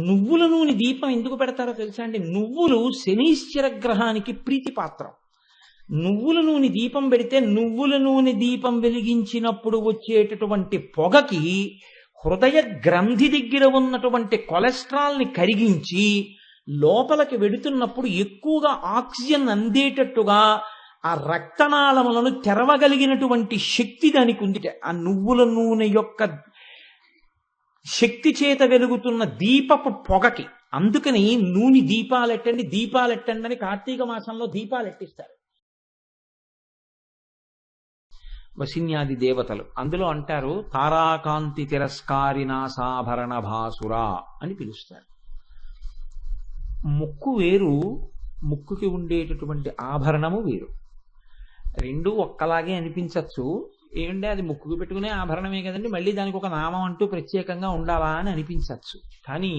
నువ్వుల నూనె దీపం ఎందుకు పెడతారో తెలుసా అండి? నువ్వులు శనీశ్వర గ్రహానికి ప్రీతిపాత్రం. నువ్వుల నూనె దీపం పెడితే నువ్వుల నూనె దీపం వెలిగించినప్పుడు వచ్చేటటువంటి పొగకి హృదయ గ్రంథి దగ్గర ఉన్నటువంటి కొలెస్ట్రాల్ని కరిగించి లోపలికి వెడుతున్నప్పుడు ఎక్కువగా ఆక్సిజన్ అందేటట్టుగా ఆ రక్తనాళములను తెరవగలిగినటువంటి శక్తి దానికి ఉంది. ఆ నువ్వుల నూనె యొక్క శక్తి చేత వెలుగుతున్న దీపపు పొగకి. అందుకని నూనె దీపాలెట్టండి అని కార్తీక మాసంలో దీపాలెట్టిస్తారు వసిన్యాది దేవతలు. అందులో అంటారు తారాకాంతి తిరస్కారినాసాభరణ భాసురా అని పిలుస్తారు. ముక్కు వేరు, ముక్కుకి ఉండేటటువంటి ఆభరణము వేరు. రెండూ ఒక్కలాగే అనిపించవచ్చు. ఏంటంటే అది ముక్కుకు పెట్టుకునే ఆభరణమే కదండి, మళ్ళీ దానికి ఒక నామం అంటూ ప్రత్యేకంగా ఉండాలా అని అనిపించవచ్చు. కానీ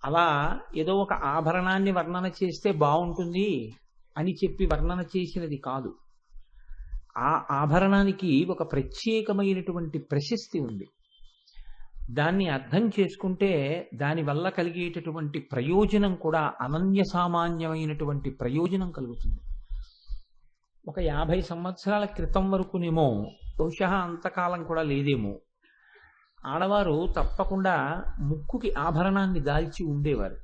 అలా ఏదో ఒక ఆభరణాన్ని వర్ణన చేస్తే బాగుంటుంది అని చెప్పి వర్ణన చేసినది కాదు. ఆ ఆభరణానికి ఒక ప్రత్యేకమైనటువంటి ప్రశస్తి ఉంది. దాన్ని అర్థం చేసుకుంటే దానివల్ల కలిగేటటువంటి ప్రయోజనం కూడా అనన్య సామాన్యమైనటువంటి ప్రయోజనం కలుగుతుంది. ఒక 50 సంవత్సరాల క్రితం వరకునేమో, బహుశా అంతకాలం కూడా లేదేమో, ఆడవారు తప్పకుండా ముక్కుకి ఆభరణాన్ని దాల్చి ఉండేవారు.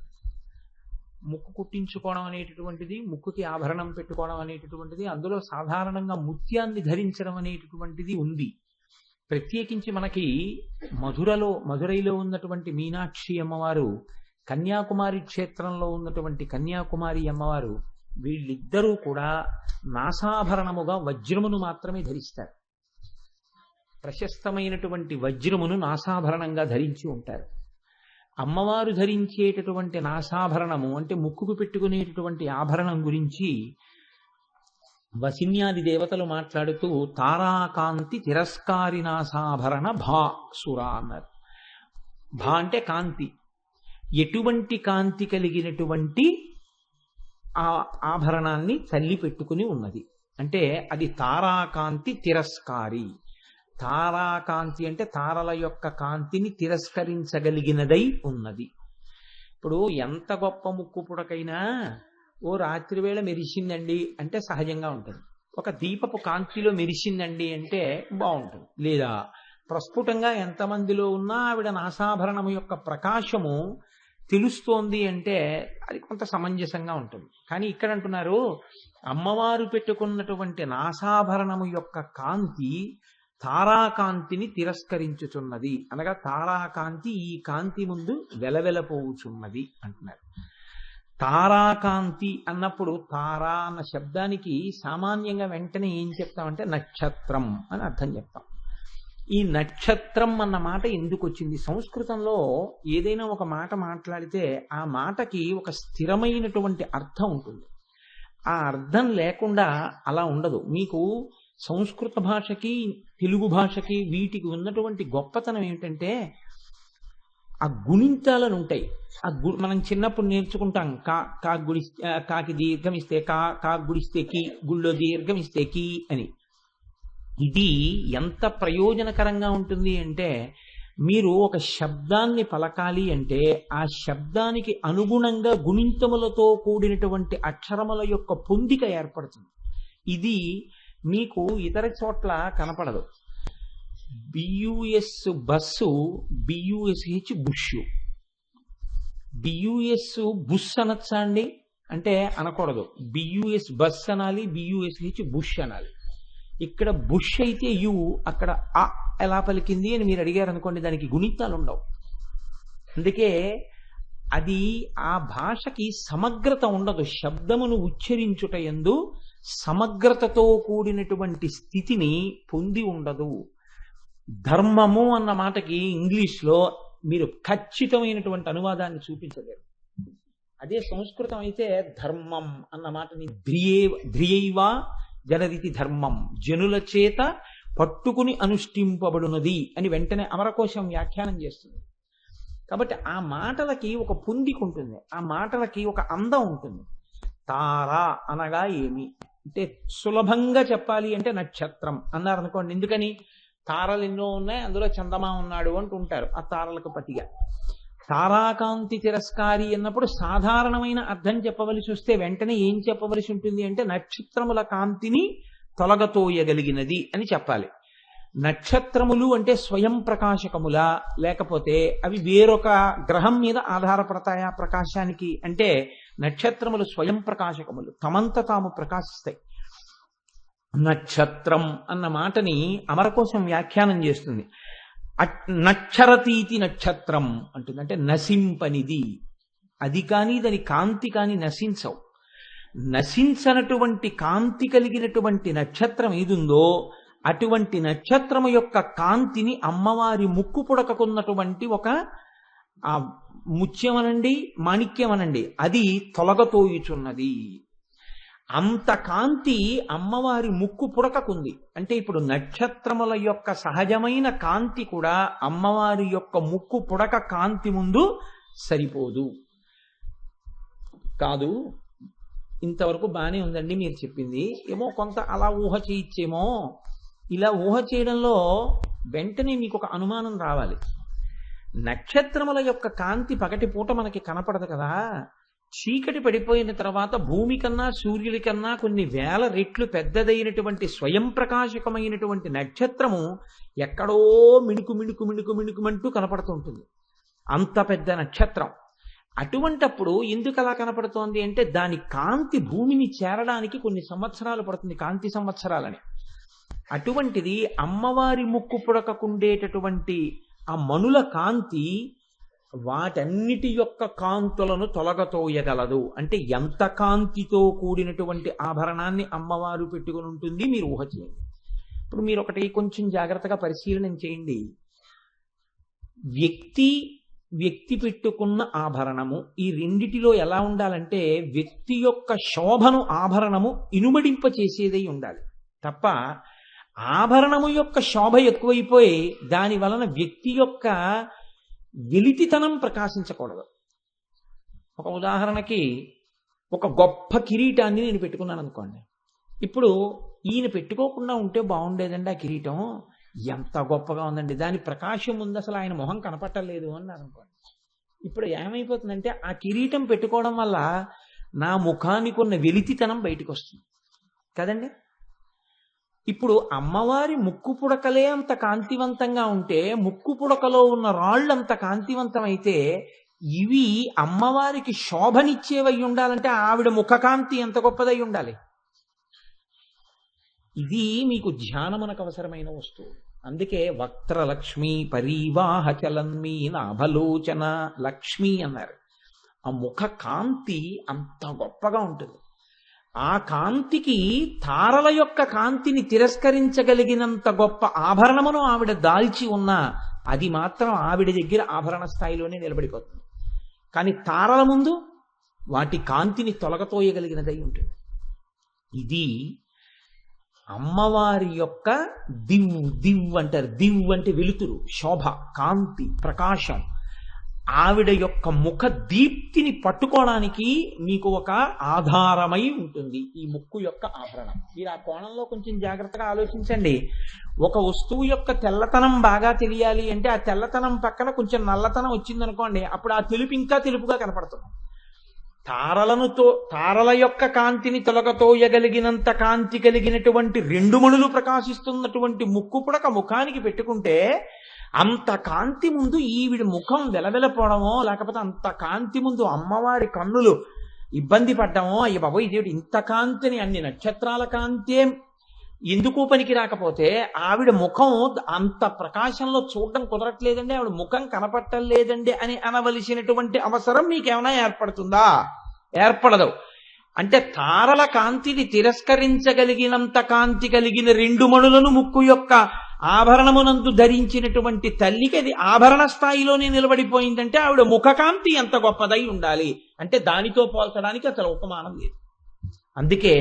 ముక్కు కుట్టించుకోవడం అనేటటువంటిది, ముక్కుకి ఆభరణం పెట్టుకోవడం అనేటటువంటిది, అందులో సాధారణంగా ముత్యాన్ని ధరించడం అనేటటువంటిది ఉంది. ప్రత్యేకించి మనకి మధురైలో ఉన్నటువంటి మీనాక్షి అమ్మవారు, కన్యాకుమారి క్షేత్రంలో ఉన్నటువంటి కన్యాకుమారి అమ్మవారు, వీళ్ళిద్దరూ కూడా నాసాభరణముగా వజ్రమును మాత్రమే ధరిస్తారు. ప్రశస్తమైనటువంటి వజ్రమును నాసాభరణంగా ధరించి ఉంటారు. అమ్మవారు ధరించేటటువంటి నాసాభరణము అంటే ముక్కుకు పెట్టుకునేటటువంటి ఆభరణం గురించి వసిన్యాది దేవతలు మాట్లాడుతూ తారాకాంతి తిరస్కారినాసాభరణ భాసురా అన్నారు. భా అంటే కాంతి, ఎటువంటి కాంతి కలిగినటువంటి ఆ ఆభరణాన్ని తల్లి పెట్టుకుని ఉన్నది అంటే అది తారాకాంతి తిరస్కారి. తారాకాంతి అంటే తారల యొక్క కాంతిని తిరస్కరించగలిగినదై ఉన్నది. ఇప్పుడు ఎంత గొప్ప ముక్కు పుడకైనా ఓ రాత్రి వేళ మెరిసిందండి అంటే సహజంగా ఉంటుంది. ఒక దీపపు కాంతిలో మెరిసిందండి అంటే బాగుంటుంది. లేదా ప్రస్ఫుటంగా ఎంతమందిలో ఉన్నా ఆవిడ నాసాభరణము యొక్క ప్రకాశము తెలుస్తోంది అంటే అది కొంత సమంజసంగా ఉంటుంది. కానీ ఇక్కడ అంటున్నారు అమ్మవారు పెట్టుకున్నటువంటి నాసాభరణము యొక్క కాంతి తారాకాంతిని తిరస్కరించుచున్నది, అనగా తారాకాంతి ఈ కాంతి ముందు వెలవెలపోవుచున్నది అంటున్నారు. తారాకాంతి అన్నప్పుడు తారా అన్న శబ్దానికి సామాన్యంగా వెంటనే ఏం చెప్తామంటే నక్షత్రం అని అర్థం చెప్తాం. ఈ నక్షత్రం అన్న మాట ఎందుకు వచ్చింది? సంస్కృతంలో ఏదైనా ఒక మాట మాట్లాడితే ఆ మాటకి ఒక స్థిరమైనటువంటి అర్థం ఉంటుంది. ఆ అర్థం లేకుండా అలా ఉండదు. మీకు సంస్కృత భాషకి తెలుగు భాషకి వీటికి ఉన్నటువంటి గొప్పతనం ఏమిటంటే ఆ గుణింతాలను ఉంటాయి. మనం చిన్నప్పుడు నేర్చుకుంటాం కాకి దీర్ఘం ఇస్తే కా గుడిస్తే కి, గుళ్ళో దీర్ఘం ఇస్తే కి అని. ఇది ఎంత ప్రయోజనకరంగా ఉంటుంది అంటే మీరు ఒక శబ్దాన్ని పలకాలి అంటే ఆ శబ్దానికి అనుగుణంగా గుణింతములతో కూడినటువంటి అక్షరముల యొక్క పొందిక ఏర్పడుతుంది. ఇది మీకు ఇతర చోట్ల కనపడదు. B U S bus, B U S H bush. B U S bus అనొచ్చా అండి అంటే అనకూడదు. బియుఎస్ బస్ అనాలి, బియుఎస్హెచ్ బుష్ అనాలి. ఇక్కడ బుష్ అయితే యు, అక్కడ ఆ ఎలా పలికింది అని మీరు అడిగారు అనుకోండి, దానికి గుణితాలు ఉండవు. అందుకే అది ఆ భాషకి సమగ్రత ఉండదు. శబ్దమును ఉచ్చరించుట యందు సమగ్రతతో కూడినటువంటి స్థితిని పొంది ఉండదు. ధర్మము అన్న మాటకి ఇంగ్లీష్లో మీరు ఖచ్చితమైనటువంటి అనువాదాన్ని చూపించలేరు. అదే సంస్కృతం అయితే ధర్మం అన్న మాటని ధ్రియైవా జనరితి ధర్మం, జనుల చేత పట్టుకుని అనుష్ఠింపబడునది అని వెంటనే అమరకోశం వ్యాఖ్యానం చేస్తుంది. కాబట్టి ఆ మాటలకి ఒక పొందిక ఉంటుంది, ఆ మాటలకి ఒక అందం ఉంటుంది. తారా అనగా ఏమి అంటే సులభంగా చెప్పాలి అంటే నక్షత్రం అన్నారు అనుకోండి. ఎందుకని తారలు ఎన్నో ఉన్నాయి, అందులో చందమా ఉన్నాడు అంటుంటారు ఆ తారలకు పతిగా. తారాకాంతి తిరస్కారి అన్నప్పుడు సాధారణమైన అర్థం చెప్పవలసి వస్తే వెంటనే ఏం చెప్పవలసి ఉంటుంది అంటే నక్షత్రముల కాంతిని తొలగతోయగలిగినది అని చెప్పాలి. నక్షత్రములు అంటే స్వయం ప్రకాశకములా, లేకపోతే అవి వేరొక గ్రహం మీద ఆధారపడతాయా ప్రకాశానికి అంటే నక్షత్రములు స్వయం ప్రకాశకములు, తమంత తాము ప్రకాశిస్తాయి. నక్షత్రం అన్న మాటని అమరకోశం వ్యాఖ్యానం చేస్తుంది. నక్షరతీతి నక్షత్రం అంటుంది, అంటే నశింపనిది. అది కానీ దాని కాంతి కానీ నశించవు. నశించనటువంటి కాంతి కలిగినటువంటి నక్షత్రం ఏదుందో అటువంటి నక్షత్రము యొక్క కాంతిని అమ్మవారి ముక్కు పుడకకున్నటువంటి ఒక ఆ ముత్యమనండి మాణిక్యమనండి అది తొలగతోయుచున్నది. అంత కాంతి అమ్మవారి ముక్కు పుడకకుంది. అంటే ఇప్పుడు నక్షత్రముల యొక్క సహజమైన కాంతి కూడా అమ్మవారి యొక్క ముక్కు పుడక కాంతి ముందు సరిపోదు. కాదు, ఇంతవరకు బాగానే ఉందండి మీరు చెప్పింది, ఏమో కొంత అలా ఊహ చేయొచ్చేమో. ఇలా ఊహ చేయడంలో వెంటనే మీకు ఒక అనుమానం రావాలి. నక్షత్రముల యొక్క కాంతి పగటిపూట మనకి కనపడదు కదా, చీకటి పడిపోయిన తర్వాత భూమి కన్నా సూర్యుడి కన్నా కొన్ని వేల రెట్లు పెద్దదైనటువంటి స్వయం ప్రకాశకమైనటువంటి నక్షత్రము ఎక్కడో మిణుకు మిణుకు మిణుకు మిణుకుమంటూ కనపడుతుంటుంది. అంత పెద్ద నక్షత్రం. అటువంటప్పుడు ఎందుకు అలా కనపడుతోంది అంటే దాని కాంతి భూమిని చేరడానికి కొన్ని సంవత్సరాలు పడుతుంది, కాంతి సంవత్సరాలని. అటువంటిది అమ్మవారి ముక్కు పుడకకుండేటటువంటి ఆ మనుల కాంతి వాటన్నిటి యొక్క కాంతులను తొలగతోయగలదు. అంటే ఎంత కాంతితో కూడినటువంటి ఆభరణాన్ని అమ్మవారు పెట్టుకుని ఉంటుంది మీరు ఊహ చేయండి. ఇప్పుడు మీరు ఒకటి కొంచెం జాగ్రత్తగా పరిశీలన చేయండి. వ్యక్తి పెట్టుకున్న ఆభరణము ఈ రెండిటిలో ఎలా ఉండాలంటే వ్యక్తి యొక్క శోభను ఆభరణము ఇనుమడింప చేసేదై ఉండాలి తప్ప ఆభరణము యొక్క శోభ ఎక్కువైపోయి దాని వలన వ్యక్తి యొక్క వెలితితనం ప్రకాశించకూడదు. ఒక ఉదాహరణకి ఒక గొప్ప కిరీటాన్ని నేను పెట్టుకున్నాను అనుకోండి. ఇప్పుడు ఈయన పెట్టుకోకుండా ఉంటే బాగుండేదండి, ఆ కిరీటం ఎంత గొప్పగా ఉందండి, దాని ప్రకాశం ఉంది, అసలు ఆయన మొహం కనపట్టలేదు అన్నారు అనుకోండి. ఇప్పుడు ఏమైపోతుందంటే ఆ కిరీటం పెట్టుకోవడం వల్ల నా ముఖానికి ఉన్న వెలితితనం బయటకు వస్తుంది కదండి. ఇప్పుడు అమ్మవారి ముక్కు పుడకలే అంత కాంతివంతంగా ఉంటే ముక్కు పుడకలో ఉన్న రాళ్ళు అంత కాంతివంతమైతే ఇవి అమ్మవారికి శోభనిచ్చేవై ఉండాలంటే ఆవిడ ముఖకాంతి ఎంత గొప్పదై ఉండాలి. ఇది మీకు ధ్యానమునకు అవసరమైన వస్తువు. అందుకే వక్త్రలక్ష్మి పరీవాహ చలన్మి నాభలోచన లక్ష్మి అన్నారు. ఆ ముఖ కాంతి అంత గొప్పగా ఉంటుంది. ఆ కాంతికి తారల యొక్క కాంతిని తిరస్కరించగలిగినంత గొప్ప ఆభరణమును ఆవిడ దాల్చి ఉన్నా అది మాత్రం ఆవిడ దగ్గర ఆభరణ స్థాయిలోనే నిలబడిపోతుంది. కానీ తారల ముందు వాటి కాంతిని తొలగతోయగలిగినదై ఉంటుంది. ఇది అమ్మవారి యొక్క దివ్ అంటారు. దివ్ అంటే వెలుతురు, శోభ, కాంతి, ప్రకాశం. ఆవిడ యొక్క ముఖ దీప్తిని పట్టుకోవడానికి మీకు ఒక ఆధారమై ఉంటుంది ఈ ముక్కు యొక్క ఆభరణం. మీరు ఆ కోణంలో కొంచెం జాగ్రత్తగా ఆలోచించండి. ఒక వస్తువు యొక్క తెల్లతనం బాగా తెలియాలి అంటే ఆ తెల్లతనం పక్కన కొంచెం నల్లతనం వచ్చిందనుకోండి, అప్పుడు ఆ తెలుపు ఇంకా తెలుపుగా కనపడుతుంది. తారల యొక్క కాంతిని తొలగతోయగలిగినంత కాంతి కలిగినటువంటి రెండు మణులు ప్రకాశిస్తున్నటువంటి ముక్కు పుడక ముఖానికి పెట్టుకుంటే అంత కాంతి ముందు ఈవిడ ముఖం వెలవెలపోవడమో, లేకపోతే అంత కాంతి ముందు అమ్మవారి కన్నులు ఇబ్బంది పడ్డమో, అయ్య బాబోయ్ ఇదేమిటి ఇంత కాంతిని, అన్ని నక్షత్రాల కాంతే ఎందుకు పనికి రాకపోతే ఆవిడ ముఖం అంత ప్రకాశంలో చూడడం కుదరట్లేదండి, ఆవిడ ముఖం కనపట్టలేదండి అని అనవలసినటువంటి అవసరం మీకేమైనా ఏర్పడుతుందా? ఏర్పడదు. అంటే తారల కాంతిని తిరస్కరించగలిగినంత కాంతి కలిగిన రెండు మణులను ముక్కు యొక్క ఆభరణమునందు ధరించినటువంటి తల్లికి అది ఆభరణ స్థాయిలోనే నిలబడిపోయిందంటే ఆవిడ ముఖకాంతి ఎంత గొప్పదై ఉండాలి అంటే దానితో పోల్చడానికి అసలు ఉపమానం లేదు. అందుకే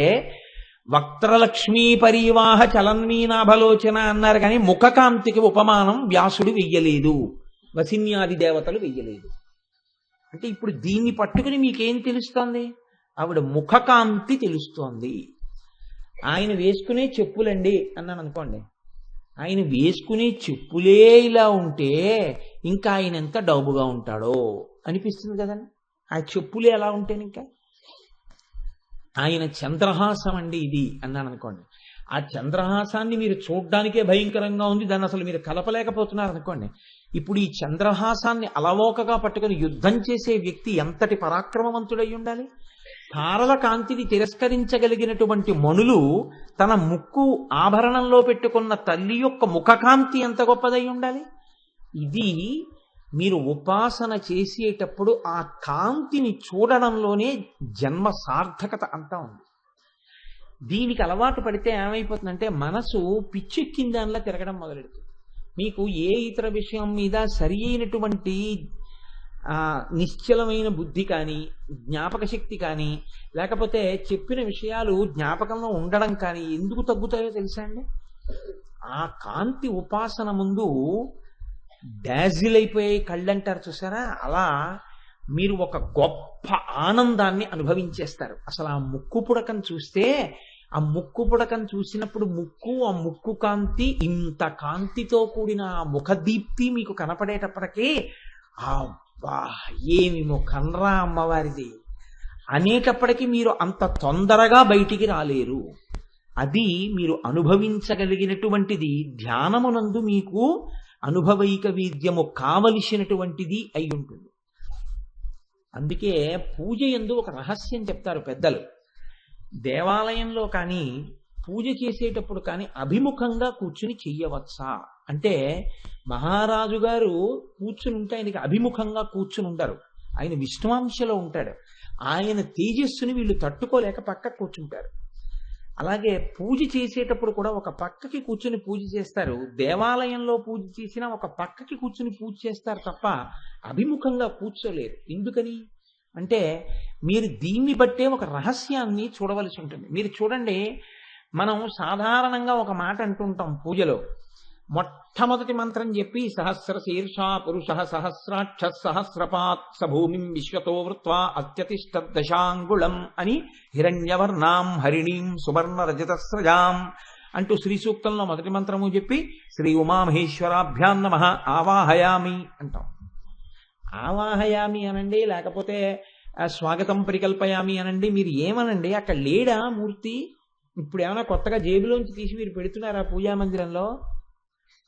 వక్త్రలక్ష్మీ పరీవాహ చలన్మీనాభలోచన అన్నారు, కానీ ముఖకాంతికి ఉపమానం వ్యాసుడు వెయ్యలేదు, వసిన్యాది దేవతలు వెయ్యలేదు. అంటే ఇప్పుడు దీన్ని పట్టుకుని మీకేం తెలుస్తోంది? ఆవిడ ముఖకాంతి తెలుస్తోంది. ఆయన వేసుకునే చెప్పులండి అన్నాను అనుకోండి, ఆయన వేసుకునే చెప్పులే ఇలా ఉంటే ఇంకా ఆయన ఎంత డబ్బుగా ఉంటాడో అనిపిస్తుంది కదండి. ఆ చెప్పులు ఎలా ఉంటాయి, ఇంకా ఆయన చంద్రహాసం అండి ఇది అన్నాను అనుకోండి. ఆ చంద్రహాసాన్ని మీరు చూడ్డానికే భయంకరంగా ఉంది, దాన్ని అసలు మీరు కలపలేకపోతున్నారు అనుకోండి. ఇప్పుడు ఈ చంద్రహాసాన్ని అలవోకగా పట్టుకుని యుద్ధం చేసే వ్యక్తి ఎంతటి పరాక్రమవంతుడై ఉండాలి. తారల కాంతిని తిరస్కరించగలిగినటువంటి మణులు తన ముక్కు ఆభరణంలో పెట్టుకున్న తల్లి యొక్క ముఖకాంతి ఎంత గొప్పదై ఉండాలి. ఇది మీరు ఉపాసన చేసేటప్పుడు ఆ కాంతిని చూడడంలోనే జన్మ సార్థకత అంతా ఉంది. దీనికి అలవాటు పడితే ఏమైపోతుందంటే మనసు పిచ్చెక్కిన దానిలా తిరగడం మొదలెడుతుంది. మీకు ఏ ఇతర విషయం మీద సరి అయినటువంటి నిశ్చలమైన బుద్ధి కానీ, జ్ఞాపక శక్తి కానీ, లేకపోతే చెప్పిన విషయాలు జ్ఞాపకంలో ఉండడం కానీ ఎందుకు తగ్గుతాయో తెలుసా అండి? ఆ కాంతి ఉపాసన ముందు డాజిల్ అయిపోయి కళ్ళంటారు చూసారా, అలా మీరు ఒక గొప్ప ఆనందాన్ని అనుభవించేస్తారు. అసలు ఆ ముక్కు పుడకను చూస్తే, ఆ ముక్కు పుడకను చూసినప్పుడు ఆ ముక్కు కాంతి, ఇంత కాంతితో కూడిన ఆ ముఖదీప్తి మీకు కనపడేటప్పటికీ అబ్బా ఏమి ముఖంరా అమ్మవారిది అనేటప్పటికీ మీరు అంత తొందరగా బయటికి రాలేరు. అది మీరు అనుభవించగలిగినటువంటిది, ధ్యానమునందు మీకు అనుభవైక వీద్యము కావలసినటువంటిది అయి ఉంటుంది. అందుకే పూజ యందు ఒక రహస్యం చెప్తారు పెద్దలు. దేవాలయంలో కానీ పూజ చేసేటప్పుడు కానీ అభిముఖంగా కూర్చుని చెయ్యవచ్చా అంటే, మహారాజు గారు కూర్చుని ఉంటే ఆయనకి అభిముఖంగా కూర్చుని ఉంటారు. ఆయన విష్ణువాంశలో ఉంటాడు. ఆయన తేజస్సుని వీళ్ళు తట్టుకోలేక పక్కకు కూర్చుంటారు. అలాగే పూజ చేసేటప్పుడు కూడా ఒక పక్కకి కూర్చుని పూజ చేస్తారు. దేవాలయంలో పూజ చేసినా ఒక పక్కకి కూర్చుని పూజ చేస్తారు తప్ప అభిముఖంగా కూర్చోలేరు. ఎందుకని అంటే, మీరు దీన్ని బట్టే ఒక రహస్యాన్ని చూడవలసి ఉంటుంది. మీరు చూడండి, మనం సాధారణంగా ఒక మాట అంటుంటాం పూజలో. మొట్టమొదటి మంత్రం చెప్పి సహస్ర శీర్షా పురుష సహస్రాక్ష సహస్రపాత్ సభూమిం విశ్వతో వృత్వా అత్యతిష్ట దశాంగుళం అని హిరణ్యవర్ణాం హరిణీం సువర్ణ రజతస్రజాం అంటూ శ్రీ సూక్తంలో మొదటి మంత్రము చెప్పి శ్రీ ఉమామహేశ్వరాభ్యాం నమః ఆవాహయామి అంటాం. ఆవాహయామి అనండి, లేకపోతే స్వాగతం పరికల్పయామి అనండి, మీరు ఏమనండి, అక్కడ లేడా మూర్తి? ఇప్పుడు ఏమైనా కొత్తగా జేబులోంచి తీసి మీరు పెడుతున్నారా పూజా మందిరంలో?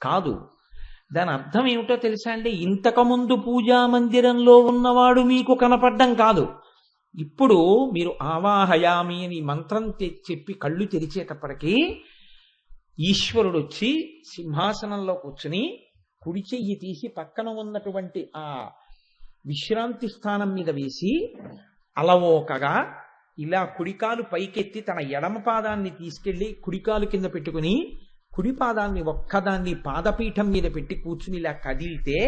కాదు. దాని అర్థం ఏమిటో తెలుసా అండి? ఇంతకుముందు పూజా మందిరంలో ఉన్నవాడు మీకు కనపడ్డం కాదు. ఇప్పుడు మీరు ఆవాహయామి అని మంత్రం చెప్పి కళ్ళు తెరిచేటప్పటికీ ఈశ్వరుడు వచ్చి సింహాసనంలో కూర్చుని కుడి చెయ్యి తీసి పక్కన ఉన్నటువంటి ఆ విశ్రాంతి స్థానం మీద వేసి అలవోకగా ఇలా కుడికాలు పైకెత్తి తన ఎడమ పాదాన్ని తీసుకెళ్లి కుడికాలు కింద పెట్టుకుని కుడి పాదాన్ని ఒక్కదాన్ని పాదపీఠం మీద పెట్టి కూర్చుని ఇలా కదిలితే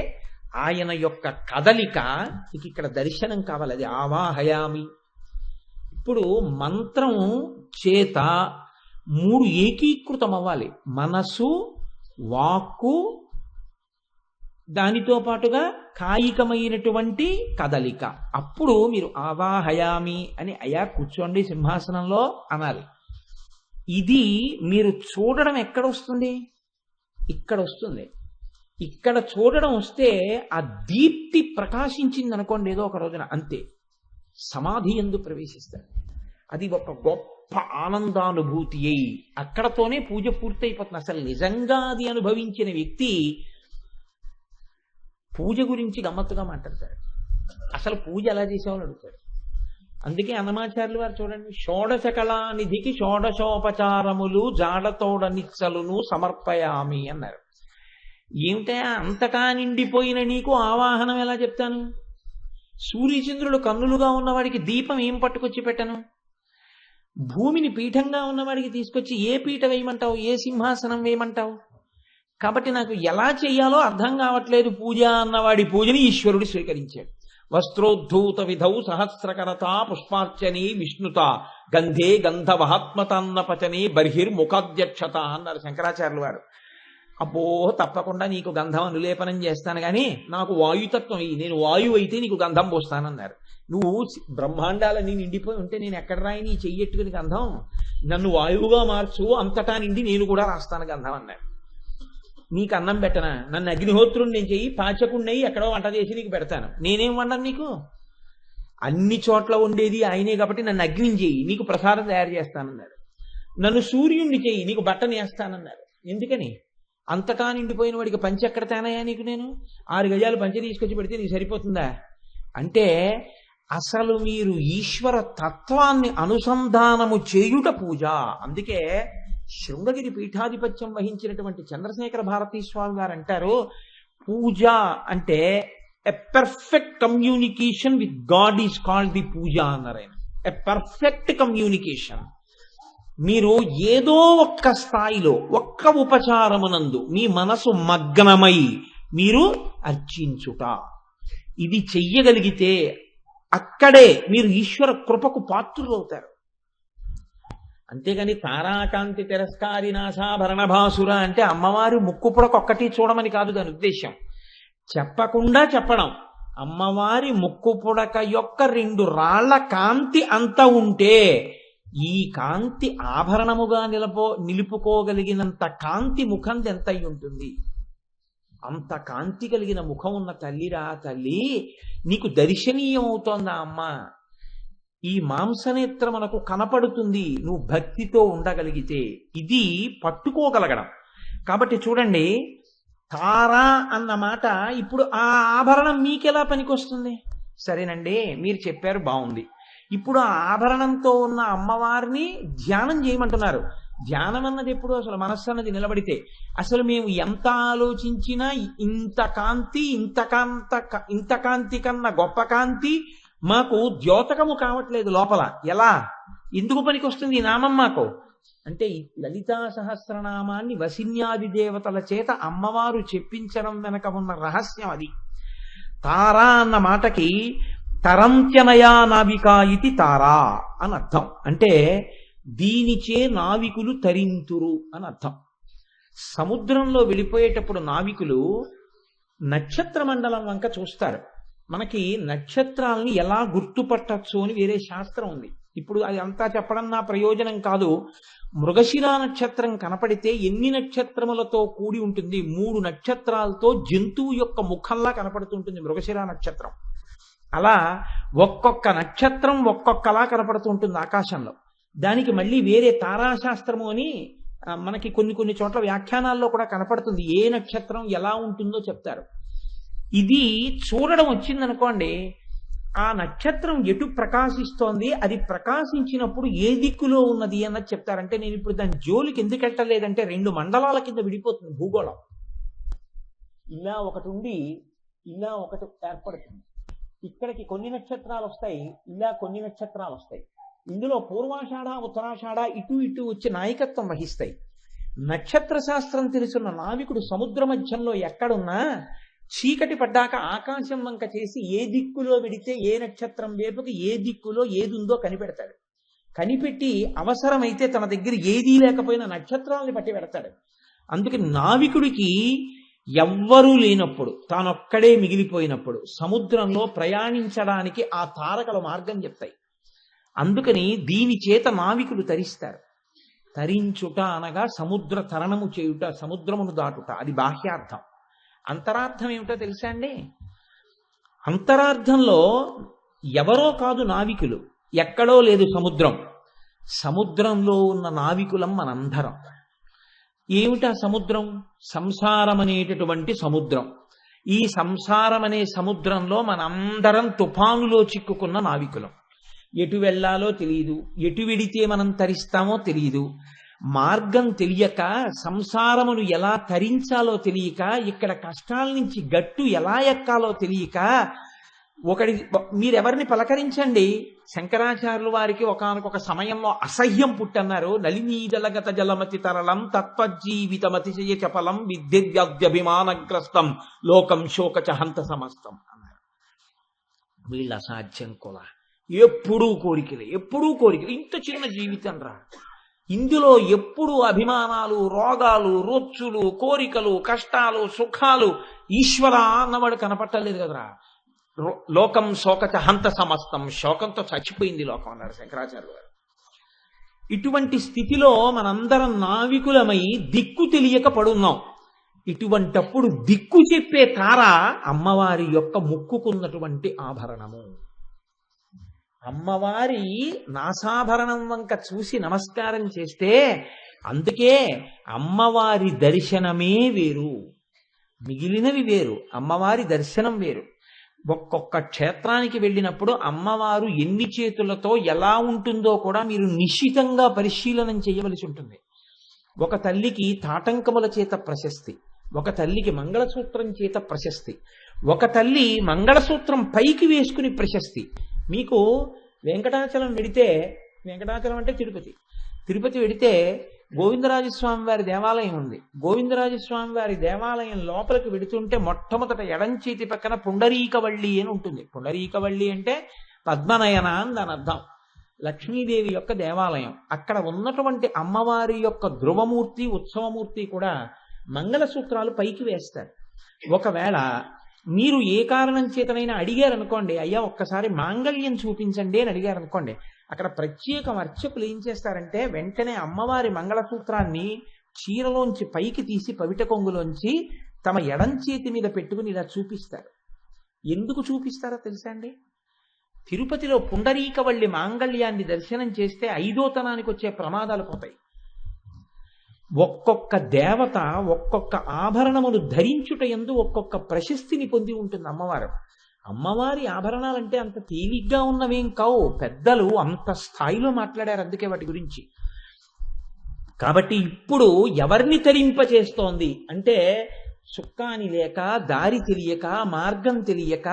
ఆయన యొక్క కదలిక మీకు ఇక్కడ దర్శనం కావాలి. అది ఆవాహయామి. ఇప్పుడు మంత్రం చేత 3 ఏకీకృతం అవ్వాలి. మనసు, వాక్కు, దానితో పాటుగా కాయికమైనటువంటి కదలిక. అప్పుడు మీరు ఆవాహయామి అని అయ్యా కూర్చోండి సింహాసనంలో అనాలి. ఇది మీరు చూడడం ఎక్కడ వస్తుంది? ఇక్కడ వస్తుంది. ఇక్కడ చూడడం వస్తే ఆ దీప్తి ప్రకాశించింది అనుకోండి ఏదో ఒక రోజున, అంతే సమాధి యందు ప్రవేశిస్తారు. అది ఒక గొప్ప ఆనందానుభూతి అయి అక్కడతోనే పూజ పూర్తయిపోతుంది. అసలు నిజంగా అది అనుభవించిన వ్యక్తి పూజ గురించి గమ్మత్తుగా మాట్లాడతారు. అసలు పూజ ఎలా చేసేవాళ్ళు అడుగుతారు. అందుకే అన్నమాచార్యులు వారు చూడండి, షోడశ కళానిధికి షోడశోపచారములు జాడతోడ నిచ్చలును సమర్పయామి అన్నారు. ఏమిటా అంతటా నిండిపోయిన నీకు ఆవాహనం ఎలా చెప్తాను? సూర్యచంద్రుడు కన్నులుగా ఉన్నవాడికి దీపం ఏం పట్టుకొచ్చి పెట్టను? భూమిని పీఠంగా ఉన్నవాడికి తీసుకొచ్చి ఏ పీఠ వేయమంటావు, ఏ సింహాసనం వేయమంటావు? కాబట్టి నాకు ఎలా చెయ్యాలో అర్థం కావట్లేదు. పూజ అన్నవాడి పూజని ఈశ్వరుడు స్వీకరించాడు. వస్త్రోద్ధూత విధౌ సహస్రకరత పుష్పార్చని విష్ణుత గంధే గంధవహాత్మతాన్నపచని బర్హిర్ముఖాధ్యక్షత అన్నారు శంకరాచార్యులు వారు. అబ్బో తప్పకుండా నీకు గంధం అనులేపనం చేస్తాను కానీ నాకు వాయుతత్వం నేను వాయువు అయితే నీకు గంధం పోస్తానన్నారు. నువ్వు బ్రహ్మాండాలని నిండిపోయి ఉంటే నేను ఎక్కడ రాయి నీ చెయ్యెట్టుకుని గంధం? నన్ను వాయువుగా మార్చు, అంతటా నిండి నేను కూడా రాస్తాను గంధం అన్నారు. నీకు అన్నం పెట్టనా? నన్ను అగ్నిహోత్రుని నేను చెయ్యి, పాచకుండయి ఎక్కడో వంట చేసి నీకు పెడతాను. నేనేం వండను నీకు? అన్ని చోట్ల ఉండేది ఆయనే కాబట్టి నన్ను అగ్నిని చెయ్యి, నీకు ప్రసాదం తయారు చేస్తానన్నాడు. నన్ను సూర్యుణ్ణి చెయ్యి, నీకు బట్టని వేస్తానన్నారు. ఎందుకని? అంతటా నిండిపోయిన వాడికి పంచి ఎక్కడ తేనయా నీకు? నేను 6 గజాలు పంచి తీసుకొచ్చి పెడితే నీకు సరిపోతుందా? అంటే అసలు మీరు ఈశ్వర తత్వాన్ని అనుసంధానము చేయుట పూజ. అందుకే శృంగగిరి పీఠాధిపత్యం వహించినటువంటి చంద్రశేఖర భారతీ స్వామి గారు అంటారు, పూజ అంటే a perfect communication with God is called the puja అన్నారు ఆయన. A perfect communication. మీరు ఏదో ఒక్క స్థాయిలో ఒక్క ఉపచారమునందు మీ మనసు మగ్నమై మీరు అర్చించుట, ఇది చెయ్యగలిగితే అక్కడే మీరు ఈశ్వర కృపకు పాత్రులవుతారు. అంతేగాని తారాకాంతి తిరస్కారి నాశాభరణ భాసుర అంటే అమ్మవారి ముక్కు పుడకొక్కటి చూడమని కాదు దాని ఉద్దేశం. చెప్పకుండా చెప్పడం, అమ్మవారి ముక్కు పుడక యొక్క 2 రాళ్ల కాంతి అంత ఉంటే ఈ కాంతి ఆభరణముగా నిలుపుకోగలిగినంత కాంతి ముఖం ఎంత అయి ఉంటుంది? అంత కాంతి కలిగిన ముఖం ఉన్న తల్లిరా తల్లి, నీకు దర్శనీయం అవుతోందా అమ్మ? ఈ మాంసనేత్రమునకు కనపడుతుంది నువ్వు భక్తితో ఉండగలిగితే. ఇది పట్టుకోగలగడం. కాబట్టి చూడండి, తారా అన్న మాట ఇప్పుడు ఆ ఆభరణం మీకెలా పనికొస్తుంది? సరేనండి, మీరు చెప్పారు, బాగుంది. ఇప్పుడు ఆ ఆభరణంతో ఉన్న అమ్మవారిని ధ్యానం చేయమంటున్నారు. ధ్యానం అన్నది ఎప్పుడు? అసలు మనస్సు అన్నది నిలబడితే. అసలు మేము ఎంత ఆలోచించినా ఇంత కాంతి, ఇంత కాంతి కన్నా గొప్ప కాంతి మాకు ద్యోతకము కావట్లేదు లోపల. ఎలా? ఎందుకు పనికొస్తుంది ఈ నామం మాకు అంటే, లలితా సహస్రనామాన్ని వసిన్యాది దేవతల చేత అమ్మవారు చెప్పించడం వెనక ఉన్న రహస్యం అది. తారా అన్న మాటకి తరంత్యనయా నావికా ఇది తారా అని అర్థం. అంటే దీనిచే నావికులు తరింతురు అని అర్థం. సముద్రంలో వెళ్ళిపోయేటప్పుడు నావికులు నక్షత్ర మండలం వంక చూస్తారు. మనకి నక్షత్రాలని ఎలా గుర్తుపట్టచ్చు అని వేరే శాస్త్రం ఉంది. ఇప్పుడు అది అంతా చెప్పడం నా ప్రయోజనం కాదు. మృగశిరా నక్షత్రం కనపడితే ఎన్ని నక్షత్రములతో కూడి ఉంటుంది? 3 నక్షత్రాలతో జంతువు యొక్క ముఖంలా కనపడుతుంటుంది మృగశిరా నక్షత్రం. అలా ఒక్కొక్క నక్షత్రం ఒక్కొక్కలా కనపడుతూ ఉంటుంది ఆకాశంలో. దానికి మళ్ళీ వేరే తారాశాస్త్రము అని మనకి కొన్ని చోట్ల వ్యాఖ్యానాల్లో కూడా కనపడుతుంది. ఏ నక్షత్రం ఎలా ఉంటుందో చెప్తారు. ఇది చూడడం వచ్చిందనుకోండి, ఆ నక్షత్రం ఎటు ప్రకాశిస్తోంది, అది ప్రకాశించినప్పుడు ఏ దిక్కులో ఉన్నది అన్నది చెప్తారంటే, నేను ఇప్పుడు దాని జోలికి ఎందుకు వెళ్ళలేదంటే 2 మండలాల కింద విడిపోతుంది భూగోళం. ఇలా ఒకటి ఉండి ఇలా ఒకటి ఏర్పడుతుంది. ఇక్కడికి కొన్ని నక్షత్రాలు వస్తాయి, ఇలా కొన్ని నక్షత్రాలు వస్తాయి. ఇందులో పూర్వాషాఢ ఉత్తరాషాఢ ఇటు ఇటు వచ్చి నాయకత్వం వహిస్తాయి. నక్షత్ర శాస్త్రం తెలుసున్న నావికుడు సముద్ర మధ్యంలో ఎక్కడున్నా చీకటి పడ్డాక ఆకాశం వంక చేసి ఏ దిక్కులో విడితే ఏ నక్షత్రం వైపుకి ఏ దిక్కులో ఏది ఉందో కనిపెడతాడు. కనిపెట్టి అవసరమైతే తన దగ్గర ఏదీ లేకపోయినా నక్షత్రాలని పట్టి పెడతాడు. అందుకే నావికుడికి ఎవ్వరూ లేనప్పుడు, తానొక్కడే మిగిలిపోయినప్పుడు సముద్రంలో ప్రయాణించడానికి ఆ తారకల మార్గం చెప్తాయి. అందుకని దీని చేత నావికులు తరిస్తారు. తరించుట అనగా సముద్ర తరణము చేయుట, సముద్రమును దాటుట. అది బాహ్యార్థం. అంతరార్థం ఏమిటో తెలుసా అండి? అంతరార్థంలో ఎవరో కాదు నావికులు, ఎక్కడో లేదు సముద్రం. సముద్రంలో ఉన్న నావికులం మనందరం. ఏమిటా సముద్రం? సంసారం అనేటటువంటి సముద్రం. ఈ సంసారం అనే సముద్రంలో మనందరం తుఫానులో చిక్కుకున్న నావికులం. ఎటు వెళ్ళాలో తెలియదు, ఎటు వెడితే మనం తరిస్తామో తెలియదు. మార్గం తెలియక, సంసారమును ఎలా తరించాలో తెలియక, ఇక్కడ కష్టాల నుంచి గట్టు ఎలా ఎక్కాలో తెలియక, మీరెవరిని పలకరించండి, శంకరాచార్యుల వారికి ఒకానొక సమయంలో అసహ్యం పుట్టన్నారు. నలినీజలగత జలమతి తరళం తత్వజీవితమతిశయ చపలం విద్యుద్వ్యాధ్యభిమానగ్రస్తం లోకం శోకచ హంత సమస్తం అన్నారు. వీళ్ళ అసాధ్యం కూడా. ఎప్పుడూ కోరికలే, ఇంత చిన్న జీవితం రా, ఇందులో ఎప్పుడు అభిమానాలు, రోగాలు, రొచ్చులు, కోరికలు, కష్టాలు, సుఖాలు. ఈశ్వర అన్నవాడు కనపట్టలేదు కదరా. లోకం శోకచ హంత సమస్తం, శోకంతో చచ్చిపోయింది లోకం అన్నారు శంకరాచార్యులు గారు. ఇటువంటి స్థితిలో మనందరం నావికులమై దిక్కు తెలియక పడున్నాం. ఇటువంటప్పుడు దిక్కు చెప్పే తార అమ్మవారి యొక్క ముక్కుకున్నటువంటి ఆభరణము. అమ్మవారి నాసాభరణం వంక చూసి నమస్కారం చేస్తే, అందుకే అమ్మవారి దర్శనమే వేరు, మిగిలినవి వేరు, అమ్మవారి దర్శనం వేరు. ఒక్కొక్క క్షేత్రానికి వెళ్ళినప్పుడు అమ్మవారు ఎన్ని చేతులతో ఎలా ఉంటుందో కూడా మీరు నిశితంగా పరిశీలనం చేయవలసి ఉంటుంది. ఒక తల్లికి తాటంకముల చేత ప్రశస్తి, ఒక తల్లికి మంగళసూత్రం చేత ప్రశస్తి, ఒక తల్లి మంగళసూత్రం పైకి వేసుకుని ప్రశస్తి. మీకు వెంకటాచలం వెడితే, వెంకటాచలం అంటే తిరుపతి, తిరుపతి వెడితే గోవిందరాజస్వామి వారి దేవాలయం ఉంది. గోవిందరాజస్వామి వారి దేవాలయం లోపలికి వెడుతుంటే మొట్టమొదట ఎడం చేతి పక్కన పుండరీకవళ్ళి అని ఉంటుంది. పుండరీకవళ్ళి అంటే పద్మనయన అని దాని అర్థం. లక్ష్మీదేవి యొక్క దేవాలయం. అక్కడ ఉన్నటువంటి అమ్మవారి యొక్క ధ్రువమూర్తి, ఉత్సవమూర్తి కూడా మంగళసూత్రాలు పైకి వేస్తారు. ఒకవేళ మీరు ఏ కారణం చేతనైనా అడిగారనుకోండి, అయ్యా ఒక్కసారి మాంగళ్యం చూపించండి అని అడిగారనుకోండి, అక్కడ ప్రత్యేక అర్చకులు ఏం చేస్తారంటే వెంటనే అమ్మవారి మంగళసూత్రాన్ని చీరలోంచి పైకి తీసి పవిట కొంగులోంచి తమ ఎడం చేతి మీద పెట్టుకుని ఇలా చూపిస్తారు. ఎందుకు చూపిస్తారో తెలుసా అండి? తిరుపతిలో పుండరీకవల్లి మాంగళ్యాన్ని దర్శనం చేస్తే 5వ తనానికి వచ్చే ప్రమాదాలు పోతాయి. ఒక్కొక్క దేవత ఒక్కొక్క ఆభరణమును ధరించుట యందు ఒక్కొక్క ప్రశస్తిని పొంది ఉంటుంది అమ్మవారు. అమ్మవారి ఆభరణాలంటే అంత తేలిగ్గా ఉన్నవేం కావు, పెద్దలు అంత స్థాయిలో మాట్లాడారు అందుకే వాటి గురించి. కాబట్టి ఇప్పుడు ఎవరిని తరింపచేస్తోంది అంటే, సుఖాని లేక, దారి తెలియక, మార్గం తెలియక,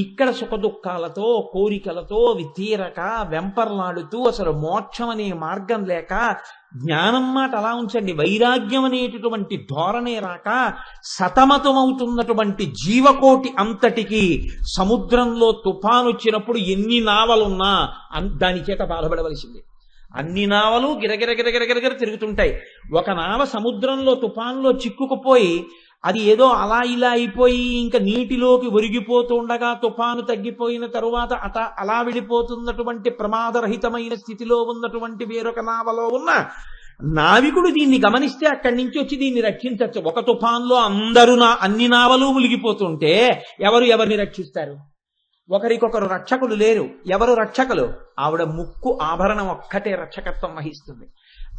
ఇక్కడ సుఖదుఖాలతో, కోరికలతో తీరక, వెంపర్లాడుతూ అసలు మోక్షం అనే మార్గం లేక, జ్ఞానం మాట అలా ఉంచండి, వైరాగ్యం అనేటటువంటి ధోరణే రాక సతమతమవుతున్నటువంటి జీవకోటి అంతటికి సముద్రంలో తుఫాను వచ్చినప్పుడు ఎన్ని నావలున్నా దాని చేత బాధపడవలసింది. అన్ని నావలు గిరగిర గిరగిర గిరగిర తిరుగుతుంటాయి. ఒక నావ సముద్రంలో తుఫాన్లో చిక్కుకుపోయి అది ఏదో అలా ఇలా అయిపోయి ఇంకా నీటిలోకి ఒరిగిపోతూ ఉండగా తుఫాను తగ్గిపోయిన తరువాత అలా వెళ్ళిపోతున్నటువంటి ప్రమాదరహితమైన స్థితిలో ఉన్నటువంటి వేరొక నావలో ఉన్న నావికుడు దీన్ని గమనిస్తే అక్కడి నుంచి వచ్చి దీన్ని రక్షించవచ్చు. ఒక తుఫాన్లో అన్ని నావలు మునిగిపోతుంటే ఎవరిని రక్షిస్తారు? ఒకరికొకరు రక్షకులు లేరు. ఎవరు రక్షకులు? ఆవిడ ముక్కు ఆభరణం ఒక్కటే రక్షకత్వం వహిస్తుంది.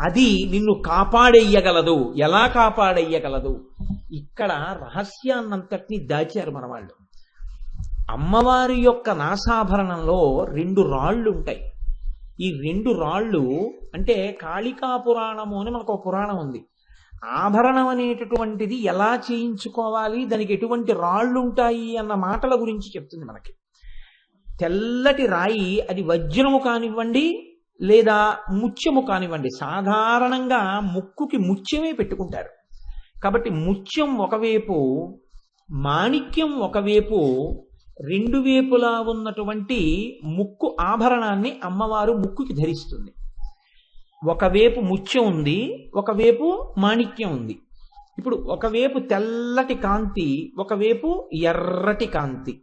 అది నిన్ను కాపాడేయగలదు. ఎలా కాపాడేయగలదు? ఇక్కడ రహస్యాన్నంతటినీ దాచారు మన వాళ్ళు. అమ్మవారి యొక్క నాసాభరణంలో 2 రాళ్ళు ఉంటాయి. ఈ 2 రాళ్ళు అంటే కాళికా పురాణము అని మనకు ఒక పురాణం ఉంది. ఆభరణం అనేటటువంటిది ఎలా చేయించుకోవాలి, దానికి ఎటువంటి రాళ్ళు ఉంటాయి అన్న మాటల గురించి చెప్తుంది మనకి. తెల్లటి రాయి, అది వజ్రము కానివ్వండి లేదా ముత్యము కానివ్వండి, సాధారణంగా ముక్కుకి ముత్యమే పెట్టుకుంటారు. కాబట్టి ముత్యం ఒకవైపు, మాణిక్యం ఒకవైపు, 2 వైపులా ఉన్నటువంటి ముక్కు ఆభరణాన్ని అమ్మవారు ముక్కుకి ధరిస్తుంది. ఒకవైపు ముత్యం ఉంది, ఒకవైపు మాణిక్యం ఉంది. ఇప్పుడు ఒకవైపు తెల్లటి కాంతి, ఒకవైపు ఎర్రటి కాంతి.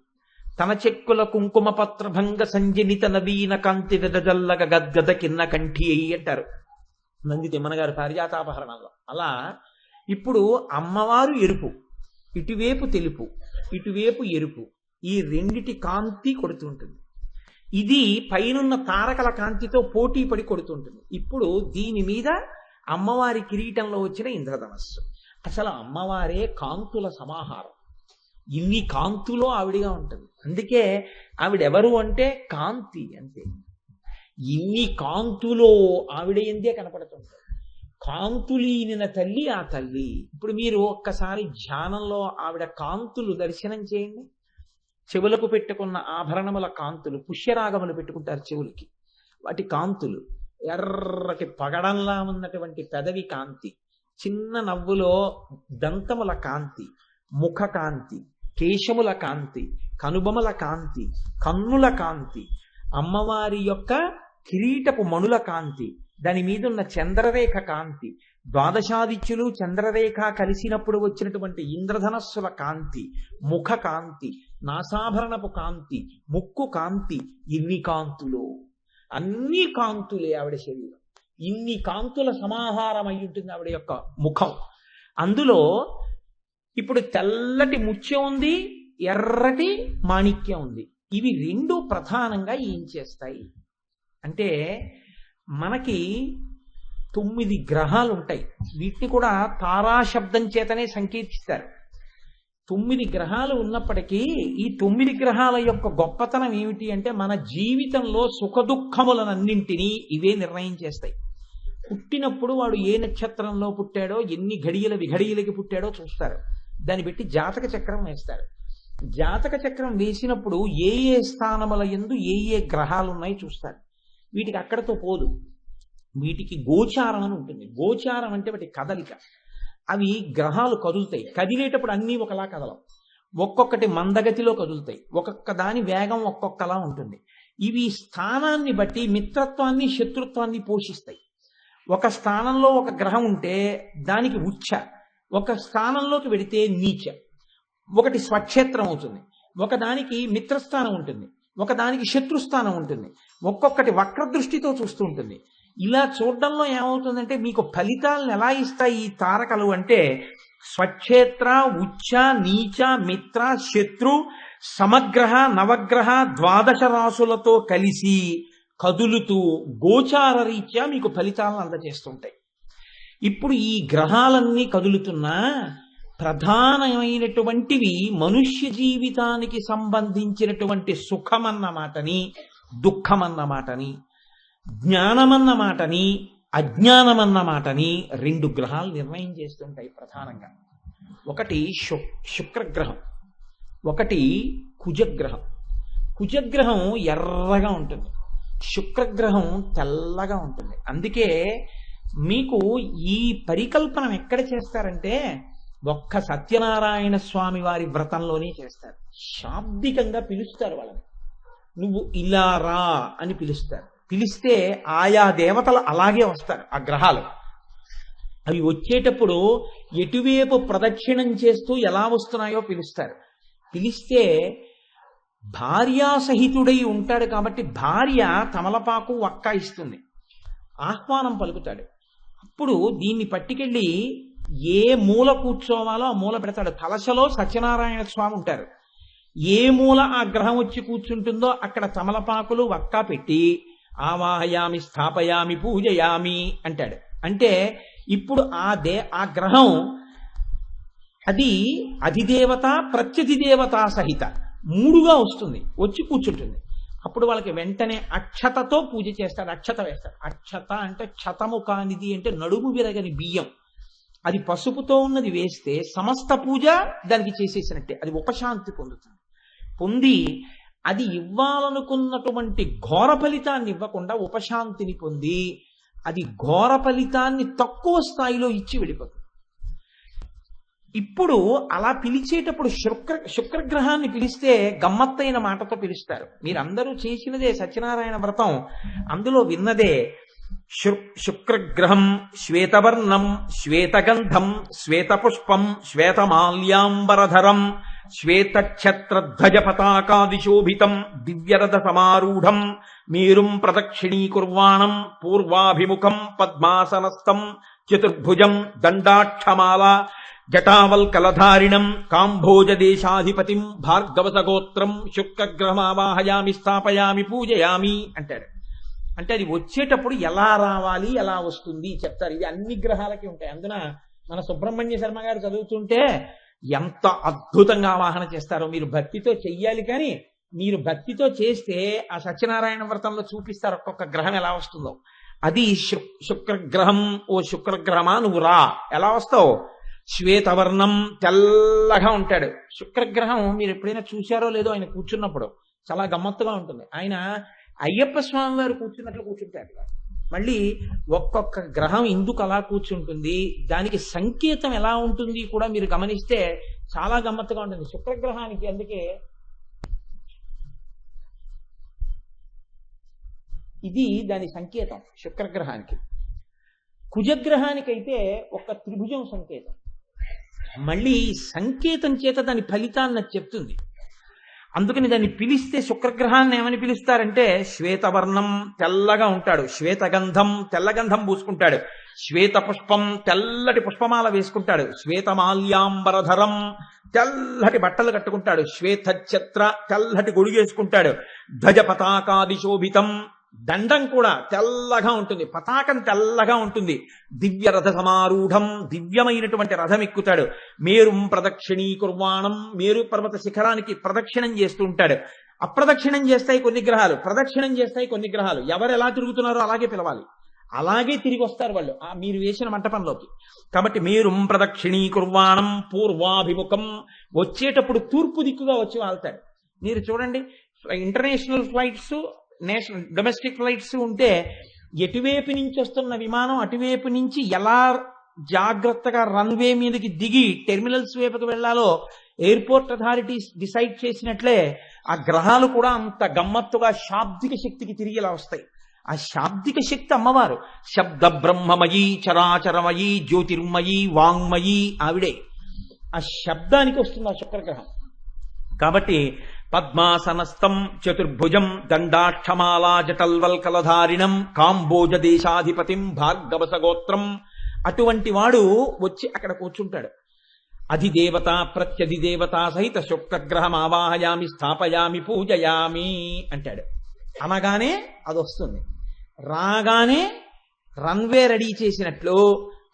తన చెక్కుల కుంకుమ పత్రభంగ సంజనిత నవీన కాంతి వెదజల్లగ గద్గద కిన్న కంఠి అయ్యి అంటారు నంది తిమ్మనగారు పారిజాతాపహరణంలో. అలా ఇప్పుడు అమ్మవారు ఎరుపు, ఇటువైపు తెలుపు, ఇటువైపు ఎరుపు, ఈ రెండిటి కాంతి కొడుతుంటుంది. ఇది పైనున్న తారకల కాంతితో పోటీ పడి కొడుతుంటుంది. ఇప్పుడు దీని మీద అమ్మవారి కిరీటంలో వచ్చిన ఇంద్రధనస్సు. అసలు అమ్మవారే కాంతుల సమాహారం. ఇన్ని కాంతులో ఆవిడిగా ఉంటుంది. అందుకే ఆవిడెవరు అంటే కాంతి అంతే. ఇన్ని కాంతులో ఆవిడ ఎందే కనపడుతుంది. కాంతులీనిన తల్లి ఆ తల్లి. ఇప్పుడు మీరు ఒక్కసారి ధ్యానంలో ఆవిడ కాంతులు దర్శనం చేయండి. చెవులకు పెట్టుకున్న ఆభరణముల కాంతులు, పుష్యరాగములు పెట్టుకుంటారు చెవులకి, వాటి కాంతులు, ఎర్రటి పగడంలా ఉన్నటువంటి పెదవి కాంతి, చిన్న నవ్వులో దంతముల కాంతి, ముఖ కాంతి, కేశముల కాంతి, కనుబొమల కాంతి, కన్నుల కాంతి, అమ్మవారి యొక్క కిరీటపు మణుల కాంతి, దాని మీద ఉన్న చంద్రరేఖ కాంతి, ద్వాదశాదిత్యులు చంద్రరేఖ కలిసినప్పుడు వచ్చినటువంటి ఇంద్రధనస్సుల కాంతి, ముఖ కాంతి, నాసాభరణపు కాంతి, ముక్కు కాంతి, ఇన్ని కాంతులు, అన్ని కాంతులే ఆవిడ శరీరం. ఇన్ని కాంతుల సమాహారం అయి ఉంటుంది ఆవిడ యొక్క ముఖం. అందులో ఇప్పుడు తెల్లటి ముత్యం ఉంది, ఎర్రటి మాణిక్యం ఉంది. ఇవి రెండు ప్రధానంగా ఏం చేస్తాయి అంటే, మనకి 9 గ్రహాలు ఉంటాయి. వీటిని కూడా తారాశబ్దం చేతనే సంకీర్తిస్తారు. 9 గ్రహాలు ఉన్నప్పటికీ ఈ 9 గ్రహాల యొక్క గొప్పతనం ఏమిటి అంటే, మన జీవితంలో సుఖదుఖములనన్నింటినీ ఇవే నిర్ణయం చేస్తాయి. పుట్టినప్పుడు వాడు ఏ నక్షత్రంలో పుట్టాడో, ఎన్ని ఘడియల విఘడియలకి పుట్టాడో చూస్తారు. దాన్ని బట్టి జాతక చక్రం వేస్తారు. జాతక చక్రం వేసినప్పుడు ఏ ఏ స్థానముల యందు ఏ ఏ గ్రహాలు ఉన్నాయి చూస్తారు. వీటికి అక్కడతో పోదు, వీటికి గోచారం అని ఉంటుంది. గోచారం అంటే వాటి కదలిక. అవి గ్రహాలు కదులుతాయి. కదిలేటప్పుడు అన్నీ ఒకలా కదలం, ఒక్కొక్కటి మందగతిలో కదులుతాయి. ఒక్కొక్క దాని వేగం ఒక్కొక్కలా ఉంటుంది. ఇవి స్థానాన్ని బట్టి మిత్రత్వాన్ని శత్రుత్వాన్ని పోషిస్తాయి. ఒక స్థానంలో ఒక గ్రహం ఉంటే దానికి ఉచ్చ, ఒక స్థానంలోకి వెడితే నీచ. ఒకటి స్వక్షేత్రం అవుతుంది, ఒకదానికి మిత్రస్థానం ఉంటుంది, ఒకదానికి శత్రుస్థానం ఉంటుంది. ఒక్కొక్కటి వక్రదృష్టితో చూస్తూ ఉంటుంది. ఇలా చూడడంలో ఏమవుతుందంటే, మీకు ఫలితాలను ఎలా ఇస్తాయి ఈ తారకలు అంటే, స్వక్షేత్ర, ఉచ్చ, నీచ, మిత్ర, శత్రు, సమగ్రహ, నవగ్రహ, 12 రాసులతో కలిసి కదులుతూ గోచార రీత్యా మీకు ఫలితాలను అందజేస్తుంటాయి. ఇప్పుడు ఈ గ్రహాలన్నీ కదులుతున్నా ప్రధానమైనటువంటివి మనుష్య జీవితానికి సంబంధించినటువంటి సుఖమన్న మాటని, దుఃఖమన్న మాటని, జ్ఞానమన్న మాటని, అజ్ఞానమన్న మాటని 2 గ్రహాలు నిర్ణయం చేస్తుంటాయి ప్రధానంగా. ఒకటి శుక్రగ్రహం, ఒకటి కుజగ్రహం. కుజగ్రహం ఎర్రగా ఉంటుంది, శుక్రగ్రహం తెల్లగా ఉంటుంది. అందుకే మీకు ఈ పరికల్పన ఎక్కడ చేస్తారంటే, ఒక్క సత్యనారాయణ స్వామి వారి వ్రతంలోనే చేస్తారు. శాబ్దికంగా పిలుస్తారు వాళ్ళని. నువ్వు ఇలా రా అని పిలుస్తారు. పిలిస్తే ఆయా దేవతలు అలాగే వస్తారు. ఆ గ్రహాలు అవి వచ్చేటప్పుడు ఎటువైపు ప్రదక్షిణం చేస్తూ ఎలా వస్తున్నాయో పిలుస్తారు. పిలిస్తే భార్యాసహితుడై ఉంటాడు కాబట్టి భార్య తమలపాకు వక్క ఇస్తుంది, ఆహ్వానం పలుకుతాడు. అప్పుడు దీన్ని పట్టుకెళ్ళి ఏ మూల కూర్చోవాలో ఆ మూల పెడతాడు. కలశలో సత్యనారాయణ స్వామి ఉంటారు. ఏ మూల ఆ గ్రహం వచ్చి కూర్చుంటుందో అక్కడ తమలపాకులు వక్క పెట్టి ఆవాహయామి, స్థాపయామి, పూజయామి అంటాడు. అంటే ఇప్పుడు ఆ గ్రహం అది అధిదేవత ప్రత్యధిదేవత సహిత 3గా వస్తుంది, వచ్చి కూర్చుంటుంది. అప్పుడు వాళ్ళకి వెంటనే అక్షతతో పూజ చేస్తాడు, అక్షత వేస్తాడు. అక్షత అంటే క్షతము కానిది, అంటే నడుము విరగని బియ్యం. అది పసుపుతో ఉన్నది వేస్తే సమస్త పూజ దానికి చేసేసినట్టే. అది ఉపశాంతి పొందుతుంది. పొంది అది ఇవ్వాలనుకున్నటువంటి ఘోర ఫలితాన్ని ఇవ్వకుండా ఉపశాంతిని పొంది అది ఘోర ఫలితాన్ని తక్కువ స్థాయిలో ఇచ్చి వెళ్ళిపోతుంది. ఇప్పుడు అలా పిలిచేటప్పుడు శుక్రగ్రహాన్ని పిలిస్తే గమ్మత్తైన మాటతో పిలుస్తారు. మీరందరూ చేసినదే సత్యనారాయణ వ్రతం, అందులో విన్నదే. శుక్రగ్రహం శ్వేతవర్ణం శ్వేతగంధం శ్వేతపుష్పం శ్వేతమాల్యాంబరధరం శ్వేతఛత్రధ్వజ పతాకాదిశోభితం దివ్యరథ సమారూఢం మేరుం ప్రదక్షిణీకుర్వాణం పూర్వాభిముఖం పద్మాసనస్థం చతుర్భుజం దండాక్షమాల జటావల్కలధారిణం కాంభోజదేశాధిపతిం భార్గవసగోత్రం శుక్రగ్రహమావాహయామి, స్థాపయామి, పూజయామి అంటాడు. అంటే అది వచ్చేటప్పుడు ఎలా రావాలి, ఎలా వస్తుంది చెప్తారు. ఇది అన్ని గ్రహాలకి ఉంటాయి. అందున మన సుబ్రహ్మణ్య శర్మ గారు చదువుతుంటే ఎంత అద్భుతంగా ఆవాహన చేస్తారో. మీరు భక్తితో చెయ్యాలి, కానీ మీరు భక్తితో చేస్తే ఆ సత్యనారాయణ వ్రతంలో చూపిస్తారు ఒక్కొక్క గ్రహం ఎలా వస్తుందో. అది శుక్రగ్రహం. ఓ శుక్రగ్రహమా నువ్వు రా. ఎలా వస్తావు? శ్వేతవర్ణం, తెల్లగా ఉంటాడు. శుక్రగ్రహం మీరు ఎప్పుడైనా చూశారో లేదో, ఆయన కూర్చున్నప్పుడు చాలా గమ్మత్తుగా ఉంటుంది. ఆయన అయ్యప్ప స్వామి వారు కూర్చున్నట్లు కూర్చుంటాడు. మళ్ళీ ఒక్కొక్క గ్రహం ఎందుకు అలా కూర్చుంటుంది, దానికి సంకేతం ఎలా ఉంటుంది కూడా మీరు గమనిస్తే చాలా గమ్మత్తుగా ఉంటుంది. శుక్రగ్రహానికి అందుకే ఇది దాని సంకేతం శుక్రగ్రహానికి. కుజగ్రహానికైతే ఒక త్రిభుజం సంకేతం. మళ్ళీ సంకేతం చేత దాని ఫలితాన్ని చెప్తుంది. అందుకని దాన్ని పిలిస్తే శుక్రగ్రహాన్ని ఏమని పిలుస్తారంటే శ్వేతవర్ణం, తెల్లగా ఉంటాడు. శ్వేతగంధం, తెల్లగంధం పూసుకుంటాడు. శ్వేత పుష్పం తెల్లటి పుష్పమాల వేసుకుంటాడు, శ్వేతమాల్యాంబరధరం తెల్లటి బట్టలు కట్టుకుంటాడు, శ్వేత ఛత్ర తెల్లటి గొడుగేసుకుంటాడు, ధ్వజ పతాకాది శోభితం దండం కూడా తెల్లగా ఉంటుంది, పతాకం తెల్లగా ఉంటుంది, దివ్య రథ సమారూఢం దివ్యమైనటువంటి రథం ఎక్కుతాడు, మేరుం ప్రదక్షిణీకుర్వాణం మేరు పర్వత శిఖరానికి ప్రదక్షిణం చేస్తూ ఉంటాడు. అప్రదక్షిణం చేస్తాయి కొన్ని గ్రహాలు, ప్రదక్షిణం చేస్తాయి కొన్ని గ్రహాలు. ఎవరు ఎలా తిరుగుతున్నారో అలాగే పిలవాలి, అలాగే తిరిగి వస్తారు వాళ్ళు మీరు వేసిన మంటపంలోకి. కాబట్టి మేరుం ప్రదక్షిణీకుర్వాణం పూర్వాభిముఖం వచ్చేటప్పుడు తూర్పు దిక్కుగా వచ్చి వాళ్తాడు. మీరు చూడండి, ఇంటర్నేషనల్ ఫ్లైట్స్ డొమెస్టిక్ ఫ్లైట్స్ ఉంటే ఎటువైపు నుంచి వస్తున్న విమానం అటువైపు నుంచి ఎలా జాగ్రత్తగా రన్వే మీదకి దిగి టెర్మినల్స్ వైపుకి వెళ్లాలో ఎయిర్పోర్ట్ అథారిటీస్ డిసైడ్ చేసినట్లే ఆ గ్రహాలు కూడా అంత గమ్మత్తుగా శాబ్దిక శక్తికి తిరిగి ఇలా వస్తాయి. ఆ శాబ్దిక శక్తి అమ్మవారు శబ్ద బ్రహ్మమయీ చరాచరమయీ జ్యోతిర్మయీ వాంగ్మయీ ఆవిడే. ఆ శబ్దానికి వస్తుంది ఆ శుక్రగ్రహం. కాబట్టి పద్మాసనస్థం చతుర్భుజం దండాక్షమాలా జటల్వల్కలధారిణం కాంబోజ దేశాధిపతిం భార్గవసగోత్రం అటువంటి వాడు వచ్చి అక్కడ కూర్చుంటాడు. అధిదేవత ప్రత్యధిదేవత సహిత శుక్రగ్రహం ఆవాహయామి స్థాపయామి పూజయామి అంటాడు. అనగానే అది వస్తుంది. రాగానే రన్వే రెడీ చేసినట్లు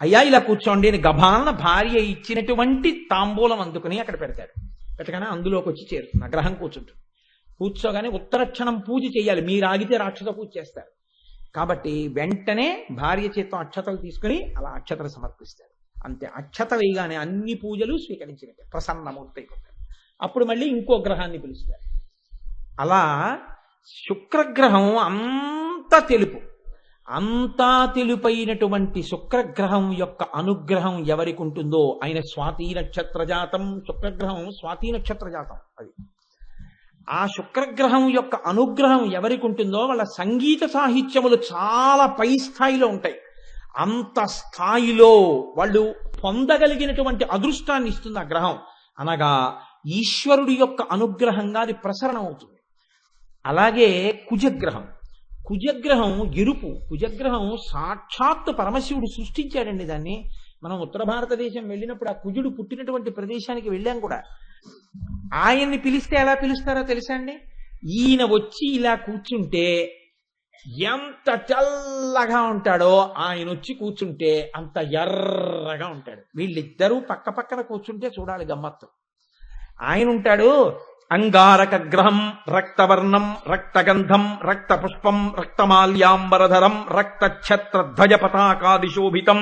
అయ్యా ఇలా కూర్చోండి అని గభాలన భార్య ఇచ్చినటువంటి తాంబూలం అందుకుని అక్కడ పెడతాడు. పెట్టగానే అందులోకి వచ్చి చేరుతుంది, గ్రహం కూర్చుంటుంది. కూర్చోగానే ఉత్తరక్షణం పూజ చేయాలి, మీరు ఆగితే రాక్షస పూజ చేస్తారు. కాబట్టి వెంటనే భార్య చేత్తో అక్షతలు తీసుకుని అలా అక్షతలు సమర్పిస్తారు. అంతే, అక్షత వేయగానే అన్ని పూజలు స్వీకరించినట్టే ప్రసన్నమూర్తి అయిపోతారు. అప్పుడు మళ్ళీ ఇంకో గ్రహాన్ని పిలుస్తారు. అలా శుక్రగ్రహం అంతా తెలుపు, అంతా తెలుపైనటువంటి శుక్రగ్రహం యొక్క అనుగ్రహం ఎవరికి ఉంటుందో ఆయన స్వాతి నక్షత్ర జాతం. శుక్రగ్రహం స్వాతి నక్షత్ర జాతం. అది ఆ శుక్రగ్రహం యొక్క అనుగ్రహం ఎవరికి ఉంటుందో వాళ్ళ సంగీత సాహిత్యములు చాలా పై స్థాయిలో ఉంటాయి. అంత స్థాయిలో వాళ్ళు పొందగలిగినటువంటి అదృష్టాన్ని ఇస్తుంది ఆ గ్రహం. అనగా ఈశ్వరుడి యొక్క అనుగ్రహంగా అది ప్రసరణం అవుతుంది. అలాగే కుజగ్రహం, కుజగ్రహం ఎరుపు. కుజగ్రహం సాక్షాత్తు పరమశివుడు సృష్టించాడండి దాన్ని. మనం ఉత్తర భారతదేశం వెళ్ళినప్పుడు ఆ కుజుడు పుట్టినటువంటి ప్రదేశానికి వెళ్ళాం కూడా. ఆయన్ని పిలిస్తే ఎలా పిలుస్తారో తెలుసా అండి? ఈయన వచ్చి ఇలా కూర్చుంటే ఎంత తెల్లగా ఉంటాడో, ఆయన వచ్చి కూర్చుంటే అంత ఎర్రగా ఉంటాడు. వీళ్ళిద్దరూ పక్క పక్కన కూర్చుంటే చూడాలి గమ్మత్తు. ఆయన ఉంటాడు అంగారక గ్రహం రక్తవర్ణం రక్తగంధం రక్తపుష్పం రక్తమాల్యాంబరధరం రక్తఛత్రధ్వజ పతాకాదిశోభితం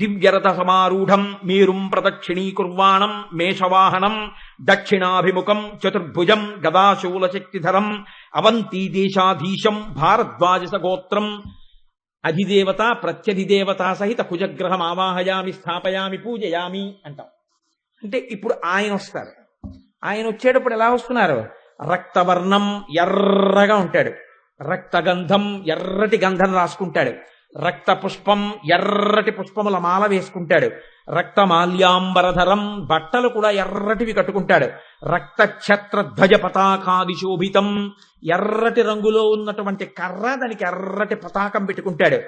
దివ్యరథ సమారూఢం మేరుం ప్రదక్షిణీకుర్వాణం మేషవాహనం దక్షిణాభిముఖం చతుర్భుజం గదాశూలశక్తిధరం అవంతీ దేశాధీశం భారద్వాజస గోత్రం అధిదేవత ప్రత్యధిదేవత సహిత కుజగ్రహం ఆవాహయామి స్థాపయామి పూజయామి అంటాం. అంటే ఇప్పుడు ఆయన వస్తారు. ఆయన వచ్చేటప్పుడు ఎలా వస్తున్నారు? రక్తవర్ణం ఎర్రగా ఉంటాడు, రక్తగంధం ఎర్రటి గంధం రాసుకుంటాడు, రక్త పుష్పం ఎర్రటి పుష్పముల మాల వేసుకుంటాడు, రక్తమాల్యాంబరధరం బట్టలు కూడా ఎర్రటివి కట్టుకుంటాడు, రక్తఛత్ర ధ్వజ పతాకాది శోభితం ఎర్రటి రంగులో ఉన్నటువంటి కర్ర దానికి ఎర్రటి పతాకం పెట్టుకుంటాడు,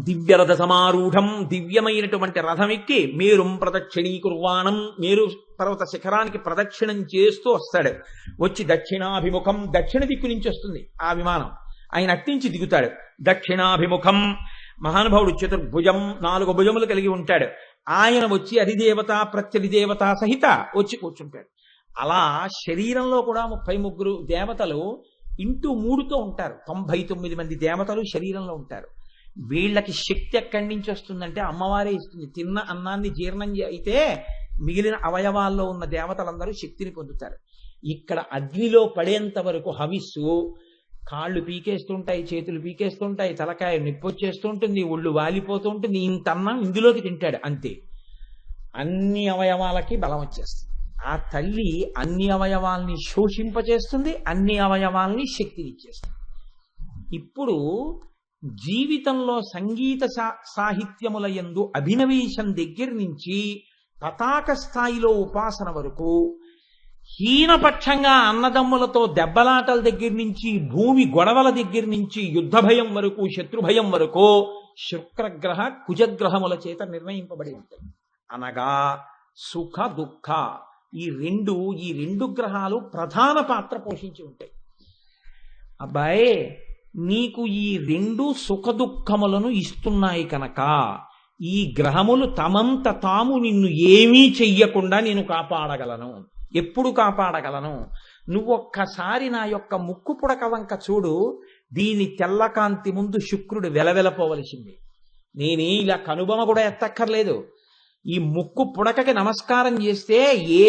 దివ్యరథ సమారూఢం దివ్యమైనటువంటి రథం ఎక్కి మేరుం ప్రదక్షిణీకుర్వాణం మేరు పర్వత శిఖరానికి ప్రదక్షిణం చేస్తూ వస్తాడు. వచ్చి దక్షిణాభిముఖం దక్షిణ దిక్కు నుంచి వస్తుంది ఆ విమానం, ఆయన అట్టించి దిగుతాడు. దక్షిణాభిముఖం మహానుభావుడు చతుర్భుజం 4 భుజములు కలిగి ఉంటాడు. ఆయన వచ్చి అధిదేవత ప్రత్యధిదేవత సహిత వచ్చి కూర్చుంటాడు. అలా శరీరంలో కూడా 33 దేవతలు ఇంటూ 3తో ఉంటారు. 99 మంది దేవతలు శరీరంలో ఉంటారు. వీళ్ళకి శక్తి ఎక్కడి నుంచి వస్తుందంటే అమ్మవారే ఇస్తుంది. తిన్న అన్నాన్ని జీర్ణం అయితే మిగిలిన అవయవాల్లో ఉన్న దేవతలందరూ శక్తిని పొందుతారు. ఇక్కడ అగ్నిలో పడేంత వరకు హవిస్సు, కాళ్ళు పీకేస్తుంటాయి, చేతులు పీకేస్తుంటాయి, తలకాయ నిప్పొచ్చేస్తూ ఉంటుంది, ఒళ్ళు వాలిపోతూ ఉంటుంది. ఇంత అన్నం ఇందులోకి తింటాడు అంతే, అన్ని అవయవాలకి బలం వచ్చేస్తుంది. ఆ తల్లి అన్ని అవయవాల్ని శోషింపచేస్తుంది, అన్ని అవయవాల్ని శక్తినిచ్చేస్తుంది. ఇప్పుడు జీవితంలో సంగీత సాహిత్యముల యందు అభినవేశం దగ్గర నుంచి పతాక స్థాయిలో ఉపాసన వరకు, హీనపక్షంగా అన్నదమ్ములతో దెబ్బలాటల దగ్గర నుంచి భూమి గొడవల దగ్గర నుంచి యుద్ధ భయం వరకు శత్రుభయం వరకు శుక్రగ్రహ కుజగ్రహముల చేత నిర్ణయింపబడి ఉంటాయి. అనగా సుఖ దుఃఖ ఈ రెండు గ్రహాలు ప్రధాన పాత్ర పోషించి ఉంటాయి. అబ్బాయి, నీకు ఈ రెండు సుఖ దుఃఖములను ఇస్తున్నాయి కనుక ఈ గ్రహములు తమంత తాము నిన్ను ఏమీ చెయ్యకుండా నేను కాపాడగలను. ఎప్పుడు కాపాడగలను? నువ్వొక్కసారి నా యొక్క ముక్కు పుడక వంక చూడు. దీని తెల్లకాంతి ముందు శుక్రుడు వెలవెలపోవలసింది. నేనే ఇలా కనుబొమ కూడా ఎత్తక్కర్లేదు. ఈ ముక్కు పుడకకి నమస్కారం చేస్తే ఏ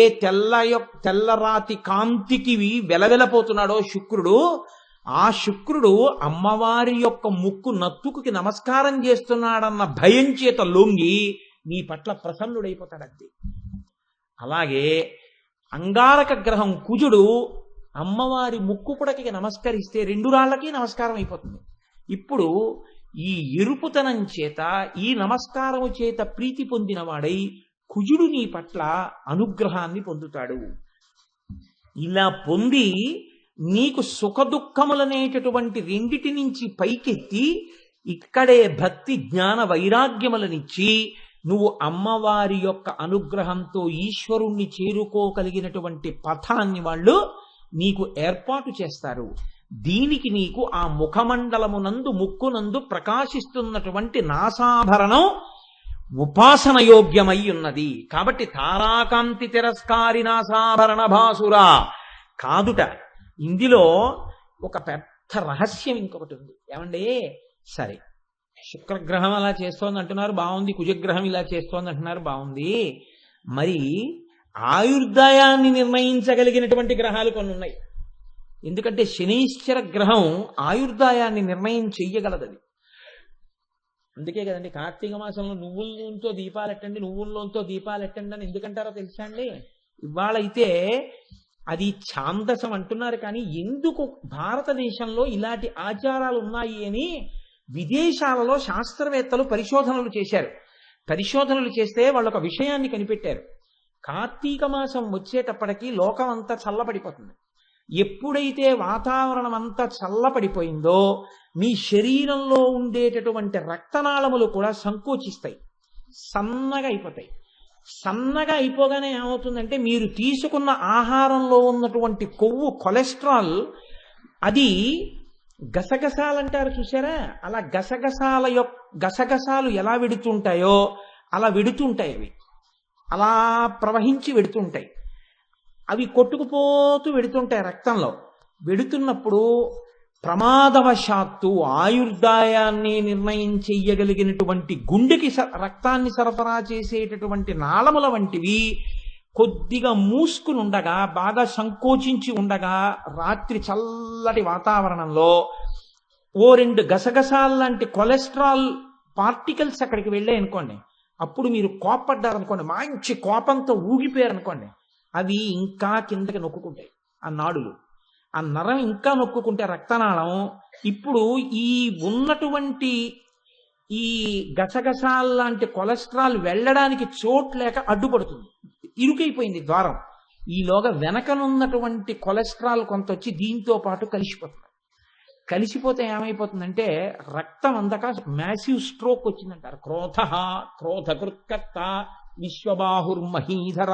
తెల్లరాతి కాంతికి వెలవెలపోతున్నాడో శుక్రుడు, ఆ శుక్రుడు అమ్మవారి యొక్క ముక్కు నత్తుకుకి నమస్కారం చేస్తున్నాడన్న భయం చేత లొంగి నీ పట్ల ప్రసన్నుడైపోతాడంతే. అలాగే అంగారక గ్రహం కుజుడు అమ్మవారి ముక్కు పుడకకి నమస్కరిస్తే రెండు రాళ్లకి నమస్కారం అయిపోతుంది. ఇప్పుడు ఈ ఎరుపుతనం చేత, ఈ నమస్కారము చేత ప్రీతి పొందిన వాడై కుజుడు నీ పట్ల అనుగ్రహాన్ని పొందుతాడు. ఇలా పొంది నీకు సుఖ దుఃఖములనేటటువంటి రెండిటి నుంచి పైకెత్తి ఇక్కడే భక్తి జ్ఞాన వైరాగ్యములనిచ్చి నువ్వు అమ్మవారి యొక్క అనుగ్రహంతో ఈశ్వరుణ్ణి చేరుకోగలిగినటువంటి పథాన్ని వాళ్ళు నీకు ఏర్పాటు చేస్తారు. దీనికి నీకు ఆ ముఖమండలమునందు ముక్కునందు ప్రకాశిస్తున్నటువంటి నాసాభరణం ఉపాసన యోగ్యమై ఉన్నది. కాబట్టి తారాకాంతి తిరస్కారి నాసాభరణ భాసురా కాదుట. ఇందులో ఒక పెద్ద రహస్యం ఇంకొకటి ఉంది. ఏమండి, సరే శుక్రగ్రహం అలా చేస్తోంది అంటున్నారు, బాగుంది. కుజగ్రహం ఇలా చేస్తోంది అంటున్నారు, బాగుంది. మరి ఆయుర్దాయాన్ని నిర్ణయించగలిగినటువంటి గ్రహాలు కొన్ని ఉన్నాయి. ఎందుకంటే శనీశ్వర గ్రహం ఆయుర్దాయాన్ని నిర్ణయం చెయ్యగలదది. అందుకే కదండి కార్తీక మాసంలో నువ్వుల నూనెతో దీపాలెట్టండి, నువ్వుల నూనెతో దీపాలెట్టండి అని ఎందుకంటారో తెలుసా అండి? ఇవాళైతే అది ఛాందసం అంటున్నారు, కానీ ఎందుకు భారతదేశంలో ఇలాంటి ఆచారాలు ఉన్నాయి అని విదేశాలలో శాస్త్రవేత్తలు పరిశోధనలు చేశారు. పరిశోధనలు చేస్తే వాళ్ళు ఒక విషయాన్ని కనిపెట్టారు. కార్తీక మాసం వచ్చేటప్పటికి లోకం అంతా చల్లబడిపోతుంది. ఎప్పుడైతే వాతావరణం అంతా చల్లబడిపోయిందో మీ శరీరంలో ఉండేటటువంటి రక్తనాళములు కూడా సంకోచిస్తాయి, సన్నగా అయిపోతాయి. సన్నగా అయిపోగానే ఏమవుతుందంటే మీరు తీసుకున్న ఆహారంలో ఉన్నటువంటి కొవ్వు, కొలెస్ట్రాల్, అది గసగసాలు అంటారు చూసారా, అలా గసగసాలు ఎలా వెడుతుంటాయో అలా వెడుతుంటాయి. అవి అలా ప్రవహించి వెడుతుంటాయి. అవి కొట్టుకుపోతూ వెడుతుంటాయి రక్తంలో. వెడుతున్నప్పుడు ప్రమాదవశాత్తు ఆయుర్దాయాన్ని నిర్ణయం చెయ్యగలిగినటువంటి గుండెకి రక్తాన్ని సరఫరా చేసేటటువంటి నాళముల వంటివి కొద్దిగా మూసుకుని ఉండగా, బాగా సంకోచించి ఉండగా, రాత్రి చల్లటి వాతావరణంలో ఓ రెండు గసగసాల లాంటి కొలెస్ట్రాల్ పార్టికల్స్ అక్కడికి వెళ్ళాయి అనుకోండి, అప్పుడు మీరు కోపడ్డారనుకోండి, మంచి కోపంతో ఊగిపోయారు అనుకోండి, అవి ఇంకా కిందకి నొక్కుంటాయి. ఆ నాడులు, ఆ నరం ఇంకా నొక్కుంటే రక్తనాళం ఇప్పుడు ఈ ఉన్నటువంటి ఈ గసగసాల లాంటి కొలెస్ట్రాల్ వెళ్ళడానికి చోటు లేక అడ్డుపడుతుంది, ఇరుకైపోయింది ద్వారం. ఈలోగా వెనకనున్నటువంటి కొలెస్ట్రాల్ కొంత వచ్చి దీంతో పాటు కలిసిపోతుంది. కలిసిపోతే ఏమైపోతుందంటే రక్తం అందక మ్యాసివ్ స్ట్రోక్ వచ్చిందంటారు. క్రోధకృత్కర్త విశ్వబాహుర్మహీధర,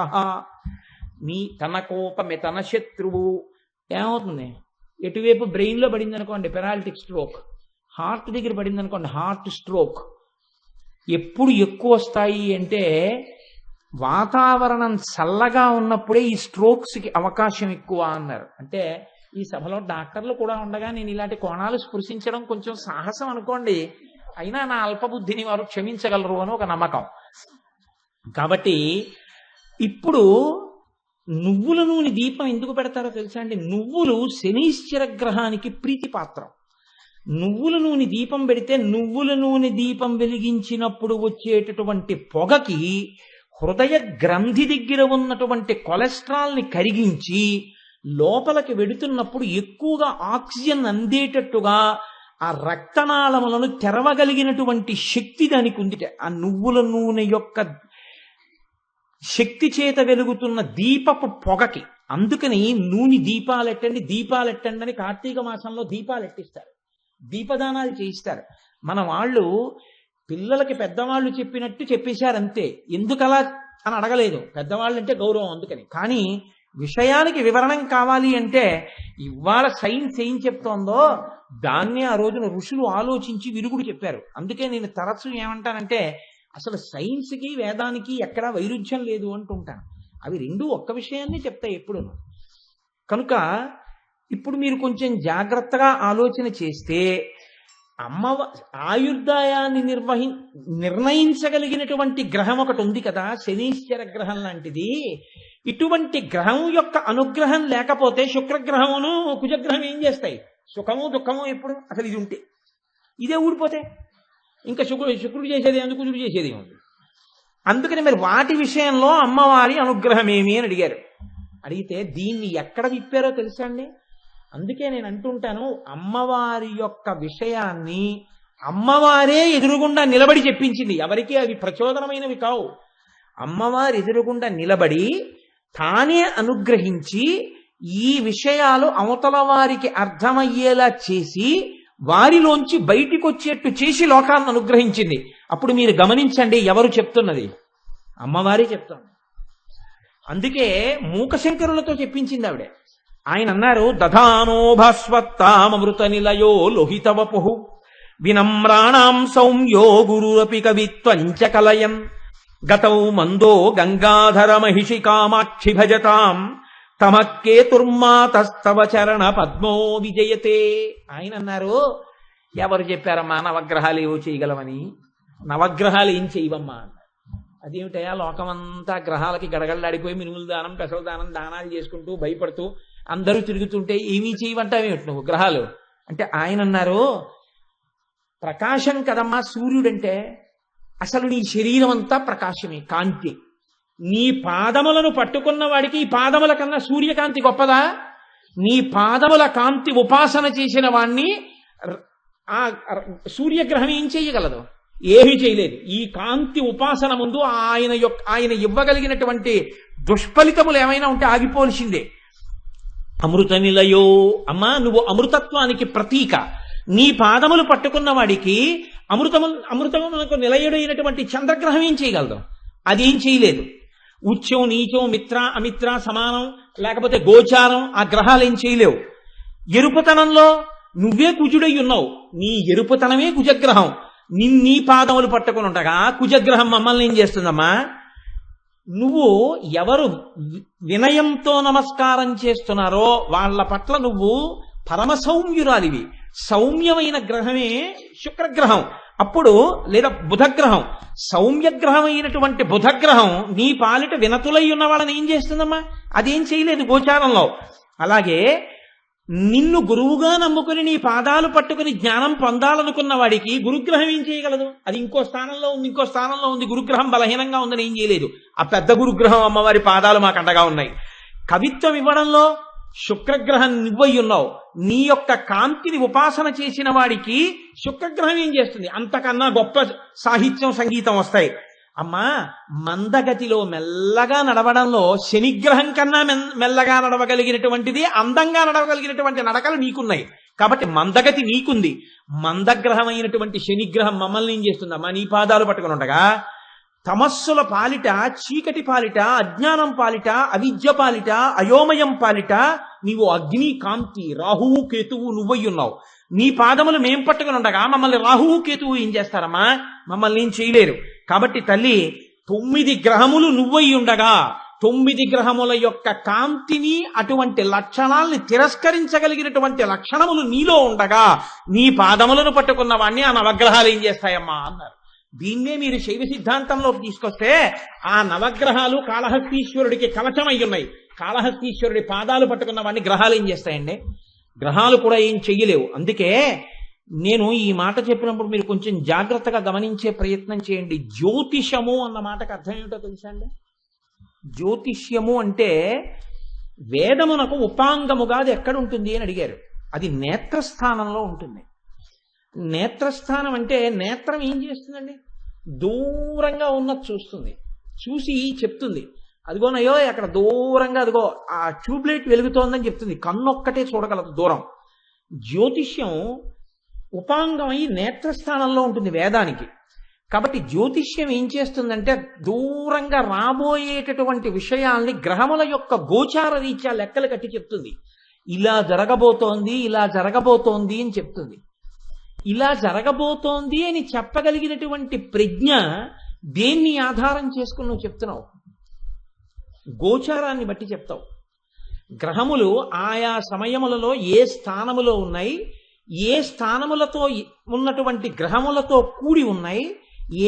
నీ తన కోపమే తన శత్రువు. ఏమవుతుంది? ఎటువైపు బ్రెయిన్లో పడింది అనుకోండి పెరాలిటిక్ స్ట్రోక్, హార్ట్ దగ్గర పడింది అనుకోండి హార్ట్ స్ట్రోక్. ఎప్పుడు ఎక్కువ వస్తాయి అంటే వాతావరణం చల్లగా ఉన్నప్పుడే ఈ స్ట్రోక్స్కి అవకాశం ఎక్కువ అన్నారు. అంటే ఈ సభలో డాక్టర్లు కూడా ఉండగా నేను ఇలాంటి కోణాలు స్పృశించడం కొంచెం సాహసం అనుకోండి, అయినా నా అల్పబుద్ధిని వారు క్షమించగలరు అని ఒక నమ్మకం. కాబట్టి ఇప్పుడు నువ్వుల నూనె దీపం ఎందుకు పెడతారో తెలుసా అండి? నువ్వులు శనీశ్వర గ్రహానికి ప్రీతిపాత్రం. నువ్వుల నూనె దీపం పెడితే నువ్వుల నూనె దీపం వెలిగించినప్పుడు వచ్చేటటువంటి పొగకి హృదయ గ్రంథి దగ్గర ఉన్నటువంటి కొలెస్ట్రాల్ని కరిగించి లోపలికి వెడుతున్నప్పుడు ఎక్కువగా ఆక్సిజన్ అందేటట్టుగా ఆ రక్తనాళములను తెరవగలిగినటువంటి శక్తి దానికి ఉంది. ఆ నువ్వుల నూనె యొక్క శక్తి చేత వెలుగుతున్న దీపపు పొగకి. అందుకని నూనె దీపాలెట్టండి అని కార్తీక మాసంలో దీపాలు ఎట్టిస్తారు, దీపదానాలు చేయిస్తారు. మన వాళ్ళు పిల్లలకి పెద్దవాళ్ళు చెప్పినట్టు చెప్పేశారు అంతే. ఎందుకలా అని అడగలేదు. పెద్దవాళ్ళు అంటే గౌరవం అందుకని. కానీ విషయానికి వివరణం కావాలి అంటే ఇవాళ సైన్స్ ఏం చెప్తోందో దాన్నే ఆ రోజున ఋషులు ఆలోచించి విరుగుడు చెప్పారు. అందుకే నేను తరచు ఏమంటానంటే అసలు సైన్స్కి వేదానికి ఎక్కడా వైరుధ్యం లేదు అంటుంటాను. అవి రెండు ఒక్క విషయాన్ని చెప్తాయి ఎప్పుడు. కనుక ఇప్పుడు మీరు కొంచెం జాగ్రత్తగా ఆలోచన చేస్తే ఆయుర్దాయాన్ని నిర్ణయించగలిగినటువంటి గ్రహం ఒకటి ఉంది కదా, శనీశ్వర గ్రహం లాంటిది. ఇటువంటి గ్రహం యొక్క అనుగ్రహం లేకపోతే శుక్రగ్రహమును కుజగ్రహం ఏం చేస్తాయి? సుఖము దుఃఖము ఎప్పుడు అసలు ఇది ఉంటే ఇదే ఊడిపోతే ఇంకా శుక్రుడు చేసేది ఎందుకు, కుజుడు చేసేది ఉంది. అందుకని మరి వాటి విషయంలో అమ్మవారి అనుగ్రహం ఏమి అని అడిగారు. అడిగితే దీన్ని ఎక్కడ విప్పారో తెలుసా అండి? అందుకే నేను అంటుంటాను, అమ్మవారి యొక్క విషయాన్ని అమ్మవారే ఎదురుగుండా నిలబడి చెప్పించింది. ఎవరికి అవి ప్రచోదనమైనవి కావు. అమ్మవారి ఎదురుగుండా నిలబడి తానే అనుగ్రహించి ఈ విషయాలు అవతల వారికి అర్థమయ్యేలా చేసి వారిలోంచి బయటికి వచ్చేట్టు చేసి లోకాలను అనుగ్రహించింది. అప్పుడు మీరు గమనించండి, ఎవరు చెప్తున్నది? అమ్మవారే చెప్తుంది. అందుకే మూకశంకరులతో చెప్పించింది ఆవిడే. ఆయన అన్నారు, దధానో భాస్వత్తామృత నిలయో లోహితవపు వినమ్రాణాం సౌమ్యో గురురపి కవిత్వంచ కలయన్ గతౌ మందో గంగాధర మహిషి కామాక్షి భజతాం తమక్కేతుర్మాతస్తవ చరణ పద్మో విజయతే. ఆయన అన్నారు, ఎవరు చెప్పారమ్మా నవగ్రహాలు ఏవో చేయగలవని? నవగ్రహాలు ఏం చేయవమ్మా అన్నారు. అదేమిటయా, లోకమంతా గ్రహాలకి గడగడలాడిపోయి మినుముల దానం పెసల దానం దానాలు చేసుకుంటూ భయపడుతూ అందరూ తిరుగుతుంటే ఏమీ చేయమంటావేమిటి నువ్వు గ్రహాలు అంటే? ఆయన అన్నారు, ప్రకాశం కదమ్మా సూర్యుడంటే. అసలు నీ శరీరం అంతా ప్రకాశమే, కాంతి. నీ పాదములను పట్టుకున్న వాడికి ఈ పాదముల కన్నా సూర్యకాంతి గొప్పదా? నీ పాదముల కాంతి ఉపాసన చేసిన వాణ్ణి ఆ సూర్యగ్రహం ఏం చేయగలదు? ఏమీ చేయలేదు. ఈ కాంతి ఉపాసన ముందు ఆయన ఇవ్వగలిగినటువంటి దుష్ఫలితములు ఏమైనా ఉంటే ఆగిపోవలసిందే. అమృత నిలయో, అమ్మా నువ్వు అమృతత్వానికి ప్రతీక. నీ పాదములు పట్టుకున్న వాడికి అమృతమునకు నిలయుడైనటువంటి చంద్రగ్రహం ఏం చేయగలదు? అదేం చేయలేదు. ఉచ్చం నీచం మిత్ర అమిత్ర సమానం లేకపోతే గోచారం ఆ గ్రహాలు ఏం చేయలేవు. ఎరుపుతనంలో నువ్వే కుజుడై ఉన్నావు, నీ ఎరుపుతనమే కుజగ్రహం. నీ పాదములు పట్టుకుని ఉండగా కుజగ్రహం మమ్మల్ని ఏం చేస్తుందమ్మా? నువ్వు ఎవరు వినయంతో నమస్కారం చేస్తున్నారో వాళ్ళ పట్ల నువ్వు పరమ సౌమ్యురాలివి. సౌమ్యమైన గ్రహమే శుక్రగ్రహం. అప్పుడు లేదా బుధగ్రహం, సౌమ్యగ్రహం అయినటువంటి బుధగ్రహం నీ పాలిట వినతులై ఉన్న వాళ్ళని ఏం చేస్తుందమ్మా? అదేం చేయలేదు గోచారంలో. అలాగే నిన్ను గురువుగా నమ్ముకుని నీ పాదాలు పట్టుకుని జ్ఞానం పొందాలనుకున్న వాడికి గురుగ్రహం ఏం చేయగలదు? అది ఇంకో స్థానంలో ఉంది. గురుగ్రహం బలహీనంగా ఉందని ఏం చేయలేదు. ఆ పెద్ద గురుగ్రహం అమ్మవారి పాదాలు మాకు అండగా ఉన్నాయి. కవిత్వం ఇవ్వడంలో శుక్రగ్రహం నువ్వై ఉన్నావు. నీ యొక్క కాంతిని ఉపాసన చేసిన వాడికి శుక్రగ్రహం ఏం చేస్తుంది? అంతకన్నా గొప్ప సాహిత్యం సంగీతం వస్తాయి. అమ్మా మందగతిలో మెల్లగా నడవడంలో శనిగ్రహం కన్నా మెల్లగా నడవగలిగినటువంటిది, అందంగా నడవగలిగినటువంటి నడకలు నీకున్నాయి. కాబట్టి మందగతి నీకుంది. మందగ్రహం అయినటువంటి శనిగ్రహం మమ్మల్ని ఏం చేస్తుందమ్మా? నీ పాదాలు పట్టుకుని ఉండగా తమస్సుల పాలిట, చీకటి పాలిట, అజ్ఞానం పాలిట, అవిద్య పాలిట, అయోమయం పాలిట నీవు అగ్ని కాంతి, రాహువు కేతువు నువ్వై ఉన్నావు. నీ పాదములు మేం పట్టుకుని ఉండగా మమ్మల్ని రాహువు కేతువు ఏం చేస్తారమ్మా? మమ్మల్ని ఏం చేయలేరు. కాబట్టి తల్లి 9 గ్రహములు నువ్వై ఉండగా 9 గ్రహముల యొక్క కాంతిని అటువంటి లక్షణాల్ని తిరస్కరించగలిగినటువంటి లక్షణములు నీలో ఉండగా నీ పాదములను పట్టుకున్న వాణ్ణి ఆ నవగ్రహాలు ఏం చేస్తాయమ్మా అన్నారు. దీన్నే మీరు శైవ సిద్ధాంతంలోకి తీసుకొస్తే ఆ నవగ్రహాలు కాళహస్తీశ్వరుడికి కవచమై ఉన్నాయి. కాళహస్తీశ్వరుడి పాదాలు పట్టుకున్న వాడిని గ్రహాలు ఏం చేస్తాయండి? గ్రహాలు కూడా ఏం చెయ్యలేవు. అందుకే నేను ఈ మాట చెప్పినప్పుడు మీరు కొంచెం జాగ్రత్తగా గమనించే ప్రయత్నం చేయండి. జ్యోతిషము అన్న మాటకు అర్థం ఏమిటో తెలుసా అండి? జ్యోతిష్యము అంటే వేదమునకు ఉపాంగముగా అది ఎక్కడుంటుంది అని అడిగారు. అది నేత్రస్థానంలో ఉంటుంది. నేత్రస్థానం అంటే నేత్రం ఏం చేస్తుందండి? దూరంగా ఉన్నది చూస్తుంది, చూసి చెప్తుంది అదిగోనయ్యో అక్కడ దూరంగా అదిగో ఆ ట్యూబ్లైట్ వెలుగుతోందని చెప్తుంది. కన్నొక్కటే చూడగలదు దూరం. జ్యోతిష్యం ఉపాంగమై నేత్రస్థానంలో ఉంటుంది వేదానికి. కాబట్టి జ్యోతిష్యం ఏం చేస్తుందంటే దూరంగా రాబోయేటటువంటి విషయాల్ని గ్రహముల యొక్క గోచార రీత్యా లెక్కలు కట్టి చెప్తుంది. ఇలా జరగబోతోంది, ఇలా జరగబోతోంది అని చెప్తుంది. ఇలా జరగబోతోంది అని చెప్పగలిగినటువంటి ప్రజ్ఞ దేన్ని ఆధారం చేసుకుని నువ్వు చెప్తున్నావు? గోచారాన్ని బట్టి చెప్తావు. గ్రహములు ఆయా సమయములలో ఏ స్థానములో ఉన్నాయి, ఏ స్థానములతో ఉన్నటువంటి గ్రహములతో కూడి ఉన్నాయి,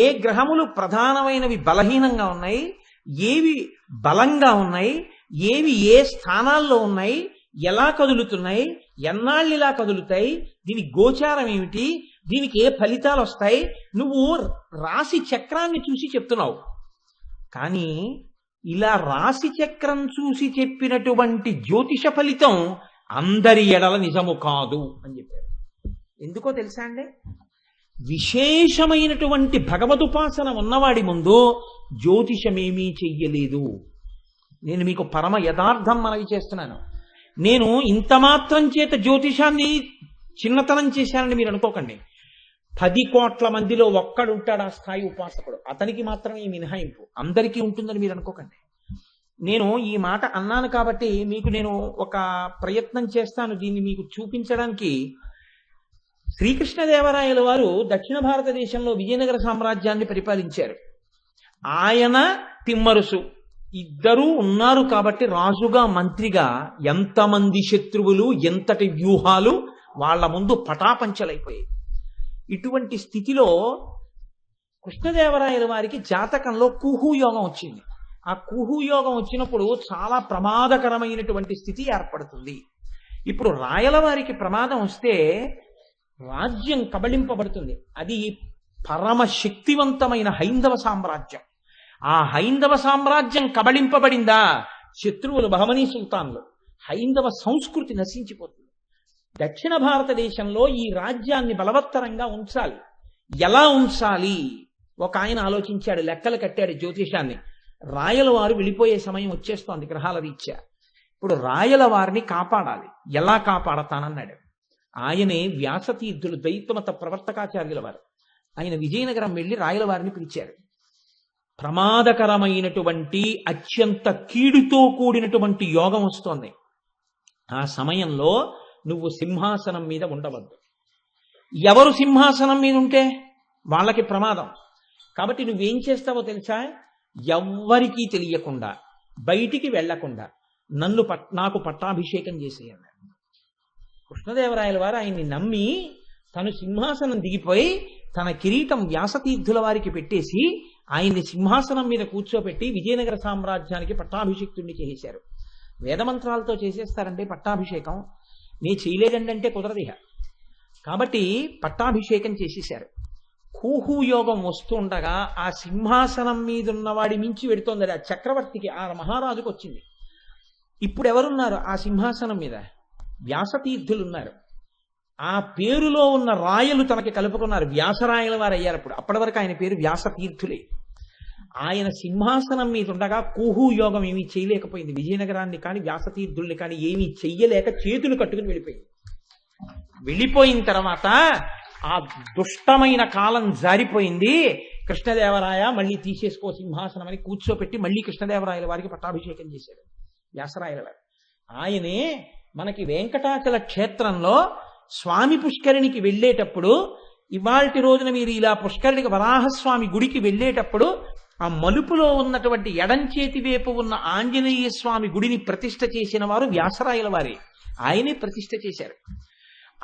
ఏ గ్రహములు ప్రధానమైనవి బలహీనంగా ఉన్నాయి, ఏవి బలంగా ఉన్నాయి, ఏవి ఏ స్థానాల్లో ఉన్నాయి, ఎలా కదులుతున్నాయి, ఎన్నాళ్ళు ఇలా కదులుతాయి, దీని గోచారం ఏమిటి, దీనికి ఏ ఫలితాలు వస్తాయి, నువ్వు రాశి చక్రాన్ని చూసి చెప్తున్నావు. కానీ ఇలా రాశి చక్రం చూసి చెప్పినటువంటి జ్యోతిష ఫలితం అందరి ఎడల నిజము కాదు అని చెప్పారు. ఎందుకో తెలుసా అండి? విశేషమైనటువంటి భగవదుపాసన ఉన్నవాడి ముందు జ్యోతిషమేమీ చెయ్యలేదు. నేను మీకు పరమ యథార్థం మనవి చేస్తున్నాను. నేను ఇంత మాత్రం చేత జ్యోతిషాన్ని చిన్నతనం చేశానని మీరు అనుకోకండి. 10 కోట్ల మందిలో ఒక్కడుంటాడు ఆ స్థాయి ఉపాసకుడు, అతనికి మాత్రమే ఈ మినహాయింపు, అందరికీ ఉంటుందని మీరు అనుకోకండి. నేను ఈ మాట అన్నాను కాబట్టి మీకు నేను ఒక ప్రయత్నం చేస్తాను దీన్ని మీకు చూపించడానికి. శ్రీకృష్ణదేవరాయల వారు దక్షిణ భారతదేశంలో విజయనగర సామ్రాజ్యాన్ని పరిపాలించారు. ఆయన తిమ్మరుసు ఇద్దరూ ఉన్నారు కాబట్టి రాజుగా మంత్రిగా ఎంతమంది శత్రువులు, ఎంతటి వ్యూహాలు వాళ్ళ ముందు పటాపంచలైపోయాయి. ఇటువంటి స్థితిలో కృష్ణదేవరాయల వారికి జాతకంలో కుహు యోగం వచ్చింది. ఆ కుహు యోగం వచ్చినప్పుడు చాలా ప్రమాదకరమైనటువంటి స్థితి ఏర్పడుతుంది. ఇప్పుడు రాయల వారికి ప్రమాదం వస్తే రాజ్యం కబళింపబడుతుంది. అది పరమ శక్తివంతమైన హైందవ సామ్రాజ్యం. ఆ హైందవ సామ్రాజ్యం కబళింపబడిందా, శత్రువులు బహమనీ సుల్తాన్లు, హైందవ సంస్కృతి నశించిపోతుంది. దక్షిణ భారతదేశంలో ఈ రాజ్యాన్ని బలవత్తరంగా ఉంచాలి. ఎలా ఉంచాలి? ఒక ఆయన ఆలోచించాడు, లెక్కలు కట్టాడు జ్యోతిషాన్ని. రాయల వారు వెళ్ళిపోయే సమయం వచ్చేస్తోంది గ్రహాల రీత్యా. ఇప్పుడు రాయల వారిని కాపాడాలి. ఎలా కాపాడతానన్నాడు. ఆయనే వ్యాసతీర్థులు, ద్వైతమత ప్రవర్తకాచార్యుల వారు. ఆయన విజయనగరం వెళ్ళి రాయల వారిని పిలిచారు. ప్రమాదకరమైనటువంటి అత్యంత కీడుతో కూడినటువంటి యోగం వస్తోంది. ఆ సమయంలో నువ్వు సింహాసనం మీద ఉండవద్దు. ఎవరు సింహాసనం మీద ఉంటే వాళ్ళకి ప్రమాదం. కాబట్టి నువ్వేం చేస్తావో తెలుసా? ఎవ్వరికీ తెలియకుండా, బయటికి వెళ్లకుండా నాకు పట్టాభిషేకం చేసేయన్నాడు. కృష్ణదేవరాయల వారు ఆయన్ని నమ్మి తను సింహాసనం దిగిపోయి తన కిరీటం వ్యాసతీర్థుల వారికి పెట్టేసి ఆయన్ని సింహాసనం మీద కూర్చోబెట్టి విజయనగర సామ్రాజ్యానికి పట్టాభిషిక్తుడిని చేశారు. వేదమంత్రాలతో చేసేస్తారంటే పట్టాభిషేకం నేను చేయలేదండి అంటే కుదరదిహ. కాబట్టి పట్టాభిషేకం చేసేశారు. కూహు యోగం వస్తుండగా ఆ సింహాసనం మీద ఉన్నవాడి మించి పెడుతోంది. ఆ చక్రవర్తికి, ఆ మహారాజుకు వచ్చింది. ఇప్పుడు ఎవరున్నారు ఆ సింహాసనం మీద? వ్యాసతీర్థులున్నారు. ఆ పేరులో ఉన్న రాయలు తనకి కలుపుకున్నారు, వ్యాసరాయల వారు అయ్యారు. అప్పటి వరకు ఆయన పేరు వ్యాసతీర్థులే. ఆయన సింహాసనం మీద ఉండగా కూహు యోగం ఏమీ చేయలేకపోయింది. విజయనగరాన్ని కానీ వ్యాసతీర్థుల్ని కానీ ఏమీ చెయ్యలేక చేతులు కట్టుకుని వెళ్ళిపోయింది. వెళ్ళిపోయిన తర్వాత ఆ దుష్టమైన కాలం జారిపోయింది. కృష్ణదేవరాయ మళ్ళీ తీసేసుకో సింహాసనం అని కూర్చోపెట్టి మళ్ళీ కృష్ణదేవరాయల వారికి పట్టాభిషేకం చేశాడు వ్యాసరాయల వారు. ఆయనే మనకి వెంకటాచల క్షేత్రంలో స్వామి పుష్కరిణికి వెళ్ళేటప్పుడు, ఇవాల్టి రోజున మీరు ఇలా పుష్కరిణికి వరాహస్వామి గుడికి వెళ్ళేటప్పుడు ఆ మలుపులో ఉన్నటువంటి ఎడంచేతి వైపు ఉన్న ఆంజనేయ స్వామి గుడిని ప్రతిష్ఠ చేసిన వారు వ్యాసరాయల వారే. ఆయనే ప్రతిష్ఠ చేశారు.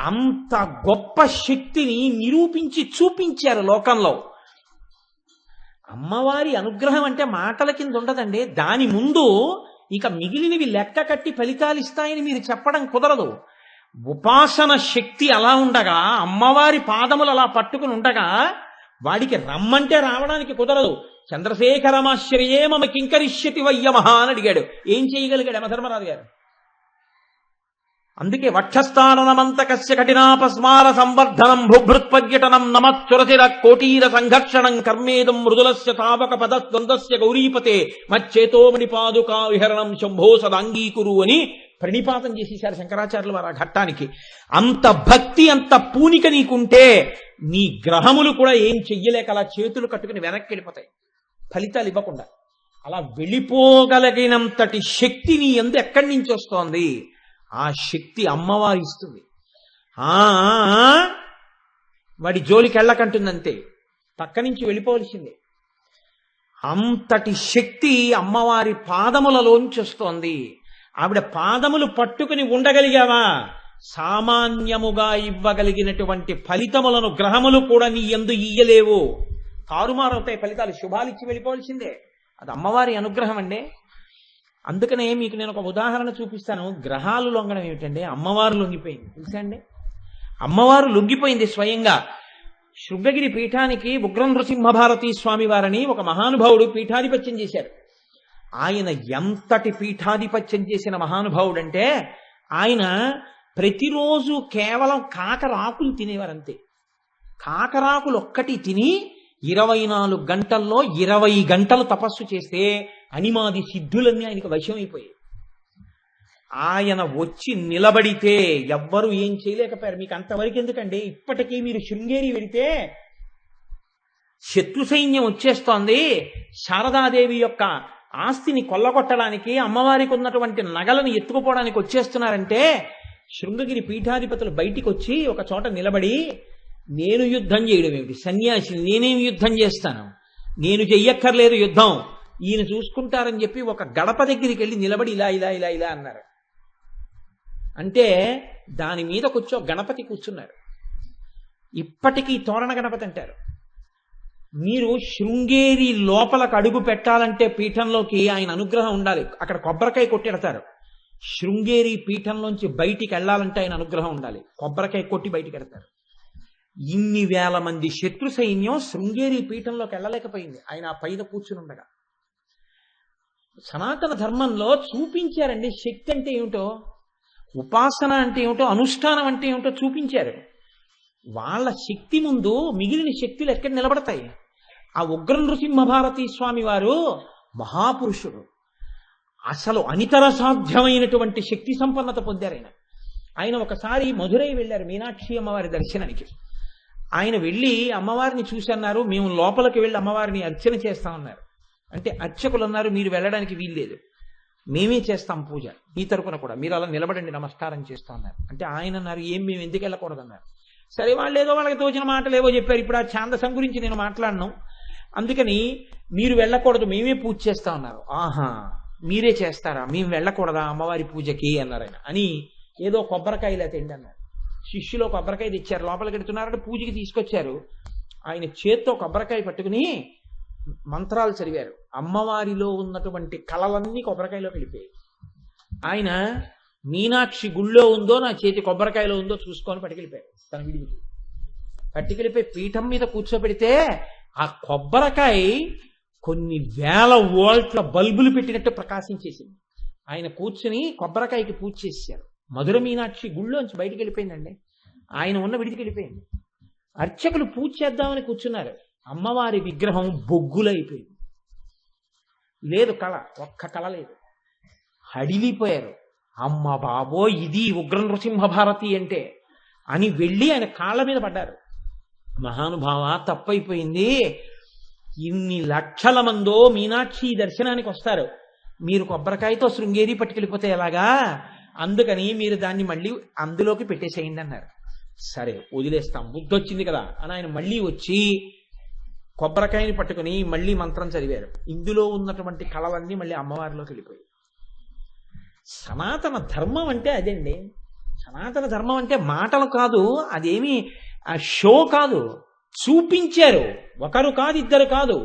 అంత గొప్ప శక్తిని నిరూపించి చూపించారు లోకంలో. అమ్మవారి అనుగ్రహం అంటే మాటల కింద ఉండదండి. దాని ముందు ఇక మిగిలినవి లెక్క కట్టి ఫలితాలు ఇస్తాయని మీరు చెప్పడం కుదరదు. ఉపాసన శక్తి అలా ఉండగా, అమ్మవారి పాదములు అలా పట్టుకుని ఉండగా వాడికి రమ్మంటే రావడానికి కుదరదు. చంద్రశేఖరమాశ్రయే మమ కింకరిష్యతి వయ్యమహ అని అడిగాడు. ఏం చేయగలిగాడు యమధర్మరాజు గారు? అందుకే వక్షస్థానమంతకస్య కఠినాపస్మార సంవర్ధనం భూభృత్పర్యటనం నమశ్చురచిర కోటీర సంఘర్షణం కర్మేదం మృదులస్య తావక పదద్వందస్య గౌరీపతే మచ్చేతోమణి పాదుకా విహరణం శంభో సదాంగీకురు అని ప్రణిపాతం చేసేశారు శంకరాచార్యులు వారు ఆ ఘట్టానికి. అంత భక్తి, అంత పూనిక నీకుంటే నీ గ్రహములు కూడా ఏం చెయ్యలేక అలా చేతులు కట్టుకుని వెనక్కి వెళ్ళిపోతాయి, ఫలితాలు ఇవ్వకుండా. అలా వెళ్ళిపోగలిగినంతటి శక్తి నీ యందు ఎక్కడి నుంచి వస్తోంది? ఆ శక్తి అమ్మవారు ఇస్తుంది. ఆ వాడి జోలికి వెళ్ళకంటుందంతే, పక్క నుంచి వెళ్ళిపోవలసిందే. అంతటి శక్తి అమ్మవారి పాదములలోంచి వస్తోంది. ఆవిడ పాదములు పట్టుకుని ఉండగలిగావా, సామాన్యముగా ఇవ్వగలిగినటువంటి ఫలితములను గ్రహములు కూడా నీ యందు ఇయ్యలేవు. తారుమారవుతాయి ఫలితాలు, శుభాలిచ్చి వెళ్ళిపోవలసిందే. అది అమ్మవారి అనుగ్రహం అండి. అందుకనే మీకు నేను ఒక ఉదాహరణ చూపిస్తాను. గ్రహాలు లొంగడం ఏమిటండి, అమ్మవారు లొంగిపోయింది తెలుసా అండి. అమ్మవారు లొంగిపోయింది స్వయంగా. శృంగగిరి పీఠానికి ఉగ్ర నృసింహభారతీ స్వామి వారని ఒక మహానుభావుడు పీఠాధిపత్యం చేశారు. ఆయన ఎంతటి పీఠాధిపత్యం చేసిన మహానుభావుడంటే, ఆయన ప్రతిరోజు కేవలం కాకరాకులు తినేవారంతే. కాకరాకులు ఒక్కటి తిని 24 గంటల్లో 20 గంటలు తపస్సు చేస్తే అనిమాది సిద్ధులన్నీ ఆయనకు వశమైపోయాయి. ఆయన వచ్చి నిలబడితే ఎవ్వరూ ఏం చేయలేకపోయారు. మీకు అంతవరకు ఎందుకండి, ఇప్పటికీ మీరు శృంగేరి వెళితే శత్రు సైన్యం వచ్చేస్తోంది, శారదాదేవి యొక్క ఆస్తిని కొల్లగొట్టడానికి, అమ్మవారికి ఉన్నటువంటి నగలను ఎత్తుకుపోవడానికి వచ్చేస్తున్నారంటే, శృంగగిరి పీఠాధిపతులు బయటికి వచ్చి ఒక చోట నిలబడి, నేను యుద్ధం చేయడం ఏమిటి, సన్యాసిని నేనేమి యుద్ధం చేస్తాను, నేను చెయ్యక్కర్లేదు యుద్ధం, ఈయన చూసుకుంటారని చెప్పి ఒక గడప దగ్గరికి వెళ్ళి నిలబడి ఇలా ఇలా ఇలా ఇలా అన్నారు. అంటే దాని మీద కూర్చో గణపతి కూర్చున్నారు. ఇప్పటికీ తోరణ గణపతి అంటారు. మీరు శృంగేరి లోపలకు అడుగు పెట్టాలంటే పీఠంలోకి ఆయన అనుగ్రహం ఉండాలి. అక్కడ కొబ్బరికాయ కొట్టెడతారు. శృంగేరి పీఠంలోంచి బయటికి వెళ్ళాలంటే ఆయన అనుగ్రహం ఉండాలి. కొబ్బరికాయ కొట్టి బయటికి వెడతారు. ఇన్ని వేల మంది శత్రు సైన్యం శృంగేరి పీఠంలోకి వెళ్ళలేకపోయింది ఆయన ఆ పైన కూర్చుని ఉండగా. సనాతన ధర్మంలో చూపించారండి శక్తి అంటే ఏమిటో, ఉపాసన అంటే ఏమిటో, అనుష్ఠానం అంటే ఏమిటో చూపించారు. వాళ్ళ శక్తి ముందు మిగిలిన శక్తులు ఎక్కడ నిలబడతాయి? ఆ ఉగ్ర నృసింహభారతీ స్వామి వారు మహాపురుషుడు, అసలు అనితర సాధ్యమైనటువంటి శక్తి సంపన్నత పొందారు ఆయన. ఆయన ఒకసారి మధురై వెళ్ళారు మీనాక్షి అమ్మవారి దర్శనానికి. ఆయన వెళ్ళి అమ్మవారిని చూసి అన్నారు, మేము లోపలికి వెళ్ళి అమ్మవారిని అర్చన చేస్తామన్నారు. అంటే అర్చకులు అన్నారు, మీరు వెళ్ళడానికి వీల్లేదు, మేమే చేస్తాం పూజ మీ తరపున కూడా, మీరు అలా నిలబడండి నమస్కారం చేస్తాం అన్నారు. అంటే ఆయన అన్నారు, ఏం మేము ఎందుకు వెళ్ళకూడదన్నారు. సరే వాళ్ళు ఏదో వాళ్ళకి తోచిన మాటలు ఏవో చెప్పారు. ఇప్పుడు ఆ ఛాందసం గురించి నేను మాట్లాడను, అందుకని మీరు వెళ్ళకూడదు మేమే పూజ చేస్తా ఉన్నారు. ఆహా మీరే చేస్తారా, మేము వెళ్ళకూడదా అమ్మవారి పూజకి అన్నారు ఆయన. అని ఏదో కొబ్బరికాయలు తిండి అన్నారు. శిష్యులో కొబ్బరికాయ తెచ్చారు, లోపలికి వెడుతున్నారంటే పూజకి తీసుకొచ్చారు. ఆయన చేత్తో కొబ్బరికాయ పట్టుకుని మంత్రాలు చదివారు. అమ్మవారిలో ఉన్నటువంటి కళలన్నీ కొబ్బరికాయలో వెళ్ళిపోయాయి. ఆయన మీనాక్షి గుళ్ళో ఉందో నా చేతి కొబ్బరికాయలో ఉందో చూసుకొని పట్టుకెళ్ళిపోయారు. తన విడికి పట్టుకెళ్ళిపోయి పీఠం మీద కూర్చోబెడితే ఆ కొబ్బరికాయ కొన్ని వేల వోల్ట్ల బల్బులు పెట్టినట్టు ప్రకాశించేసింది. ఆయన కూర్చుని కొబ్బరికాయకి పూజ చేశారు. మధుర మీనాక్షి గుళ్ళోంచి బయటికి వెళ్ళిపోయిందండి, ఆయన ఉన్న విడికి వెళ్ళిపోయింది. అర్చకులు పూజ చేద్దామని కూర్చున్నారు. అమ్మవారి విగ్రహం బొగ్గులైపోయింది. లేదు కళ, ఒక్క కళ లేదు. హడిలిపోయారు. అమ్మ బాబో ఇది ఉగ్ర నృసింహభారతి అంటే అని వెళ్ళి ఆయన కాళ్ళ మీద పడ్డారు. మహానుభావ తప్పైపోయింది, ఇన్ని లక్షల మందో మీనాక్షి దర్శనానికి వస్తారు, మీరు కొబ్బరికాయతో శృంగేరి పట్టుకెళ్ళిపోతే ఎలాగా, అందుకని మీరు దాన్ని మళ్ళీ అందులోకి పెట్టేసేయండి అన్నారు. సరే వదిలేస్తాం, బుద్ధి వచ్చింది కదా అని ఆయన మళ్ళీ వచ్చి కొబ్బరికాయని పట్టుకుని మళ్ళీ మంత్రం చదివారు. ఇందులో ఉన్నటువంటి కళలన్నీ మళ్ళీ అమ్మవారిలోకి వెళ్ళిపోయాయి. సనాతన ధర్మం అంటే అదండి. సనాతన ధర్మం అంటే మాటలు కాదు, అదేమి షో కాదు, చూపించారు. ఒకరు కాదు, ఇద్దరు కాదు,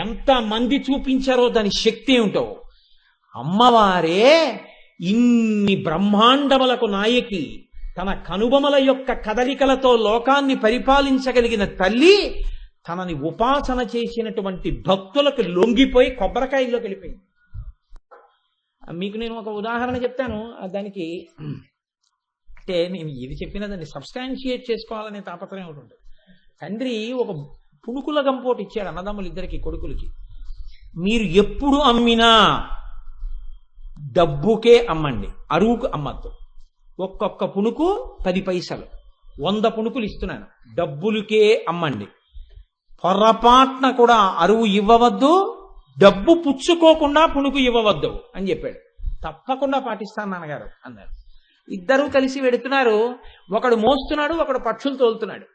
ఎంత మంది చూపించారో దాని శక్తి ఏమిటో. అమ్మవారే ఇన్ని బ్రహ్మాండములకు నాయకి, తన కనుబొమల యొక్క కదలికలతో లోకాన్ని పరిపాలించగలిగిన తల్లి తనని ఉపాసన చేసినటువంటి భక్తులకు లొంగిపోయి కొబ్బరికాయల్లోకి వెళ్ళిపోయింది. మీకు నేను ఒక ఉదాహరణ చెప్తాను దానికి. అంటే నేను ఏది చెప్పినా దాన్ని సబ్స్టాన్షియేట్ చేసుకోవాలనే తాపత్రయం ఒకటి ఉంటుంది. తండ్రి ఒక పుణుకుల గంపోటు ఇచ్చాడు అన్నదమ్ములు ఇద్దరికి, కొడుకులకి. మీరు ఎప్పుడు అమ్మినా డబ్బుకే అమ్మండి, అరువుకు అమ్మద్దు. ఒక్కొక్క పుణుకు 10 పైసలు. 100 పుణుకులు ఇస్తున్నాను, డబ్బులకే అమ్మండి, పొరపాటున కూడా అరువు ఇవ్వవద్దు, డబ్బు పుచ్చుకోకుండా పుణుకు ఇవ్వవద్దు అని చెప్పాడు. తప్పకుండా పాటిస్తాను నాన్నగారు అన్నారు. ఇద్దరూ కలిసి వెడుతున్నారు. ఒకడు మోస్తున్నాడు, ఒకడు పక్షులు తోలుతున్నాడు.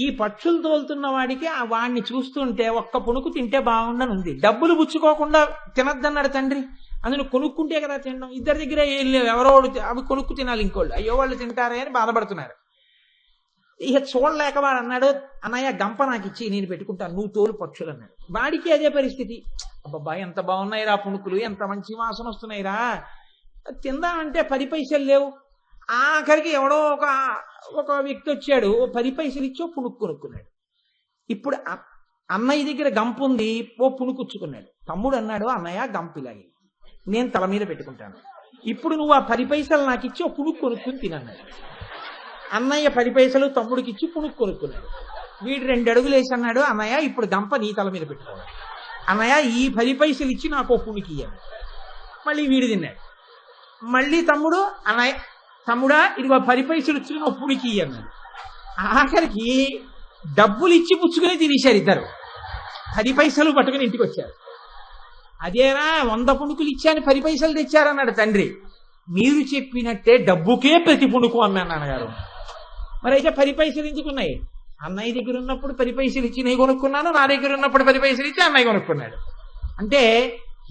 ఈ పక్షులు తోలుతున్న వాడికి ఆ వాడిని చూస్తుంటే ఒక్క పుణుకు తింటే బాగుండని ఉంది. డబ్బులు పుచ్చుకోకుండా తినద్దన్నాడు తండ్రి. అందులో కొనుక్కుంటే కదా తినడం. ఇద్దరి దగ్గర ఏం లేవు, ఎవరో అవి కొనుక్కు తినాలి, ఇంకోళ్ళు అయ్యో వాళ్ళు తింటారే అని బాధపడుతున్నారు. ఇక చూడలేక వాడు అన్నాడు, అన్నయ్య గంప నాకు ఇచ్చి నేను పెట్టుకుంటాను, నువ్వు తోలు పక్షులు అన్నాడు. వాడికి అదే పరిస్థితి. అబ్బబ్బా ఎంత బాగున్నాయిరా పుణుకులు, ఎంత మంచి వాసన వస్తున్నాయిరా, తిందామంటే 10 పైసలు లేవు. ఆఖరికి ఎవడో ఒక వ్యక్తి వచ్చాడు, 10 పైసలు ఇచ్చి పుణుకు కొనుక్కున్నాడు. ఇప్పుడు అన్నయ్య దగ్గర గంప ఉంది, పుణుకుచ్చుకున్నాడు. తమ్ముడు అన్నాడు, అన్నయ్య గంపిలాగి నేను తల మీద పెట్టుకుంటాను, ఇప్పుడు నువ్వు ఆ 10 పైసలు నాకు ఇచ్చి పుణుకు కొనుక్కుని తినన్నాడు. అన్నయ్య 10 పైసలు తమ్ముడికి ఇచ్చి పుణుకు కొనుక్కున్నాడు. వీడు 2 అడుగులు వేసి అన్నాడు, అన్నయ్య ఇప్పుడు గంప నీ తల మీద పెట్టుకోవాలి, అన్నయ్య ఈ 10 పైసలు ఇచ్చి నాకు పుణుకి ఇయ్యాలి. మళ్ళీ వీడు తిన్నాడు. మళ్ళీ తమ్ముడు, అన్నయ్య తమ్ముడా ఇదిగో 10 పైసలు ఇచ్చి నువ్వు పుణికి ఇయ్యన్నాడు. ఆఖరికి డబ్బులు ఇచ్చి పుచ్చుకుని తినేశారు ఇద్దరు. 10 పైసలు పట్టుకుని ఇంటికి వచ్చారు. అదేనా 100 పుణుకులు ఇచ్చాను 10 పైసలు తెచ్చారన్నాడు తండ్రి. మీరు చెప్పినట్టే డబ్బుకే ప్రతి పుణుకు అన్నాను నాన్నగారు. మరి అయితే 10 పైసలు ఎందుకున్నాయి? అన్నయ్య దగ్గర ఉన్నప్పుడు 10 పైసలు ఇచ్చి నేను కొనుక్కున్నాను, నా దగ్గర ఉన్నప్పుడు 10 పైసలు ఇచ్చి అన్నయ్య కొనుక్కున్నాడు. అంటే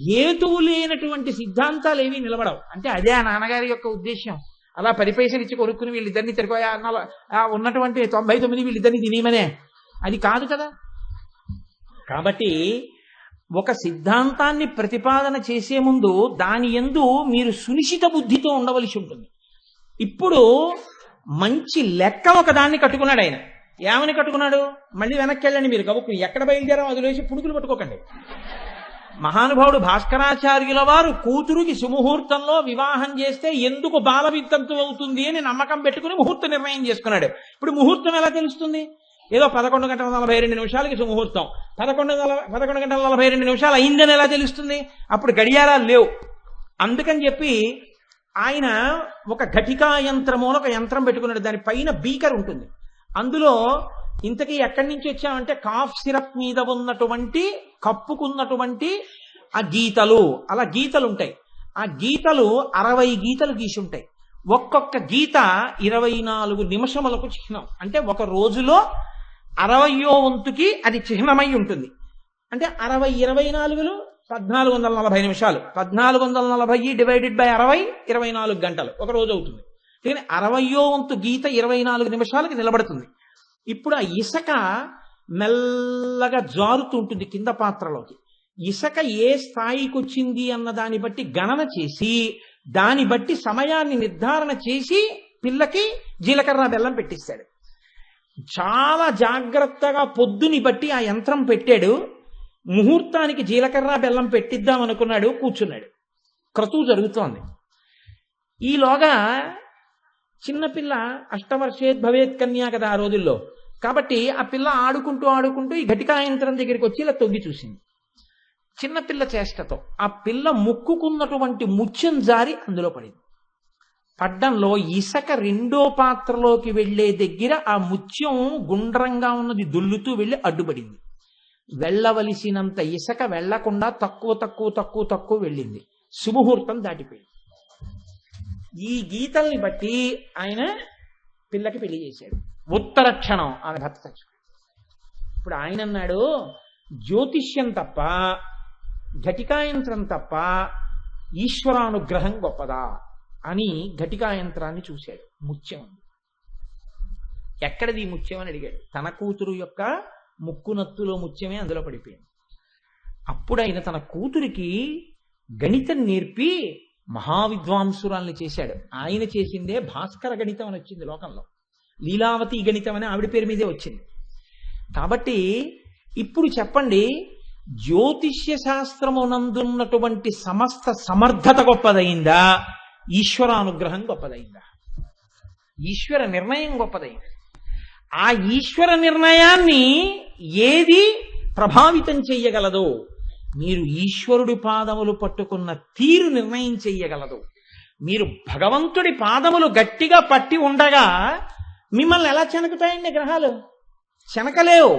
హేతువు లేనటువంటి సిద్ధాంతాలు ఏమీ నిలబడవు. అంటే అదే ఆ నాన్నగారి యొక్క ఉద్దేశం. అలా 10 పైసలు ఇచ్చి కొనుక్కుని వీళ్ళిద్దరిని తిరగ ఉన్నటువంటి 99 వీళ్ళిద్దరిని తినేమనే అది కాదు కదా. కాబట్టి ఒక సిద్ధాంతాన్ని ప్రతిపాదన చేసే ముందు దాని యందు మీరు సునిశిత బుద్ధితో ఉండవలసి ఉంటుంది. ఇప్పుడు మంచి లెక్క ఒక దాన్ని కట్టుకున్నాడు ఆయన. ఏమని కట్టుకున్నాడు? మళ్ళీ వెనక్కి వెళ్ళండి మీరు గబుక్కు, ఎక్కడ బయలుదేరాం అదిలేసి పుణుకులు పట్టుకోకండి. మహానుభావుడు భాస్కరాచార్యుల వారు కూతురుకి సుముహూర్తంలో వివాహం చేస్తే ఎందుకు బాల వితంతు అవుతుంది అని నమ్మకం పెట్టుకుని ముహూర్త నిర్ణయం చేసుకున్నాడు. ఇప్పుడు ముహూర్తం ఎలా తెలుస్తుంది? ఏదో 11:42 సుముహూర్తం, 11:42 అయిందని ఎలా తెలుస్తుంది? అప్పుడు గడియారాలు లేవు. అందుకని చెప్పి ఆయన ఒక ఘటికా యంత్రము అని ఒక యంత్రం పెట్టుకున్నాడు. దాని పైన బీకర్ ఉంటుంది. అందులో ఇంతకీ ఎక్కడి నుంచి వచ్చామంటే కాఫ్ సిరప్ మీద ఉన్నటువంటి కప్పుకున్నటువంటి ఆ గీతలు, అలా గీతలు ఉంటాయి. ఆ గీతలు 60 గీతలు గీసి ఉంటాయి. ఒక్కొక్క గీత 24 నిమిషములకు చిహ్నం. అంటే ఒక రోజులో 60వ వంతుకి అది చిహ్నమై ఉంటుంది. అంటే 60 24లు 1440 నిమిషాలు. 1440 డివైడెడ్ బై 60 24 గంటలు ఒక రోజు అవుతుంది. కానీ 60వ వంతు గీత 24 నిమిషాలకి నిలబడుతుంది. ఇప్పుడు ఆ ఇసుక మెల్లగా జారుతూ ఉంటుంది కింద పాత్రలోకి. ఇసుక ఏ స్థాయికి వచ్చింది అన్న దాన్ని బట్టి గణన చేసి దాన్ని బట్టి సమయాన్ని నిర్ధారణ చేసి పిల్లకి జీలకర్ర బెల్లం పెట్టిస్తాడు. చాలా జాగ్రత్తగా పొద్దుని బట్టి ఆ యంత్రం పెట్టాడు. ముహూర్తానికి జీలకర్ర బెల్లం పెట్టిద్దాం అనుకున్నాడు, కూర్చున్నాడు. క్రతువు జరుగుతోంది. ఈలోగా చిన్నపిల్ల అష్టవర్షేద్ భవేత్ కన్యా కదా ఆ రోజుల్లో. కాబట్టి ఆ పిల్ల ఆడుకుంటూ ఈ ఘటికా యంత్రం దగ్గరికి వచ్చి ఇలా తొంగి చూసింది. చిన్నపిల్ల చేష్టతో ఆ పిల్ల ముక్కుకున్నటువంటి ముత్యం జారి అందులో పడింది. పడ్డంలో ఇసుక 2వ పాత్రలోకి వెళ్లే దగ్గర ఆ ముత్యం గుండ్రంగా ఉన్నది దొల్లుతూ వెళ్లి అడ్డుపడింది. వెళ్ళవలసినంత ఇసుక వెళ్లకుండా తక్కువ వెళ్ళింది. సుముహూర్తం దాటిపోయింది. ఈ గీతల్ని బట్టి ఆయన పిల్లకి పెళ్లి చేశాడు. ఉత్తర క్షణం ఆమె భర్త చచ్చిపోయాడు. ఇప్పుడు ఆయన అన్నాడు, జ్యోతిష్యం తప్ప ఘటికాయంత్రం తప్ప ఈశ్వరానుగ్రహం గొప్పదా అని ఘటికాయంత్రాన్ని చూశాడు. ముత్యం ఉంది. ఎక్కడది ముత్యం అని అడిగాడు. తన కూతురు యొక్క ముక్కునత్తులో ముత్యమే అందులో పడిపోయింది. అప్పుడు ఆయన తన కూతురికి గణితం నేర్పి మహావిద్వాంసురాల్ని చేశాడు. ఆయన చేసిందే భాస్కర గణితం అని వచ్చింది లోకంలో. లీలావతి గణితం అని ఆవిడ పేరు మీదే వచ్చింది. కాబట్టి ఇప్పుడు చెప్పండి, జ్యోతిష్య శాస్త్రమునందున్నటువంటి సమస్త సమర్థత గొప్పదైందా, ఈశ్వరానుగ్రహం గొప్పదైందా? ఈశ్వర నిర్ణయం గొప్పదైంది. ఆ ఈశ్వర నిర్ణయాన్ని ఏది ప్రభావితం చెయ్యగలదో, మీరు ఈశ్వరుడి పాదములు పట్టుకున్న తీరు నిర్ణయం చెయ్యగలదు. మీరు భగవంతుడి పాదములు గట్టిగా పట్టి ఉండగా మిమ్మల్ని ఎలా చెనకుతాయండి గ్రహాలు? చెనకలేవు.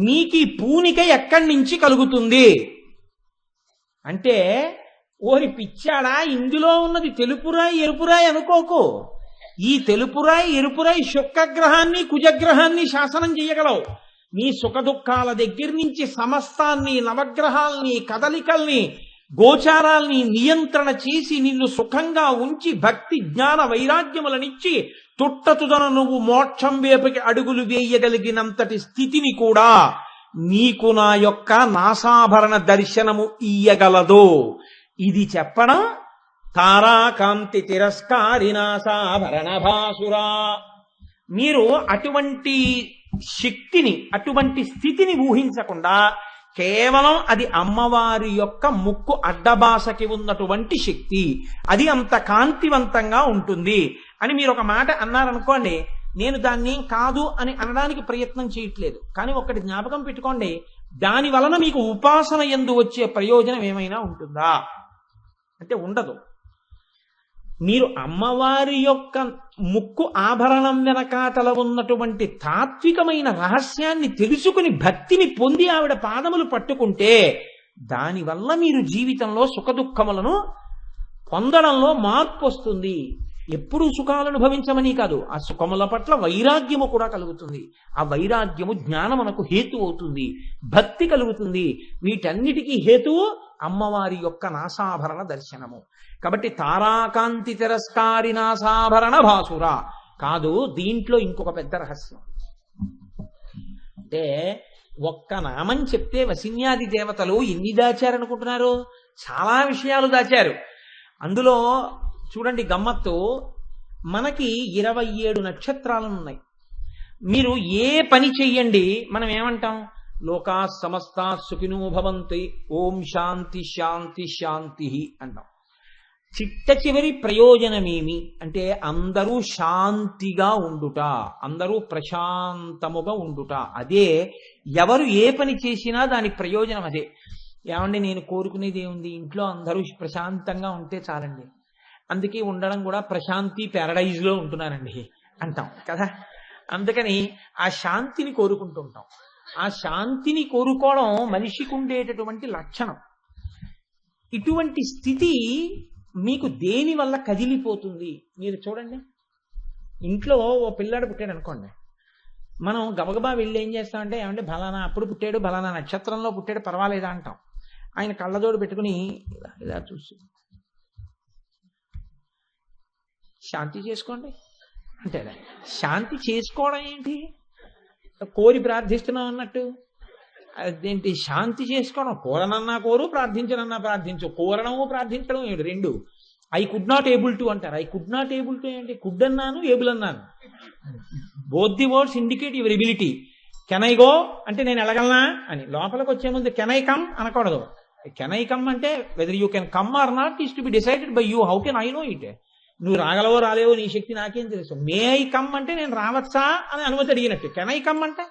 మీకు ఈ పూనిక ఎక్కడి నుంచి కలుగుతుంది అంటే, ఓరి పిచ్చాడా, ఇందులో ఉన్నది తెలుపురాయి ఎరుపురాయి అనుకోకు. ఈ తెలుపురాయి ఎరుపురాయి శుక్రగ్రహాన్ని కుజగ్రహాన్ని శాసనం చేయగలవు. నీ సుఖ దుఃఖాల దగ్గర నుంచి సమస్తాన్ని, నవగ్రహాల్ని, కదలికల్ని, గోచారాల్ని నియంత్రణ చేసి నిన్ను సుఖంగా ఉంచి భక్తి జ్ఞాన వైరాగ్యములనిచ్చి తుట్టతుదన నువ్వు మోక్షం వైపుకి అడుగులు వేయగలిగినంతటి స్థితిని కూడా నీకు నా యొక్క నాసాభరణ దర్శనము ఇయ్యగలదు. ఇది చెప్పడం తారాకాంతి తిరస్కారి నాసాభరణ భాసురా. మీరు అటువంటి శక్తిని, అటువంటి స్థితిని ఊహించకుండా కేవలం అది అమ్మవారి యొక్క ముక్కు అడ్డబాసకి ఉన్నటువంటి శక్తి, అది అంత కాంతివంతంగా ఉంటుంది అని మీరు ఒక మాట అన్నారనుకోండి, నేను దాన్ని కాదు అని అనడానికి ప్రయత్నం చేయట్లేదు. కానీ ఒక్కటి జ్ఞాపకం పెట్టుకోండి, దాని వలన మీకు ఉపాసన యందు వచ్చే ప్రయోజనం ఏమైనా ఉంటుందా అంటే ఉండదు. మీరు అమ్మవారి యొక్క ముక్కు ఆభరణం వెనకాతల ఉన్నటువంటి తాత్వికమైన రహస్యాన్ని తెలుసుకుని భక్తిని పొంది ఆవిడ పాదములు పట్టుకుంటే దానివల్ల మీరు జీవితంలో సుఖదుఖములను పొందడంలో మార్పు వస్తుంది. ఎప్పుడు సుఖాలను అనుభవించమని కాదు, ఆ సుఖముల పట్ల వైరాగ్యము కూడా కలుగుతుంది. ఆ వైరాగ్యము జ్ఞానమునకు హేతు అవుతుంది, భక్తి కలుగుతుంది. వీటన్నిటికీ హేతువు అమ్మవారి యొక్క నాసాభరణ దర్శనము. కాబట్టి తారాకాంతి తిరస్కారి నాసాభరణ భాసుర కాదు. దీంట్లో ఇంకొక పెద్ద రహస్యం అంటే, ఒక్క నామం చెప్తే వసిన్యాది దేవతలు ఎన్ని దాచారనుకుంటున్నారు? చాలా విషయాలు దాచారు. అందులో చూడండి గమ్మత్తు, మనకి 27 నక్షత్రాలు ఉన్నాయి. మీరు ఏ పని చెయ్యండి, మనం ఏమంటాం? లోకా సమస్తా సుఖినో భవంతి, ఓం శాంతి శాంతి శాంతి అంటాం. చిట్ట చివరి ప్రయోజనమేమి అంటే, అందరూ శాంతిగా ఉండుట, అందరూ ప్రశాంతముగా ఉండుట. అదే ఎవరు ఏ పని చేసినా దాని ప్రయోజనం అదే. ఏమండి, నేను కోరుకునేది ఏముంది? ఇంట్లో అందరూ ప్రశాంతంగా ఉంటే చాలండి. అందుకే ఉండడం కూడా ప్రశాంతి ప్యారడైజ్లో ఉంటున్నానండి అంటాం కదా. అందుకని ఆ శాంతిని కోరుకుంటుంటాం. ఆ శాంతిని కోరుకోవడం మనిషికి ఉండేటటువంటి లక్షణం. ఇటువంటి స్థితి మీకు దేని వల్ల కదిలిపోతుంది? మీరు చూడండి, ఇంట్లో ఓ పిల్లాడు పుట్టాడు అనుకోండి, మనం గబగబా వెళ్ళి ఏం చేస్తామంటే, ఏమంటే బలానా అప్పుడు పుట్టాడు, బలానా నక్షత్రంలో పుట్టాడు, పర్వాలేదా అంటాం. ఆయన కళ్ళజోడు పెట్టుకుని ఇలా చూసి శాంతి చేసుకోండి అంటే, శాంతి చేసుకోవడం ఏంటి? కోరి ప్రార్థిస్తున్నాం అన్నట్టు. అదేంటి శాంతి చేసుకోవడం? కోరనన్నా కోరు, ప్రార్థించనన్నా ప్రార్థించు. కోరడము ప్రార్థించడం ఏమిటి? రెండు. I could not able to అంటారు. I could not able to ఏంటి? కుడ్ అన్నాను, ఏబుల్ అన్నాను. Both the words indicate your ability. Can I go అంటే నేను వెళ్ళగలనా అని. లోపలికి వచ్చే ముందు కెన్ ఐ కమ్ అనకూడదు. కెన్ ఐ కమ్ అంటే whether you can come or not is to be decided by you. How can I know it? నువ్వు రాగలవో రాలేవో నీ శక్తి నాకేం తెలుసు. మే ఐ కమ్ అంటే నేను రావచ్చా అని అనుమతి అడిగినట్టు. కెన్ ఐ కమ్ అంటే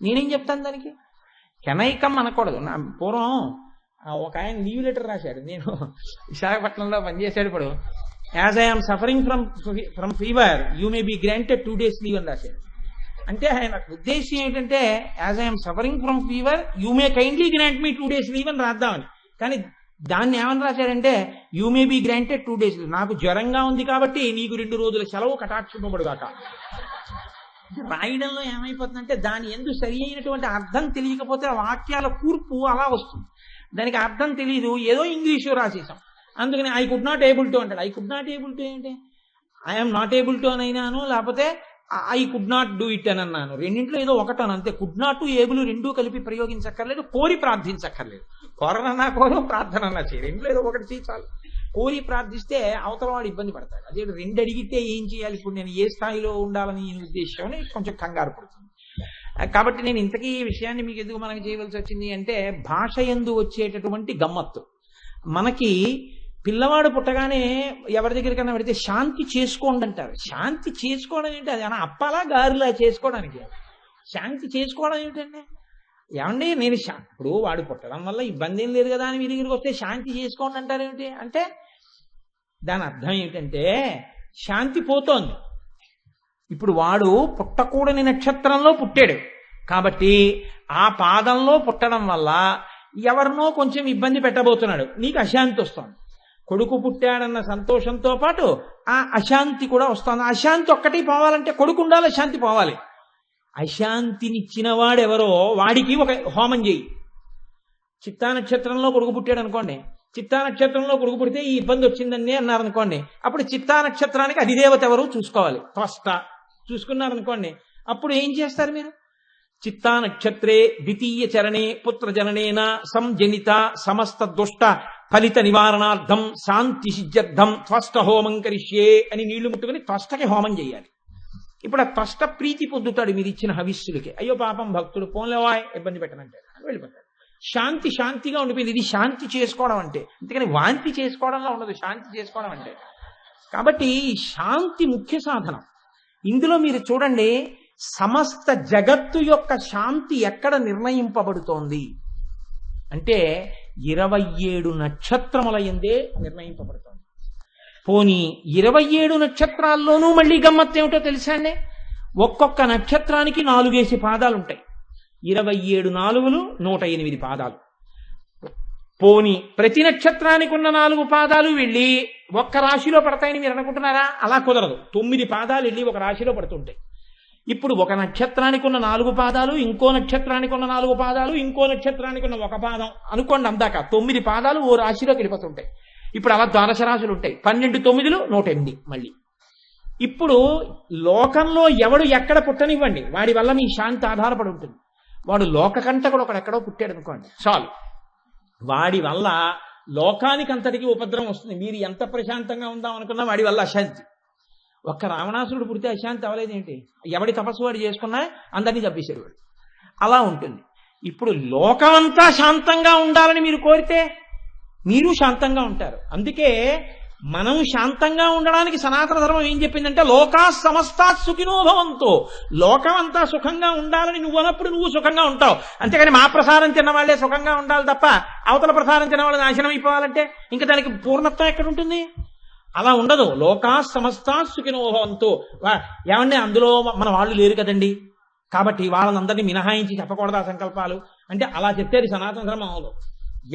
నేనేం చెప్తాను దానికి? కెన్ ఐ కమ్ అనకూడదు. నా పూర్వం ఒక ఆయన లీవ్ లెటర్ రాశాడు. నేను విశాఖపట్నంలో పనిచేసాడు. ఇప్పుడు as I'm suffering from fever you may be granted 2 days leave అని రాశాడు. అంటే ఆయన ఉద్దేశం ఏంటంటే, as I'm suffering from fever you may kindly grant me 2 days leave అని రాద్దామని. కానీ దాన్ని ఏమని రాశాడంటే, you may be granted 2 days. నాకు జ్వరంగా ఉంది కాబట్టి నీకు 2 రోజుల సెలవు కటాక్షింపబడుగాక. రాయడంలో ఏమైపోతుందంటే, దాని ఎందుకు సరి అయినటువంటి అర్థం తెలియకపోతే ఆ వాక్యాల కూర్పు అలా వస్తుంది. దానికి అర్థం తెలియదు, ఏదో ఇంగ్లీషు రాసేసాం. అందుకని I could not able to అంటాడు. I could not able to ఏంటి? ఐఎమ్ నాట్ ఏబుల్ టు అని అయినాను, లేకపోతే I could not do it అని అన్నాను. రెండింటిలో ఏదో ఒకటను అంతే. కుడ్ నాట్ ఏబుల్ రెండూ కలిపి ప్రయోగించక్కర్లేదు, కోరి ప్రార్థించక్కర్లేదు. కోరనన్నా కోరు, ప్రార్థనన్నా చేయి, రెండులో ఏదో ఒకటి చేయి చాలు. కోరి ప్రార్థిస్తే అవతల వాడు ఇబ్బంది పడతాడు. అదే 2 అడిగితే ఏం చేయాలి? ఇప్పుడు నేను ఏ స్థాయిలో ఉండాలని ఉద్దేశం అని కొంచెం కంగారు పడుతుంది. కాబట్టి నేను ఇంతకీ ఈ విషయాన్ని మీకు ఎందుకు మనకి చేయవలసి వచ్చింది అంటే, భాష యందు వచ్చేటటువంటి గమ్మత్తు. మనకి పిల్లవాడు పుట్టగానే ఎవరి దగ్గరికన్నా పెడితే శాంతి చేసుకోండి అంటారు. శాంతి చేసుకోవడం ఏంటి? అది అలా అప్పలా గారిలా చేసుకోవడానికి. శాంతి చేసుకోవడం ఏమిటండి? ఏమండి, నేను ఇప్పుడు వాడు పుట్టడం వల్ల ఇబ్బంది ఏం లేదు కదా అని మీ దగ్గరికి వస్తే శాంతి చేసుకోండి అంటారు ఏమిటి అంటే, దాని అర్థం ఏమిటంటే శాంతి పోతోంది. ఇప్పుడు వాడు పుట్టకూడని నక్షత్రంలో పుట్టాడు కాబట్టి ఆ పాదంలో పుట్టడం వల్ల ఎవరినో కొంచెం ఇబ్బంది పెట్టబోతున్నాడు, నీకు అశాంతి వస్తుంది. కొడుకు పుట్టాడన్న సంతోషంతో పాటు ఆ అశాంతి కూడా వస్తుంది. అశాంతి ఒక్కటి పోవాలంటే కొడుకు ఉండాలి, అశాంతి పోవాలి. అశాంతినిచ్చిన వాడెవరో వాడికి ఒక హోమం చేయి. చిత్తా నక్షత్రంలో కొడుకు పుట్టాడు అనుకోండి, చిత్తా నక్షత్రంలో కొడుకు పుడితే ఈ ఇబ్బంది వచ్చిందని అన్నారనుకోండి, అప్పుడు చిత్తా నక్షత్రానికి అధిదేవత ఎవరు చూసుకోవాలి, త్వష్ట చూసుకున్నారనుకోండి, అప్పుడు ఏం చేస్తారు మీరు? చిత్తా నక్షత్రే ద్వితీయ చరణే పుత్రజననేన సంజనిత సమస్త దుష్ట ఫలిత నివారణార్థం శాంతి సిద్ధ్యర్థం త్వష్ట హోమం కరిష్యే అని నీళ్లు ముట్టుకుని త్వష్టకి హోమం చేయాలి. ఇప్పుడు ఆ త్వష్ట ప్రీతి పొందుతాడు మీరు ఇచ్చిన హవిస్సులకి. అయ్యో పాపం భక్తుడు పోన్లేవాయ్ ఇబ్బంది పెట్టనంటే వెళ్ళిపోతాడు. శాంతి శాంతిగా ఉండిపోయింది. ఇది శాంతి చేసుకోవడం అంటే, అందుకని వాంతి చేసుకోవడంలో ఉండదు శాంతి చేసుకోవడం అంటే. కాబట్టి శాంతి ముఖ్య సాధనం. ఇందులో మీరు చూడండి, సమస్త జగత్తు యొక్క శాంతి ఎక్కడ నిర్ణయింపబడుతోంది అంటే 27 నక్షత్రముల యందే నిర్ణయింపబడుతోంది. పోనీ 27 నక్షత్రాల్లోనూ మళ్ళీ గమ్మత్తు ఏమిటో తెలుసా అండి? ఒక్కొక్క నక్షత్రానికి 4 పాదాలు ఉంటాయి. 27 నాలుగులు 108 పాదాలు. పోని ప్రతి నక్షత్రానికి ఉన్న 4 పాదాలు వెళ్ళి ఒక్క రాశిలో పడతాయని మీరు అనుకుంటున్నారా? అలా కుదరదు. 9 పాదాలు వెళ్ళి ఒక రాశిలో పడుతుంటాయి. ఇప్పుడు ఒక నక్షత్రానికి ఉన్న 4 పాదాలు, ఇంకో నక్షత్రానికి ఉన్న 4 పాదాలు, ఇంకో నక్షత్రానికి ఉన్న 1 పాదం అనుకోండి, అందాక 9 పాదాలు ఓ రాశిలోకి వెళ్ళిపోతుంటాయి. ఇప్పుడు అలా ద్వాదశ రాశులు ఉంటాయి. 12 9 108 మళ్ళీ. ఇప్పుడు లోకంలో ఎవడు ఎక్కడ పుట్టనివ్వండి, వాడి వల్ల మీ శాంతి ఆధారపడి ఉంటుంది. వాడు లోకకంటకుడు ఒకడెక్కడో పుట్టాడు అనుకోండి, చాలు వాడి వల్ల లోకానికి అంతటికి ఉపద్రవం వస్తుంది. మీరు ఎంత ప్రశాంతంగా ఉందాం అనుకున్నా వాడి వల్ల అశాంతి. ఒక్క రావణాసురుడు పుడితే అశాంతి అవ్వలేదు ఏంటి? ఎవడి తపస్సు వాడు చేసుకున్నా అందరినీ చంపేశాడు వాడు. అలా ఉంటుంది. ఇప్పుడు లోకమంతా శాంతంగా ఉండాలని మీరు కోరితే మీరు శాంతంగా ఉంటారు. అందుకే మనం శాంతంగా ఉండడానికి సనాతన ధర్మం ఏం చెప్పిందంటే లోకా సమస్తా సుఖినో భవంతు. లోకమంతా సుఖంగా ఉండాలని నువ్వు అన్నప్పుడు నువ్వు సుఖంగా ఉంటావు. అంతేగాని మా ప్రసాదం తిన్నవాళ్లే సుఖంగా ఉండాలి తప్ప అవతల ప్రసాదం తిన్నవాళ్ళు నాశనం అయిపోవాలంటే ఇంకా దానికి పూర్ణత్వం ఎక్కడ ఉంటుంది? అలా ఉండదు. లోకా సమస్తా సుఖినో భవంతు. ఏమంటే అందులో మన వాళ్ళు లేరు కదండి, కాబట్టి వాళ్ళందరినీ మినహాయించి చెప్పకూడదా సంకల్పాలు అంటే? అలా చెప్తే అది సనాతన ధర్మం అవదు.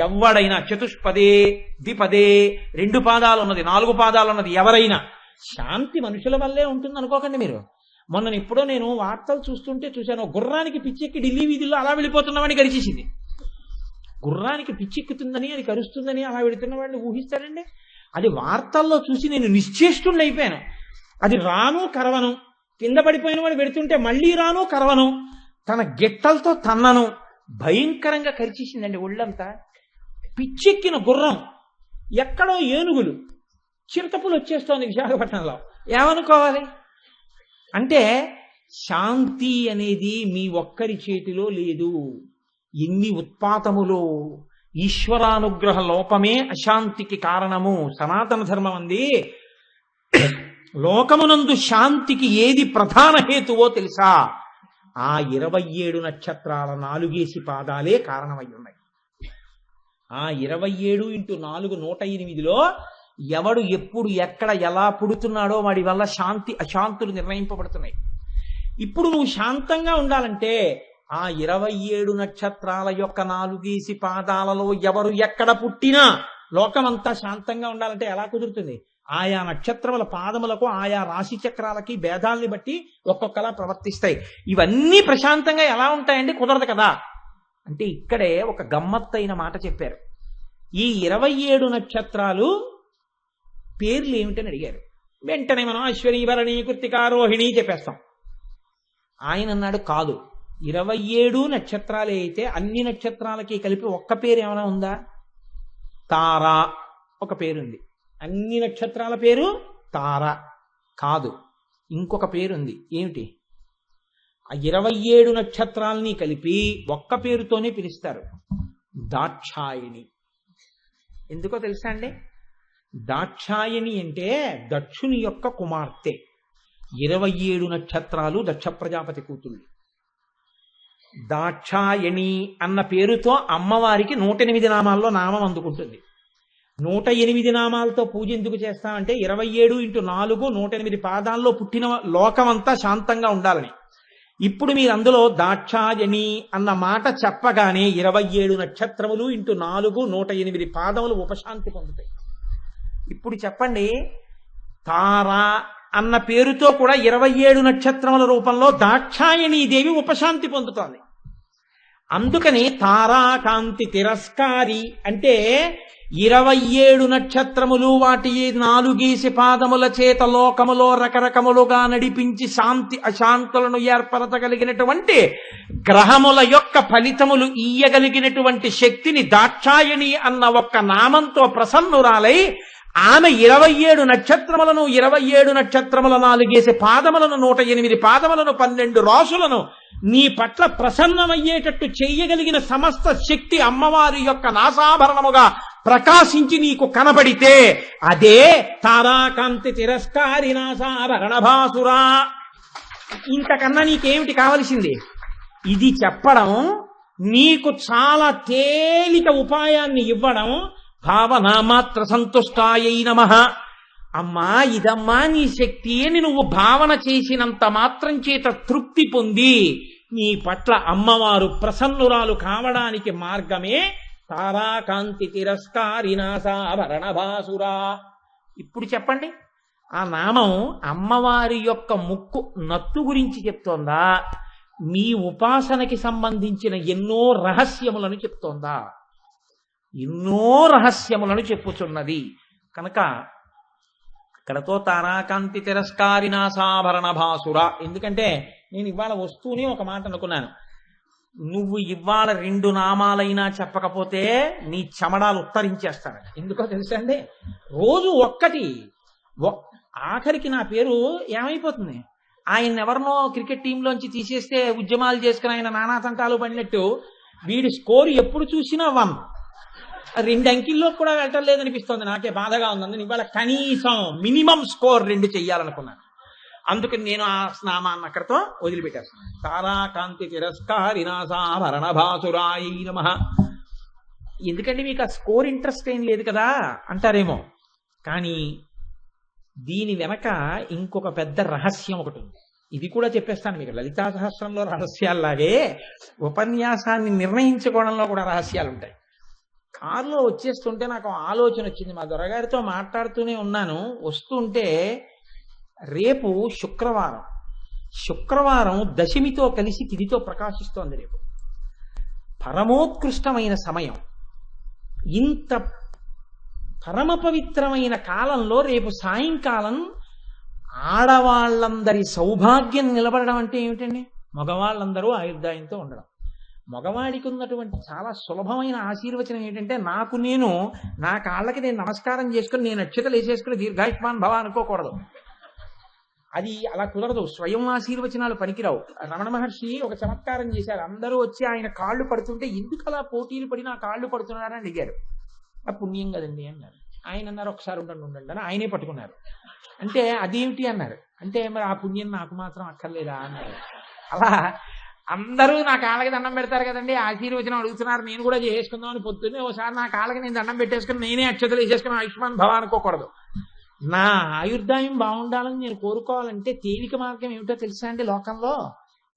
ఎవడైనా చతుష్పదే ద్విపదే 2 పాదాలు ఉన్నది 4 పాదాలు ఉన్నది ఎవరైనా శాంతి మనుషుల వల్లే ఉంటుంది అనుకోకండి మీరు. మొన్న ఎప్పుడో నేను వార్తలు చూస్తుంటే చూశాను, గుర్రానికి పిచ్చెక్కి ఢిల్లీ వీధుల్లో అలా వెళ్ళిపోతున్నామని గరిచేసింది. గుర్రానికి పిచ్చెక్కుతుందని అది కరుస్తుందని అలా వెళుతున్న వాడిని ఊహిస్తారండి? అది వార్తల్లో చూసి నేను నిశ్చేష్టుణ్ణి అయిపోయాను. అది రాను కరవను, కింద పడిపోయిన వాడు పెడుతుంటే మళ్ళీ రాను కరవను, తన గిట్టలతో తన్నను, భయంకరంగా కరిచేసిందండి ఒళ్ళంతా. పిచ్చెక్కిన గుర్రం, ఎక్కడో ఏనుగులు, చిరుతపులు వచ్చేస్తోంది విశాఖపట్నంలో. ఏమనుకోవాలి? అంటే శాంతి అనేది మీ ఒక్కరి చేతిలో లేదు. ఎన్ని ఉత్పాతములో ఈశ్వరానుగ్రహ లోపమే అశాంతికి కారణము. సనాతన ధర్మం అంది లోకమునందు శాంతికి ఏది ప్రధాన హేతువో తెలుసా? ఆ 27 నక్షత్రాల 4 పాదాలే కారణమై ఉన్నాయి. ఆ 27 × 4 108లో ఎవడు ఎప్పుడు ఎక్కడ ఎలా పుడుతున్నాడో వాడి వల్ల శాంతి అశాంతులు నిర్ణయింపబడుతున్నాయి. ఇప్పుడు నువ్వు శాంతంగా ఉండాలంటే ఆ 27 నక్షత్రాల యొక్క 4 పాదాలలో ఎవరు ఎక్కడ పుట్టినా లోకమంతా శాంతంగా ఉండాలంటే ఎలా కుదురుతుంది? ఆయా నక్షత్రముల పాదములకు ఆయా రాశి చక్రాలకి భేదాల్ని బట్టి ఒక్కొక్కలా ప్రవర్తిస్తాయి. ఇవన్నీ ప్రశాంతంగా ఎలా ఉంటాయండి? కుదరదు కదా. అంటే ఇక్కడే ఒక గమ్మత్తైన మాట చెప్పారు. ఈ 27 నక్షత్రాలు పేర్లు ఏమిటని అడిగారు. వెంటనే మనం అశ్వని భరణి కృత్తిక రోహిణి చెప్పేస్తాం. ఆయన అన్నాడు కాదు, 27 నక్షత్రాలే అయితే అన్ని నక్షత్రాలకి కలిపి ఒక్క పేరు ఏమైనా ఉందా? తార ఒక పేరుంది. అన్ని నక్షత్రాల పేరు తార కాదు, ఇంకొక పేరుంది. ఏమిటి? ఆ 27 నక్షత్రాలని కలిపి ఒక్క పేరుతోనే పిలుస్తారు, దాక్షాయణి. ఎందుకో తెలుసా అండి? దాక్షాయణి అంటే దక్షుని యొక్క కుమార్తె. 27 నక్షత్రాలు దక్ష ప్రజాపతి కూతుళ్ళు. దాక్షాయణి అన్న పేరుతో అమ్మవారికి 108 నామాల్లో నామం అందుకుంటుంది. 108 నామాలతో పూజ ఎందుకు చేస్తామంటే 27 × 4 108 పాదాల్లో పుట్టిన లోకమంతా శాంతంగా ఉండాలని. ఇప్పుడు మీరు అందులో దాక్షాయణి అన్న మాట చెప్పగానే 27 నక్షత్రములు × 4 108 పాదములు ఉపశాంతి పొందుతాయి. ఇప్పుడు చెప్పండి, తారా అన్న పేరుతో కూడా 27 నక్షత్రముల రూపంలో దాక్షాయణీదేవి ఉపశాంతి పొందుతోంది. అందుకని తారాకాంతి తిరస్కారి అంటే 27 నక్షత్రములు వాటి 4 పాదముల చేత లోకములో రకరకములుగా నడిపించి శాంతి అశాంతులను ఏర్పరచగలిగినటువంటి గ్రహముల యొక్క ఫలితములు ఇయ్యగలిగినటువంటి శక్తిని దాక్షాయణి అన్న ఒక్క నామంతో ప్రసన్నురాలై ఆమె 27 నక్షత్రములను 27 నక్షత్రముల 4 పాదములను 108 పాదములను 12 రాసులను నీ పట్ల ప్రసన్నమయ్యేటట్టు చెయ్యగలిగిన సమస్త శక్తి అమ్మవారి యొక్క నాసాభరణముగా ప్రకాశించి నీకు కనబడితే అదే తారాకాంతి తిరస్కారి నాసాభరణ భాసురా. ఇంతకన్నా నీకేమిటి కావలసింది? ఇది చెప్పడం, నీకు చాలా తేలిక ఉపాయాన్ని ఇవ్వడం, భావనా మాత్ర సంతుష్టాయై నమః. అమ్మా ఇదమ్మా నీ శక్తి అని నువ్వు భావన చేసినంత మాత్రం చేత తృప్తి పొంది నీ పట్ల అమ్మవారు ప్రసన్నురాలు కావడానికి మార్గమే తారాకాంతి తిరస్కారి నాసాభరణ భాసురా. ఇప్పుడు చెప్పండి, ఆ నామం అమ్మవారి యొక్క ముక్కు నత్తు గురించి చెప్తోందా, మీ ఉపాసనకి సంబంధించిన ఎన్నో రహస్యములను చెప్తోందా? ఎన్నో రహస్యములను చెప్పుచున్నది కనుక ఇక్కడతో తారాకాంతి తిరస్కారి నాసాభరణ భాసుర. ఎందుకంటే నేను ఇవాళ వస్తూనే ఒక మాట అనుకున్నాను, నువ్వు ఇవాళ 2 నామాలైనా చెప్పకపోతే నీ చెమడాలు ఉత్తరించేస్తాను. ఎందుకో తెలుసా అండి, రోజు ఒక్కటి ఆఖరికి నా పేరు ఏమైపోతుంది, ఆయన ఎవరినో క్రికెట్ టీంలోంచి తీసేస్తే ఉద్యమాలు చేసుకుని ఆయన నానాతంటాలు పడినట్టు వీడి స్కోర్ ఎప్పుడు చూసినా 1. 2 అంకెల్లో కూడా వెళ్ళటం లేదనిపిస్తుంది. నాకే బాధగా ఉంది. ఇవాళ కనీసం మినిమం స్కోర్ 2 చెయ్యాలనుకున్నాను. అందుకని నేను ఆ నామాన్ని అక్కడతో వదిలిపెట్టేస్తాను. తారాకాంతి తిరస్కారి నాసాభరణ భాసురాయ నమః. ఎందుకంటే మీకు ఆ స్కోర్ ఇంట్రెస్ట్ ఏం లేదు కదా అంటారేమో, కానీ దీని వెనక ఇంకొక పెద్ద రహస్యం ఒకటి ఉంది. ఇది కూడా చెప్పేస్తాను మీకు. లలితా సహస్రంలో రహస్యాల్లాగే ఉపన్యాసాన్ని నిర్ణయించుకోవడంలో కూడా రహస్యాలు ఉంటాయి. కారులో వచ్చేస్తుంటే నాకు ఆలోచన వచ్చింది. మా దొరగారితో మాట్లాడుతూనే ఉన్నాను, వస్తుంటే రేపు శుక్రవారం దశమితో కలిసి తిథితో ప్రకాశిస్తోంది. రేపు పరమోత్కృష్టమైన సమయం. ఇంత పరమ పవిత్రమైన కాలంలో రేపు సాయంకాలం ఆడవాళ్ళందరి సౌభాగ్యం నిలబడడం అంటే ఏమిటండి? మగవాళ్ళందరూ ఆయుర్దాయంతో ఉండడం. మగవాడికి ఉన్నటువంటి చాలా సులభమైన ఆశీర్వచనం ఏంటంటే, నా కాళ్ళకి నేను నమస్కారం చేసుకుని నేను అక్షతలు వేసేసుకుని దీర్ఘాయుష్మాన్ భవ అనుకోకూడదు. అది అలా కుదరదు. స్వయం ఆశీర్వచనాలు పనికిరావు. రమణ మహర్షి ఒక చమత్కారం చేశారు. అందరూ వచ్చి ఆయన కాళ్ళు పడుతుంటే ఎందుకు అలా పోటీలు పడి నా కాళ్ళు పడుతున్నారని అడిగారు. ఆ పుణ్యం కదండి అన్నారు. ఆయన అన్నారు ఒకసారి ఉండండి అని ఆయనే పట్టుకున్నారు. అంటే అదేమిటి అన్నారు. అంటే మరి ఆ పుణ్యం నాకు మాత్రం అక్కర్లేదా అన్నారు. అలా అందరూ నా కాళ్ళకి దండం పెడతారు కదండి, ఆశీర్వచనం అడుగుతున్నారు, నేను కూడా చేసుకుందాం అని పొద్దున్నే ఒకసారి నా కాళ్ళకి నేను దండం పెట్టేసుకుని నేనే అక్షతలు వేసేసుకుని ఆయుష్మాన్ భవ అనుకోకూడదు. నా ఆయుర్దాయం బాగుండాలని నేను కోరుకోవాలంటే తేలిక మార్గం ఏమిటో తెలుసా అండి లోకంలో?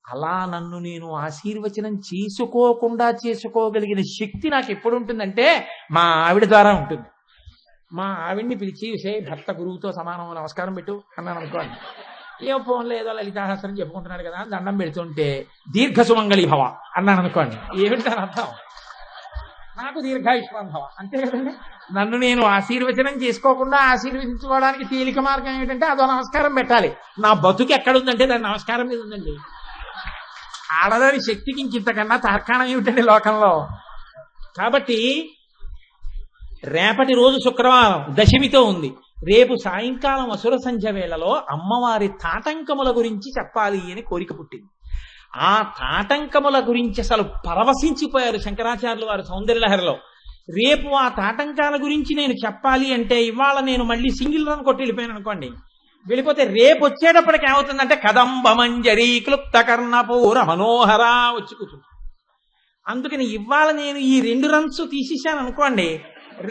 అలా నన్ను నేను ఆశీర్వచనం చేసుకోకుండా చేసుకోగలిగిన శక్తి నాకు ఎప్పుడు ఉంటుందంటే మా ఆవిడ ద్వారా ఉంటుంది. మా ఆవిడ్ని పిలిచి భర్త గురువుతో సమానం నమస్కారం పెట్టు అన్నాను అనుకోండి. ఏమో ఫోన్లో ఏదో లలితాశాస్త్రం చెప్పుకుంటున్నాడు కదా దండం పెడుతుంటే దీర్ఘ సుమంగళి భవ అన్నాను అనుకోండి. ఏమిటని అర్థం? నాకు దీర్ఘాయుష్మాన్ భవ అంతే కదండి. నన్ను నేను ఆశీర్వచనం చేసుకోకుండా ఆశీర్వదించుకోవడానికి తేలిక మార్గం ఏమిటంటే అదో నమస్కారం పెట్టాలి. నా బతుకు ఎక్కడుందంటే దాని నమస్కారం మీద ఉందండి. ఆడదాని శక్తికి ఇంతకన్నా తార్కాణం ఏమిటండి లోకంలో? కాబట్టి రేపటి రోజు శుక్రవారం దశమితో ఉంది. రేపు సాయంకాలం అసుర సంధ్య వేళలో అమ్మవారి తాటంకముల గురించి చెప్పాలి అని కోరిక పుట్టింది. ఆ తాటంకముల గురించి అసలు పరవశించిపోయారు శంకరాచార్యులు వారు సౌందర్యలహరిలో. రేపు ఆ తాటంకాల గురించి నేను చెప్పాలి అంటే ఇవాళ నేను మళ్ళీ సింగిల్ రన్ కొట్టి వెళ్ళిపోయాను అనుకోండి. వెళ్ళిపోతే రేపు వచ్చేటప్పటికి ఏమవుతుందంటే కదంబ మంజరి క్లుప్త కర్ణపూర మనోహర వచ్చి కూర్చుంది. అందుకని ఇవాళ నేను ఈ 2 రన్స్ తీసేసాను అనుకోండి,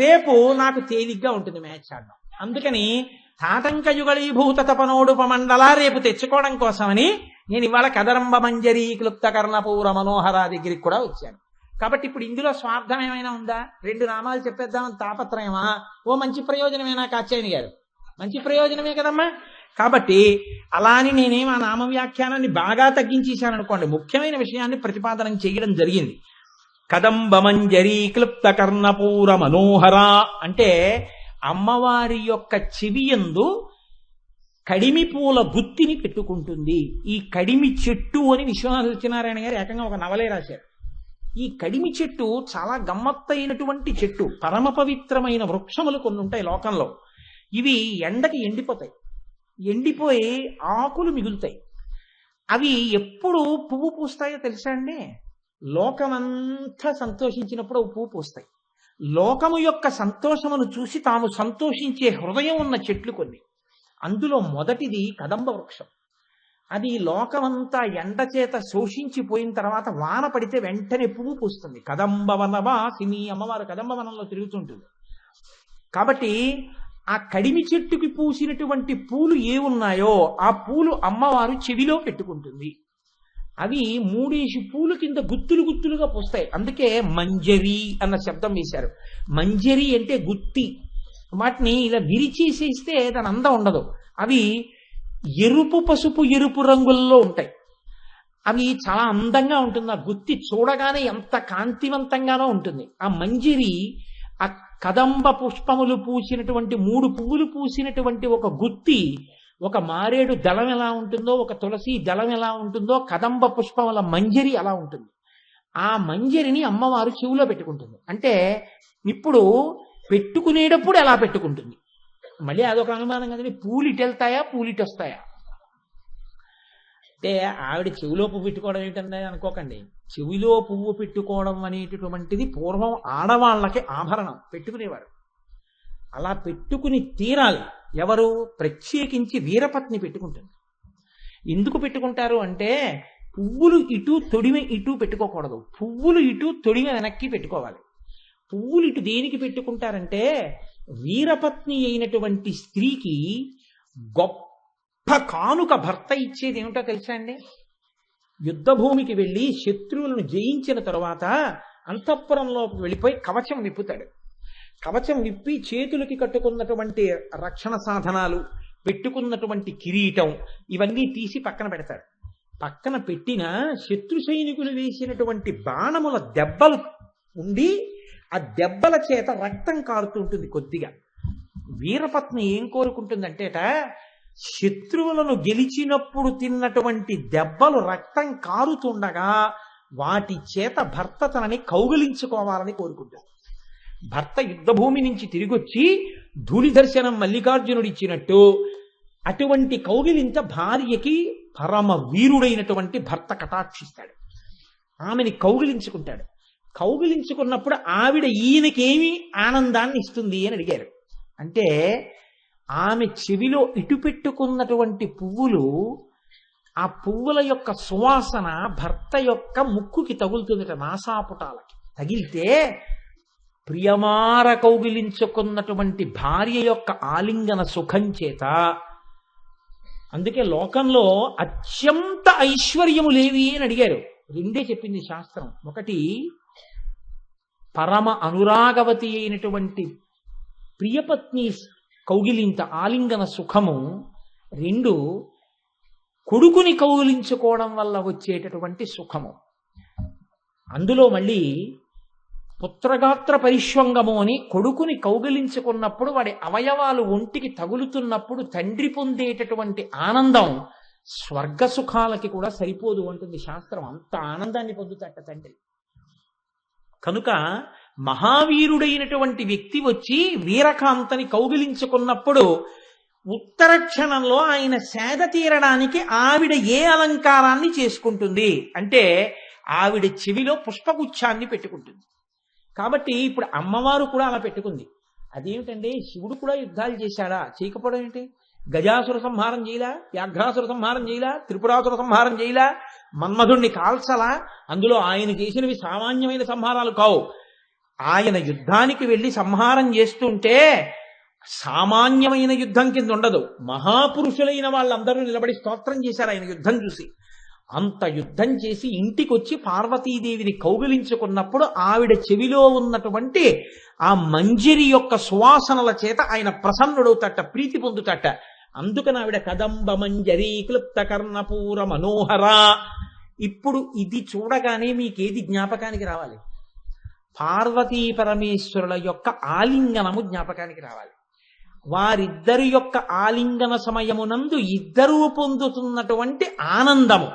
రేపు నాకు తేలిగ్గా ఉంటుంది మ్యాచ్ ఆడడం. అందుకని తాటంక యుగళీభూత తపనోడుపమండల రేపు తెచ్చుకోవడం కోసమని నేను ఇవాళ కదరంబ మంజరీ క్లుప్త కర్ణపూర మనోహర దగ్గరికి కూడా వచ్చాను. కాబట్టి ఇప్పుడు ఇందులో స్వార్థం ఏమైనా ఉందా? 2 నామాలు చెప్పేద్దామని తాపత్రయమా? ఓ మంచి ప్రయోజనమేనా కాచాయని గారు? మంచి ప్రయోజనమే కదమ్మా. కాబట్టి అలా అని నేనేం ఆ నామ వ్యాఖ్యానాన్ని బాగా తగ్గించేశాను అనుకోండి, ముఖ్యమైన విషయాన్ని ప్రతిపాదన చేయడం జరిగింది. కదంబ మంజరీ క్లుప్త కర్ణపూర మనోహర అంటే అమ్మవారి యొక్క చెవియందు కడిమి పూల గుత్తిని పెట్టుకుంటుంది. ఈ కడిమి చెట్టు అని విశ్వనాథ సత్యనారాయణ గారు ఏకంగా ఒక నవలే రాశారు. ఈ కడిమి చెట్టు చాలా గమ్మత్తైనటువంటి చెట్టు. పరమ పవిత్రమైన వృక్షములు కొన్ని ఉంటాయి లోకంలో. ఇవి ఎండకి ఎండిపోతాయి, ఎండిపోయి ఆకులు మిగులుతాయి. అవి ఎప్పుడు పువ్వు పూస్తాయో తెలుసా అండి? లోకమంతా సంతోషించినప్పుడు పువ్వు పూస్తాయి. లోకము యొక్క సంతోషమును చూసి తాము సంతోషించే హృదయం ఉన్న చెట్లు కొన్ని. అందులో మొదటిది కదంబ వృక్షం. అది లోకమంతా ఎండ చేత శోషించిపోయిన తర్వాత వాన పడితే వెంటనే పువ్వు పూస్తుంది. కదంబ వనవాసిని, అమ్మవారు కదంబ వనంలో తిరుగుతుంటుంది. కాబట్టి ఆ కడిమి చెట్టుకి పూసినటువంటి పూలు ఏ ఉన్నాయో ఆ పూలు అమ్మవారు చెవిలో పెట్టుకుంటుంది. అవి 3 పూలు కింద గుత్తులు గుత్తులుగా పూస్తాయి. అందుకే మంజరి అన్న శబ్దం వేశారు. మంజరి అంటే గుత్తి. వాటిని ఇలా విరిచేసేస్తే దాని అందం ఉండదు. అవి ఎరుపు, పసుపు, ఎరుపు రంగుల్లో ఉంటాయి. అవి చాలా అందంగా ఉంటుంది. ఆ గుత్తి చూడగానే ఎంత కాంతివంతంగానో ఉంటుంది. ఆ మంజరి ఆ కదంబ పుష్పములు పూసినటువంటి 3 పువ్వులు పూసినటువంటి ఒక గుత్తి, ఒక మారేడు దళం ఎలా ఉంటుందో, ఒక తులసి దళం ఎలా ఉంటుందో, కదంబ పుష్పముల మంజరి అలా ఉంటుంది. ఆ మంజరిని అమ్మవారు చెవులో పెట్టుకుంటుంది. అంటే ఇప్పుడు పెట్టుకునేటప్పుడు ఎలా పెట్టుకుంటుంది? మళ్ళీ అదొక అనుమానం కదండి. పూలు ఇటు వెళ్తాయా, పూలు ఇటు వస్తాయా? అంటే ఆవిడ చెవిలో పువ్వు పెట్టుకోవడం ఏంటంటే అనుకోకండి. చెవిలో పువ్వు పెట్టుకోవడం అనేటటువంటిది పూర్వం ఆడవాళ్ళకి ఆభరణం పెట్టుకునేవారు. అలా పెట్టుకుని తీరాలి. ఎవరు? ప్రత్యేకించి వీరపత్ని పెట్టుకుంటుంది. ఎందుకు పెట్టుకుంటారు అంటే పువ్వులు ఇటు తొడిమె ఇటు పెట్టుకోకూడదు. పువ్వులు ఇటు తొడిమె వెనక్కి పెట్టుకోవాలి. పువ్వులు ఇటు దేనికి పెట్టుకుంటారంటే వీరపత్ని అయినటువంటి స్త్రీకి గొప్ప కానుక భర్త ఇచ్చేది ఏమిటో తెలుసా అండి? యుద్ధభూమికి వెళ్ళి శత్రువులను జయించిన తరువాత అంతఃపురంలోకి వెళ్ళిపోయి కవచం విప్పుతాడు. కవచం విప్పి చేతులకి కట్టుకున్నటువంటి రక్షణ సాధనాలు, పెట్టుకున్నటువంటి కిరీటం ఇవన్నీ తీసి పక్కన పెడతాడు. పక్కన పెట్టిన శత్రు సైనికులు వేసినటువంటి బాణముల దెబ్బలు ఉండి ఆ దెబ్బల చేత రక్తం కారుతుంటుంది కొద్దిగా. వీరపత్ని ఏం కోరుకుంటుందంటేట శత్రువులను గెలిచినప్పుడు తిన్నటువంటి దెబ్బలు రక్తం కారుతుండగా వాటి చేత భర్త తనని కౌగిలించుకోవాలని కోరుకుంటుంది. భర్త యుద్ధభూమి నుంచి తిరిగొచ్చి ధూళి దర్శనం మల్లికార్జునుడు ఇచ్చినట్టు అటువంటి కౌగిలింత భార్యకి పరమ వీరుడైనటువంటి భర్త కటాక్షిస్తాడు. ఆమెని కౌగిలించుకుంటాడు. కౌగిలించుకున్నప్పుడు ఆవిడ ఈయనకేమి ఆనందాన్ని ఇస్తుంది అని అడిగారు. అంటే ఆమె చెవిలో ఇటు పెట్టుకున్నటువంటి పువ్వులు, ఆ పువ్వుల యొక్క సువాసన భర్త యొక్క ముక్కుకి తగులుతుందట, నాసాపుటాలకి తగిలితే ప్రియమార కౌగిలించుకున్నటువంటి భార్య యొక్క ఆలింగన సుఖం చేత. అందుకే లోకంలో అత్యంత ఐశ్వర్యములేవి అని అడిగారు. 2 చెప్పింది శాస్త్రం. ఒకటి పరమ అనురాగవతి అయినటువంటి ప్రియపత్ని కౌగిలింత ఆలింగన సుఖము. 2 కొడుకుని కౌగిలించుకోవడం వల్ల వచ్చేటటువంటి సుఖము. అందులో మళ్ళీ పుత్రగాత్ర పరిష్వంగము అని కొడుకుని కౌగిలించుకున్నప్పుడు వాడి అవయవాలు ఒంటికి తగులుతున్నప్పుడు తండ్రి పొందేటటువంటి ఆనందం స్వర్గ సుఖాలకి కూడా సరిపోదు అంటుంది శాస్త్రం. అంత ఆనందాన్ని పొందుతాట తండ్రి. కనుక మహావీరుడైనటువంటి వ్యక్తి వచ్చి వీరకాంతని కౌగిలించుకున్నప్పుడు ఉత్తర క్షణంలో ఆయన సేద తీరడానికి ఆవిడ ఏ అలంకారాన్ని చేసుకుంటుంది అంటే ఆవిడ చెవిలో పుష్పగుచ్ఛాన్ని పెట్టుకుంటుంది. కాబట్టి ఇప్పుడు అమ్మవారు కూడా అలా పెట్టుకుంది. అదేమిటండి, శివుడు కూడా యుద్ధాలు చేశాడా? చేయకపోవడం ఏంటి? గజాసుర సంహారం చేయలా, వ్యాఘ్రాసుర సంహారం చేయలా, త్రిపురాసుర సంహారం చేయలా, మన్మధుణ్ణి కాల్చలా? అందులో ఆయన చేసినవి సామాన్యమైన సంహారాలు కావు. ఆయన యుద్ధానికి వెళ్ళి సంహారం చేస్తుంటే సామాన్యమైన యుద్ధం కింద ఉండదు. మహాపురుషులైన వాళ్ళందరూ నిలబడి స్తోత్రం చేశారు ఆయన యుద్ధం చూసి. అంత యుద్ధం చేసి ఇంటికి వచ్చి పార్వతీదేవిని కౌగిలించుకున్నప్పుడు ఆవిడ చెవిలో ఉన్నటువంటి ఆ మంజరి యొక్క సువాసనల చేత ఆయన ప్రసన్నుడవుతట, ప్రీతి పొందుతట. అందుకని ఆవిడ కదంబ మంజరి క్లుప్త కర్ణపూర మనోహర. ఇప్పుడు ఇది చూడగానే మీకేది జ్ఞాపకానికి రావాలి? పార్వతీ పరమేశ్వరుల యొక్క ఆలింగనము జ్ఞాపకానికి రావాలి. వారిద్దరి యొక్క ఆలింగన సమయమునందు ఇద్దరూ పొందుతున్నటువంటి ఆనందము.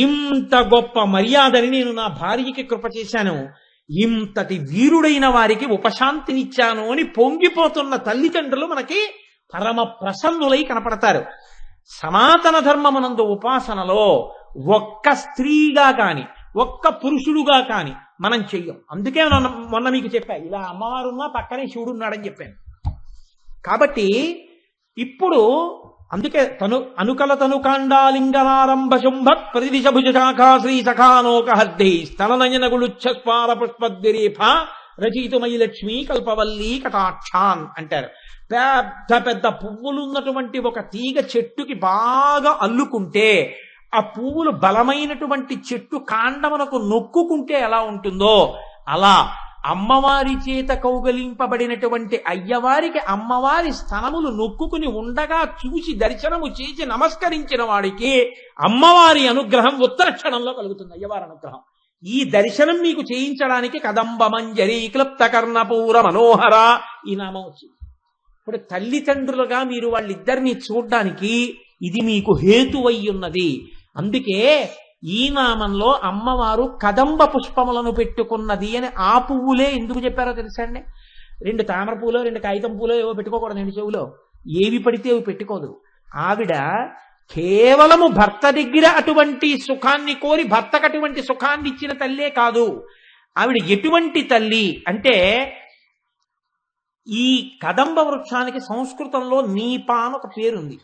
ఇంత గొప్ప మర్యాదని నేను నా భార్యకి కృప చేశాను, ఇంతటి వీరుడైన వారికి ఉపశాంతినిచ్చాను అని పొంగిపోతున్న తల్లిదండ్రులు మనకి పరమ ప్రసన్నులై కనపడతారు. సనాతన ధర్మమునందు ఉపాసనలో ఒక్క స్త్రీగా కాని ఒక్క పురుషుడుగా కాని మనం చెయ్యం. అందుకే మొన్న మీకు చెప్పా, ఇలా అమ్మవారున్నా పక్కనే శివుడు ఉన్నాడని చెప్పాను. కాబట్టి ఇప్పుడు అందుకే అనుకల తనుకాండాలింగనారంభ శుంభత్ ప్రతిదిశ భుజ శాఖా శ్రీ సఖానోకహర్ధి స్తననయనగుళుచ్ఛస్పార పుష్పద్విరేఫ రచయితుమయి లక్ష్మీ కల్పవల్లి కటాక్షాన్ అంటారు. పెద్ద పెద్ద పువ్వులు ఉన్నటువంటి ఒక తీగ చెట్టుకి బాగా అల్లుకుంటే ఆ పువ్వులు బలమైనటువంటి చెట్టు కాండమునకు నొక్కుకుంటే ఎలా ఉంటుందో అలా అమ్మవారి చేత కౌగలింపబడినటువంటి అయ్యవారికి అమ్మవారి స్థనములు నొక్కుకుని ఉండగా చూసి దర్శనము చేసి నమస్కరించిన వాడికి అమ్మవారి అనుగ్రహం ఉత్తర క్షణంలో కలుగుతుంది. అయ్యవారి అనుగ్రహం ఈ దర్శనం మీకు చేయించడానికి కదంబ మంజరి క్లుప్త కర్ణపూర మనోహర ఈ నామం వచ్చింది. ఇప్పుడు తల్లిదండ్రులుగా మీరు వాళ్ళిద్దరినీ చూడ్డానికి ఇది మీకు హేతువై ఉన్నది. అందుకే ఈ నామంలో అమ్మవారు కదంబ పుష్పములను పెట్టుకున్నది అని ఆ పువ్వులే ఎందుకు చెప్పారో తెలుసా అండి? 2 తామర పూలో 2 కాగితం పూలో ఏవో పెట్టుకోకూడదు చెవులో, ఏవి పడితే అవి పెట్టుకోదు. ఆవిడ కేవలము భర్త దగ్గర అటువంటి సుఖాన్ని కోరి భర్తకు అటువంటి సుఖాన్ని ఇచ్చిన తల్లే కాదు. ఆవిడ ఎటువంటి తల్లి అంటే, ఈ కదంబ వృక్షానికి సంస్కృతంలో నీప అని ఒక పేరుంది.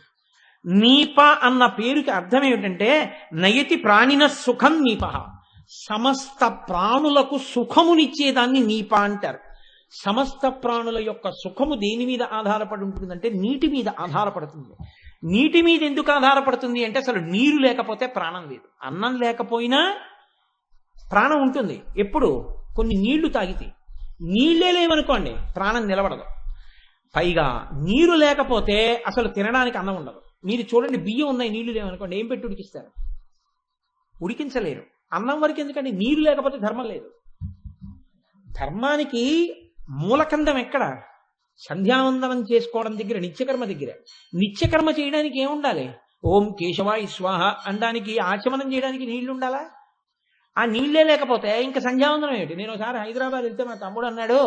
నీప అన్న పేరుకి అర్థం ఏమిటంటే నయతి ప్రాణిన సుఖం నీప, సమస్త ప్రాణులకు సుఖమునిచ్చేదాన్ని నీప అంటారు. సమస్త ప్రాణుల యొక్క సుఖము దేని మీద ఆధారపడి ఉంటుందంటే నీటి మీద ఆధారపడుతుంది. నీటి మీద ఎందుకు ఆధారపడుతుంది అంటే అసలు నీరు లేకపోతే ప్రాణం లేదు. అన్నం లేకపోయినా ప్రాణం ఉంటుంది. ఎప్పుడు కొన్ని నీళ్లు తాగితే, నీళ్లే లేవనుకోండి ప్రాణం నిలబడదు. పైగా నీరు లేకపోతే అసలు తినడానికి అన్నం ఉండదు. మీరు చూడండి, బియ్యం ఉన్నాయి నీళ్లు లేవనుకోండి, ఏం పెట్టి ఉడికిస్తారు? ఉడికించలేరు. అన్నం వరకు ఎందుకంటే నీరు లేకపోతే ధర్మం లేదు. ధర్మానికి మూలకండం ఎక్కడ? సంధ్యావందనం చేసుకోవడం దగ్గర, నిత్యకర్మ దగ్గర. నిత్యకర్మ చేయడానికి ఏముండాలి? ఓం కేశవాయ స్వాహ అనడానికి, ఆచమనం చేయడానికి నీళ్లు ఉండాలా? ఆ నీళ్లే లేకపోతే ఇంకా సంధ్యావందనం ఏమిటి? నేను ఒకసారి హైదరాబాద్ వెళ్తే మా తమ్ముడు అన్నాడు,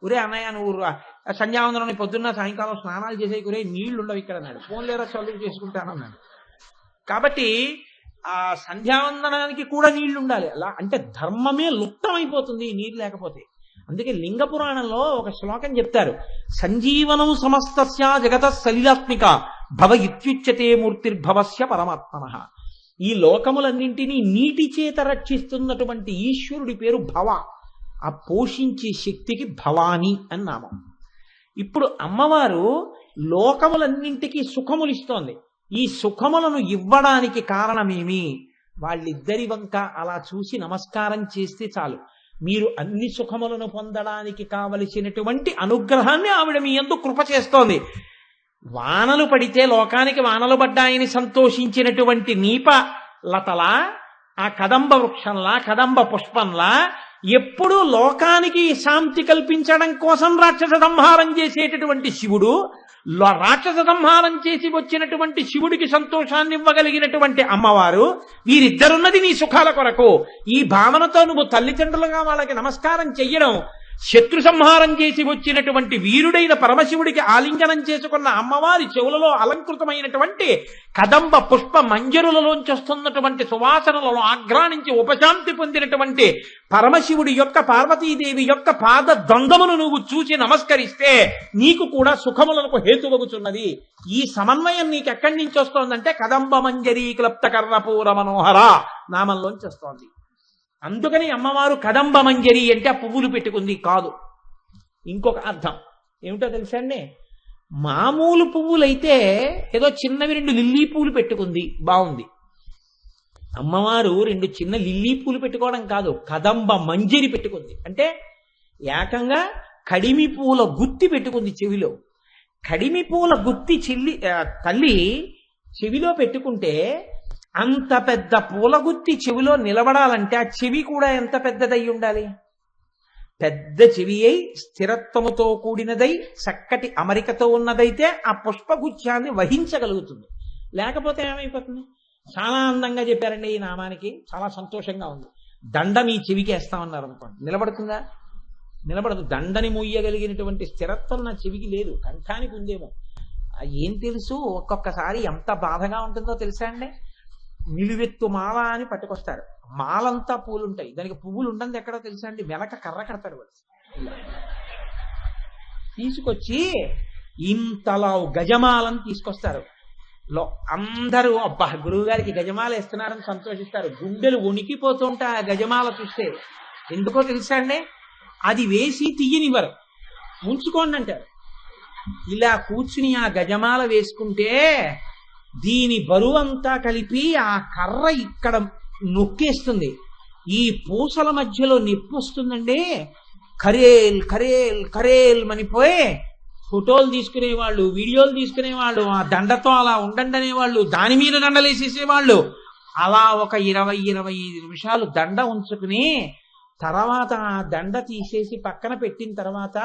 ఒరే అన్నయ్య నువ్వు సంధ్యావందనం పొద్దున్న సాయంకాలం స్నానాలు చేసే కురే నీళ్లు ఉండవు ఇక్కడ అన్నాడు. ఫోన్ లేదా చదువు చేసుకుంటానన్నాడు. కాబట్టి ఆ సంధ్యావందనానికి కూడా నీళ్లు ఉండాలి. అలా అంటే ధర్మమే లుప్తమైపోతుంది నీరు లేకపోతే. అందుకే లింగ పురాణంలో ఒక శ్లోకం చెప్తారు, సంజీవనం సమస్తస్య జగత సలిలాత్మిక భవ ఇత్యుచ్యతే మూర్తిర్భవస్య పరమాత్మనః. ఈ లోకములన్నింటినీ నీటి చేత రక్షిస్తున్నటువంటి ఈశ్వరుడి పేరు భవ. ఆ పోషించే శక్తికి భవాని అని నామం. ఇప్పుడు అమ్మవారు లోకములన్నింటికీ సుఖములిస్తోంది. ఈ సుఖములను ఇవ్వడానికి కారణమేమి? వాళ్ళిద్దరి వంక అలా చూసి నమస్కారం చేస్తే చాలు, మీరు అన్ని సుఖములను పొందడానికి కావలసినటువంటి అనుగ్రహాన్ని ఆవిడ మీ యందు కృప చేస్తోంది. వానలు పడితే లోకానికి వానలు పడ్డాయని సంతోషించినటువంటి నీప లతలా, ఆ కదంబ వృక్షంలా, కదంబ పుష్పంలా ఎప్పుడూ లోకానికి శాంతి కల్పించడం కోసం రాక్షస సంహారం చేసేటటువంటి శివుడు, రాక్షస సంహారం చేసి వచ్చినటువంటి శివుడికి సంతోషాన్ని ఇవ్వగలిగినటువంటి అమ్మవారు, వీరిద్దరున్నది నీ సుఖాల కొరకు. ఈ భావనతో నువ్వు తల్లిదండ్రులుగా వాళ్ళకి నమస్కారం చెయ్యడం, శత్రు సంహారం చేసి వచ్చినటువంటి వీరుడైన పరమశివుడికి ఆలింగనం చేసుకున్న అమ్మవారి చెవులలో అలంకృతమైనటువంటి కదంబ పుష్ప మంజరులలోంచి వస్తున్నటువంటి సువాసనలలో ఆఘ్రానించి ఉపశాంతి పొందినటువంటి పరమశివుడి యొక్క, పార్వతీదేవి యొక్క పాద ద్వంద్వమును నువ్వు చూసి నమస్కరిస్తే నీకు కూడా సుఖములకు హేతువగుచున్నది. ఈ సమన్వయం నీకు ఎక్కడి నుంచి వస్తోందంటే కదంబ మంజరి క్లుప్త కర్ణపూర మనోహర నామంలోంచి వస్తోంది. అందుకని అమ్మవారు కదంబ మంజరి అంటే ఆ పువ్వులు పెట్టుకుంది కాదు, ఇంకొక అర్థం ఏమిటో తెలుసా అండి? మామూలు పువ్వులైతే ఏదో చిన్నవి 2 లిల్లీ పూలు పెట్టుకుంది, బాగుంది. అమ్మవారు 2 చిన్న లిల్లీ పూలు పెట్టుకోవడం కాదు, కదంబ మంజరి పెట్టుకుంది. అంటే ఏకంగా కడిమి పూల గుత్తి పెట్టుకుంది చెవిలో. కడిమి పూల గుత్తి తల్లి చెవిలో పెట్టుకుంటే అంత పెద్ద పూల గుత్తి చెవిలో నిలబడాలంటే ఆ చెవి కూడా ఎంత పెద్దదై ఉండాలి? పెద్ద చెవి అయి స్థిరత్వముతో కూడినదై చక్కటి అమరికతో ఉన్నదైతే ఆ పుష్పగుచ్ఛాన్ని వహించగలుగుతుంది. లేకపోతే ఏమైపోతుంది? చాలా అందంగా చెప్పారండి ఈ నామానికి, చాలా సంతోషంగా ఉంది. దండ మీ చెవికి వేస్తామన్నారు అనుకోండి, నిలబడుతుందా? నిలబడదు. దండని మూయగలిగినటువంటి స్థిరత్వం నా చెవికి లేదు, కంఠానికి ఉందేమో. ఏం తెలుసు ఒక్కొక్కసారి ఎంత బాధగా ఉంటుందో తెలుసా అండి? నిలువెత్తు మాల అని పట్టుకొస్తారు, మాలంతా పూలుంటాయి, దానికి పువ్వులు ఉండదు ఎక్కడో తెలుసా అండి? వెనక కర్ర కడతారు వాళ్ళు. తీసుకొచ్చి ఇంతలా గజమాలను తీసుకొస్తారు. అందరూ అబ్బా గురువు గారికి గజమాల వేస్తున్నారని సంతోషిస్తారు. గుండెలు వణికిపోతుంటా ఆ గజమాల చూస్తే. ఎందుకో తెలుసా అండి? అది వేసి తీయనివ్వరు, ఉంచుకోండి అంటారు. ఇలా కూర్చుని ఆ గజమాల వేసుకుంటే దీని బరువంతా కలిపి ఆ కర్ర ఇక్కడ నొక్కేస్తుంది. ఈ పూసల మధ్యలో నొప్పి వస్తుందండి. కరేల్ కరేల్ కరేల్ మనిపోయి ఫోటోలు తీసుకునేవాళ్ళు, వీడియోలు తీసుకునేవాళ్ళు, ఆ దండతో అలా ఉండండి అనేవాళ్ళు, దాని మీద దండలేసేసేవాళ్ళు. అలా ఒక 20-25 నిమిషాలు దండ ఉంచుకుని తర్వాత ఆ దండ తీసేసి పక్కన పెట్టిన తర్వాత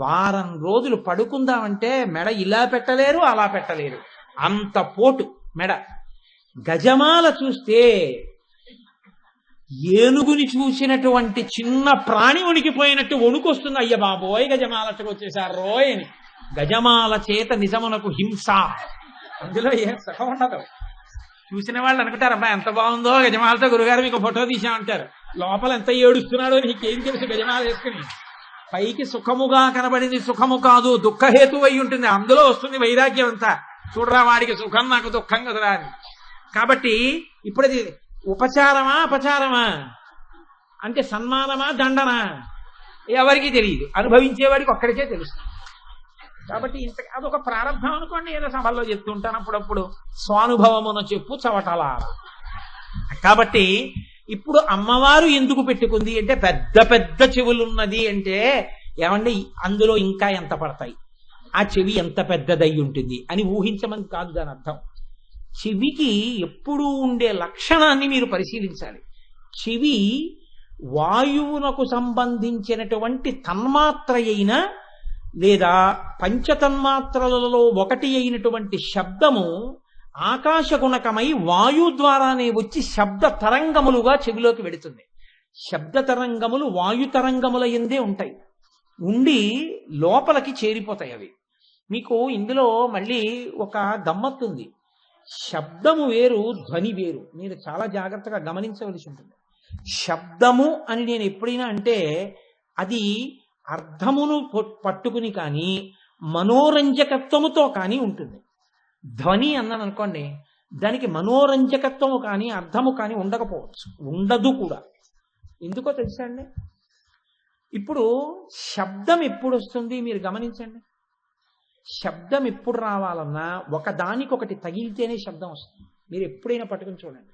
వారం రోజులు పడుకుందామంటే మెడ ఇలా పెట్టలేరు, అలా పెట్టలేరు, అంత పోటు మెడ. గజమాల చూస్తే ఏనుగుని చూసినటువంటి చిన్న ప్రాణి వణికిపోయినట్టు వణుకొస్తుంది. అయ్య బాబోయ్ గజమాలకు వచ్చేసారు రోయ్ అని. గజమాల చేత నిజమునకు హింస, అందులో ఏం సుఖం ఉండదు. చూసిన వాళ్ళు అనుకుంటారు అబ్బా ఎంత బాగుందో గజమాలతో గురుగారు మీకు ఫోటో తీసామంటారు. లోపల ఎంత ఏడుస్తున్నాడో నీకేం తెలుసు? గజమాల వేసుకుని పైకి సుఖముగా కనబడింది సుఖము కాదు, దుఃఖహేతు అయి ఉంటుంది. అందులో వస్తుంది వైరాగ్యం అంతా. చూడరా వాడికి సుఖం, నాకు దుఃఖం కదరా అని. కాబట్టి ఇప్పుడు అది ఉపచారమా అపచారమా అంటే సన్మానమా దండనా ఎవరికి తెలియదు, అనుభవించేవాడికి ఒక్కడికే తెలుస్తుంది. కాబట్టి అదొక ప్రారంభం అనుకోండి. ఏదో సభల్లో చెప్తుంటాను అప్పుడప్పుడు, స్వానుభవమున చెప్పు చవటలా. కాబట్టి ఇప్పుడు అమ్మవారు ఎందుకు పెట్టుకుంది అంటే పెద్ద పెద్ద చెవులున్నది అంటే ఏమండి అందులో ఇంకా ఎంత పడతాయి, ఆ చెవి ఎంత పెద్దదై ఉంటుంది అని ఊహించమని కాదు దాని అర్థం. చెవికి ఎప్పుడూ ఉండే లక్షణాన్ని మీరు పరిశీలించాలి. చెవి వాయువునకు సంబంధించినటువంటి తన్మాత్ర అయిన లేదా పంచతన్మాత్రలలో ఒకటి అయినటువంటి శబ్దము ఆకాశగుణకమై వాయు ద్వారానే వచ్చి శబ్ద తరంగములుగా చెవిలోకి వెడుతుంది. శబ్ద తరంగములు వాయు తరంగముల ఎందే ఉంటాయి, ఉండి లోపలికి చేరిపోతాయి అవి. మీకు ఇందులో మళ్ళీ ఒక గమ్మత్తుంది. శబ్దము వేరు, ధ్వని వేరు. మీరు చాలా జాగ్రత్తగా గమనించవలసి ఉంటుంది. శబ్దము అని నేను ఎప్పుడైనా అంటే అది అర్థమును పట్టుకుని కానీ మనోరంజకత్వముతో కానీ ఉంటుంది. ధ్వని అన్నాను అనుకోండి, దానికి మనోరంజకత్వము కానీ అర్థము కానీ ఉండకపోవచ్చు, ఉండదు కూడా. ఎందుకో తెలుసా అండి? ఇప్పుడు శబ్దం ఎప్పుడు వస్తుంది మీరు గమనించండి. శబ్దం ఎప్పుడు రావాలన్నా ఒకదానికొకటి తగిలితేనే శబ్దం వస్తుంది. మీరు ఎప్పుడైనా పట్టుకుని చూడండి.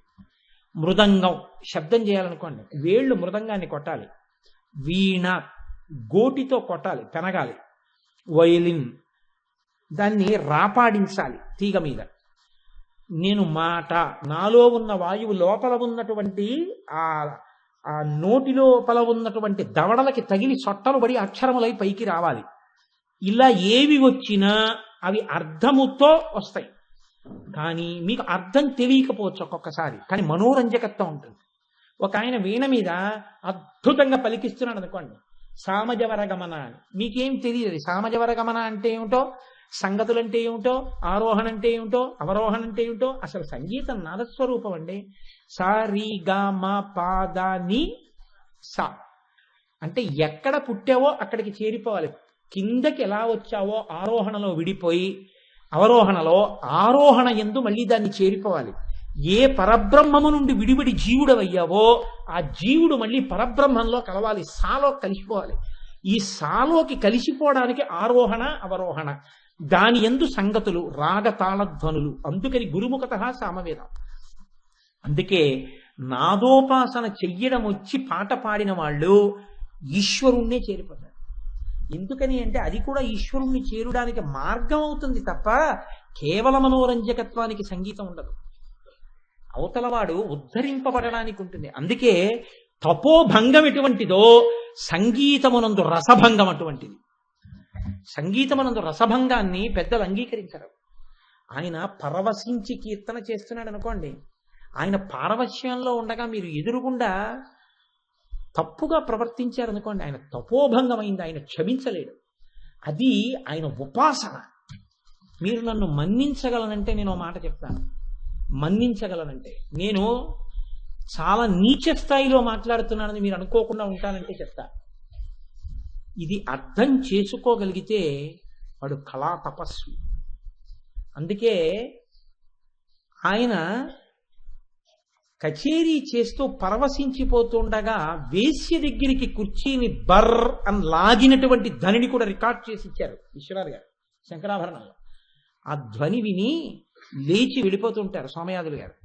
మృదంగం శబ్దం చేయాలనుకోండి, వేళ్ళు మృదంగాన్ని కొట్టాలి. వీణ గోటితో కొట్టాలి, పెనగాలి. వయలిన్ దాన్ని రాపాడించాలి తీగ మీద. నేను మాట, నాలో ఉన్న వాయువు లోపల ఉన్నటువంటి ఆ నోటి లోపల ఉన్నటువంటి దవడలకి తగిలి సొట్టలు పడి అక్షరములై పైకి రావాలి. ఇలా ఏవి వచ్చినా అవి అర్థముతో వస్తాయి. కానీ మీకు అర్థం తెలియకపోవచ్చు ఒక్కొక్కసారి, కానీ మనోరంజకత్వం ఉంటుంది. ఒక ఆయన వీణ మీద అద్భుతంగా పలికిస్తున్నాడు అనుకోండి, సామజవర గమన అని. మీకేం తెలియదు సామజవర గమన అంటే ఏమిటో, సంగతులు అంటే ఏమిటో, ఆరోహణ అంటే ఏమిటో, అవరోహణ అంటే ఏమిటో. అసలు సంగీతం నాదస్వరూపం అండి. సా రి గా మా పా ని సా అంటే ఎక్కడ పుట్టావో అక్కడికి చేరిపోవాలి. కిందకి ఎలా వచ్చావో ఆరోహణలో విడిపోయి అవరోహణలో ఆరోహణ యందు మళ్ళీ దాన్ని చేరిపోవాలి. ఏ పరబ్రహ్మము నుండి విడివిడి జీవుడవయ్యావో ఆ జీవుడు మళ్ళీ పరబ్రహ్మంలో కలవాలి, సాలో కలిసిపోవాలి. ఈ సాలోకి కలిసిపోవడానికి ఆరోహణ అవరోహణ, దాని యందు సంగతులు రాగ తాళధ్వనులు. అందుకని గురుముఖత సామవేదం. అందుకే నాదోపాసన చెయ్యడం వచ్చి పాట పాడిన వాళ్ళు ఈశ్వరుణ్ణే చేరిపోతారు. ఎందుకని అంటే అది కూడా ఈశ్వరుణ్ణి చేరుడానికి మార్గం అవుతుంది తప్ప కేవల మనోరంజకత్వానికి సంగీతం ఉండదు. అవతలవాడు ఉద్ధరింపబడడానికి ఉంటుంది. అందుకే తపోభంగం ఎటువంటిదో సంగీతమునందు రసభంగం అటువంటిది. సంగీతమునందు రసభంగాన్ని పెద్దలు అంగీకరించరు. ఆయన పరవశించి కీర్తన చేస్తున్నాడు అనుకోండి, ఆయన పారవశ్యంలో ఉండగా మీరు ఎదురుగుండా తప్పుగా ప్రవర్తించారనుకోండి, ఆయన తపోభంగమైంది, ఆయన క్షమించలేడు. అది ఆయన ఉపాసన. మీరు నన్ను మన్నించగలనంటే నేను ఓ మాట చెప్తాను. మన్నించగలనంటే నేను చాలా నీచ స్థాయిలో మాట్లాడుతున్నానని మీరు అనుకోకుండా ఉంటానంటే చెప్తా. ఇది అర్థం చేసుకోగలిగితే వాడు కళా తపస్వి. అందుకే ఆయన కచేరీ చేస్తూ పరవశించిపోతుండగా వేశ్య దగ్గరికి కుర్చీని బర్ అని లాగినటువంటి ధ్వనిని కూడా రికార్డ్ చేసి ఇచ్చారు విశ్వనాథ్ గారు శంకరాభరణంలో. ఆ ధ్వని విని లేచి వెళ్ళిపోతుంటారు సోమయాజులు గారు.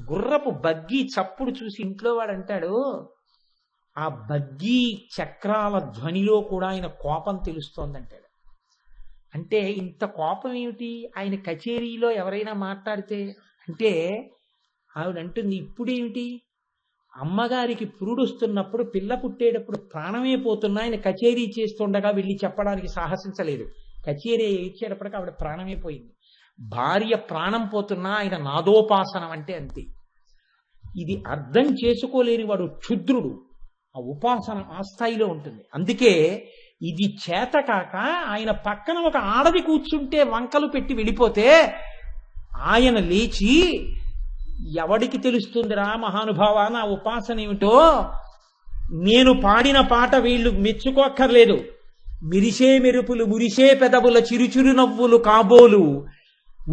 గుర్రపు బగ్గీ చప్పుడు చూసి ఇంట్లో వాడు అంటాడు, ఆ బగ్గీ చక్రాల ధ్వనిలో కూడా ఆయన కోపం తెలుస్తోందంటాడు. అంటే ఇంత కోపం ఏమిటి ఆయన కచేరీలో ఎవరైనా మాట్లాడితే అంటే? ఆవిడ అంటుంది, ఇప్పుడేమిటి అమ్మగారికి పురుడు వస్తున్నప్పుడు పిల్ల పుట్టేటప్పుడు ప్రాణమే పోతున్నా ఆయన కచేరీ చేస్తుండగా వెళ్ళి చెప్పడానికి సాహసించలేదు. కచేరీ ఇచ్చేటప్పటికి ఆవిడ ప్రాణమే పోయింది. భార్య ప్రాణం పోతున్నా ఆయన నాదోపాసనం అంటే అంతే. ఇది అర్థం చేసుకోలేని వాడు క్షుద్రుడు. ఆ ఉపాసన ఆ స్థాయిలో ఉంటుంది. అందుకే ఇది చేతకాక ఆయన పక్కన ఒక ఆడది కూర్చుంటే వంకలు పెట్టి వెళ్ళిపోతే ఆయన లేచి, ఎవడికి తెలుస్తుందిరా మహానుభావ నా ఉపాసన ఏమిటో, నేను పాడిన పాట వీళ్ళు మెచ్చుకోక్కర్లేదు, మిరిసే మెరుపులు మురిసే పెదవుల చిరుచురు నవ్వులు కాబోలు,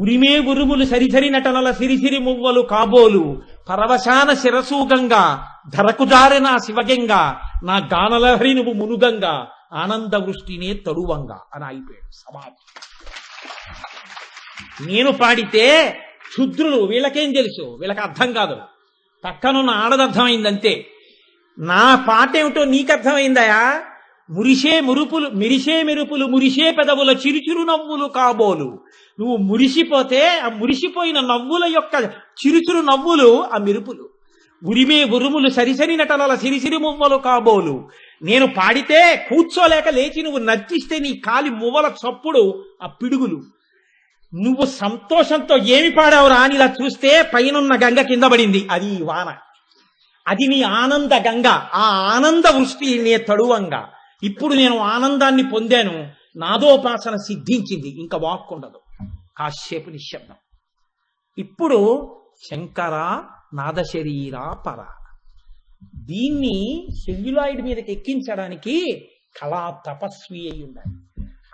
ఉరిమే ఉరుములు సరిసరి నటనల సిరిసిరి మువ్వలు కాబోలు, పరవశాన శిరసూగంగా ధరకుజారె నా శివగంగా, నా గానలహరి నువ్వు మునుగంగా, ఆనంద వృష్టినే తడువంగా అని అయిపోయాడు సమాధి. నేను పాడితే క్షుద్రులు, వీళ్ళకేం తెలుసు, వీళ్ళకి అర్థం కాదు, పక్కనున్న ఆడదర్థమైందంతే. నా పాట ఏమిటో నీకు అర్థమైందయా? మిరిసే మెరుపులు మురిసే పెదవుల చిరుచురు నవ్వులు కాబోలు. నువ్వు మురిసిపోతే ఆ మురిసిపోయిన నవ్వుల యొక్క చిరుచురు నవ్వులు ఆ మెరుపులు. ఉరిమే ఉరుములు సరిసరి నటనల సిరిసిరి మువ్వలు కాబోలు. నేను పాడితే కూర్చోలేక లేచి నువ్వు నర్తిస్తే నీ కాలి మువ్వల చప్పుడు ఆ పిడుగులు. నువ్వు సంతోషంతో ఏమి పాడావురా అని ఇలా చూస్తే పైనున్న గంగ కింద పడింది, అది వాన. అది నీ ఆనంద గంగ, ఆ ఆనంద వృష్టి నే తడువంగా. ఇప్పుడు నేను ఆనందాన్ని పొందాను, నాదోపాసన సిద్ధించింది, ఇంకా వాక్కుండదు, కాసేపు నిశ్శబ్దం. ఇప్పుడు శంకర నాదశరీరా పర. దీన్ని సెల్యులాయిడ్ మీదకి ఎక్కించడానికి కళా తపస్వి అయి ఉండాలి.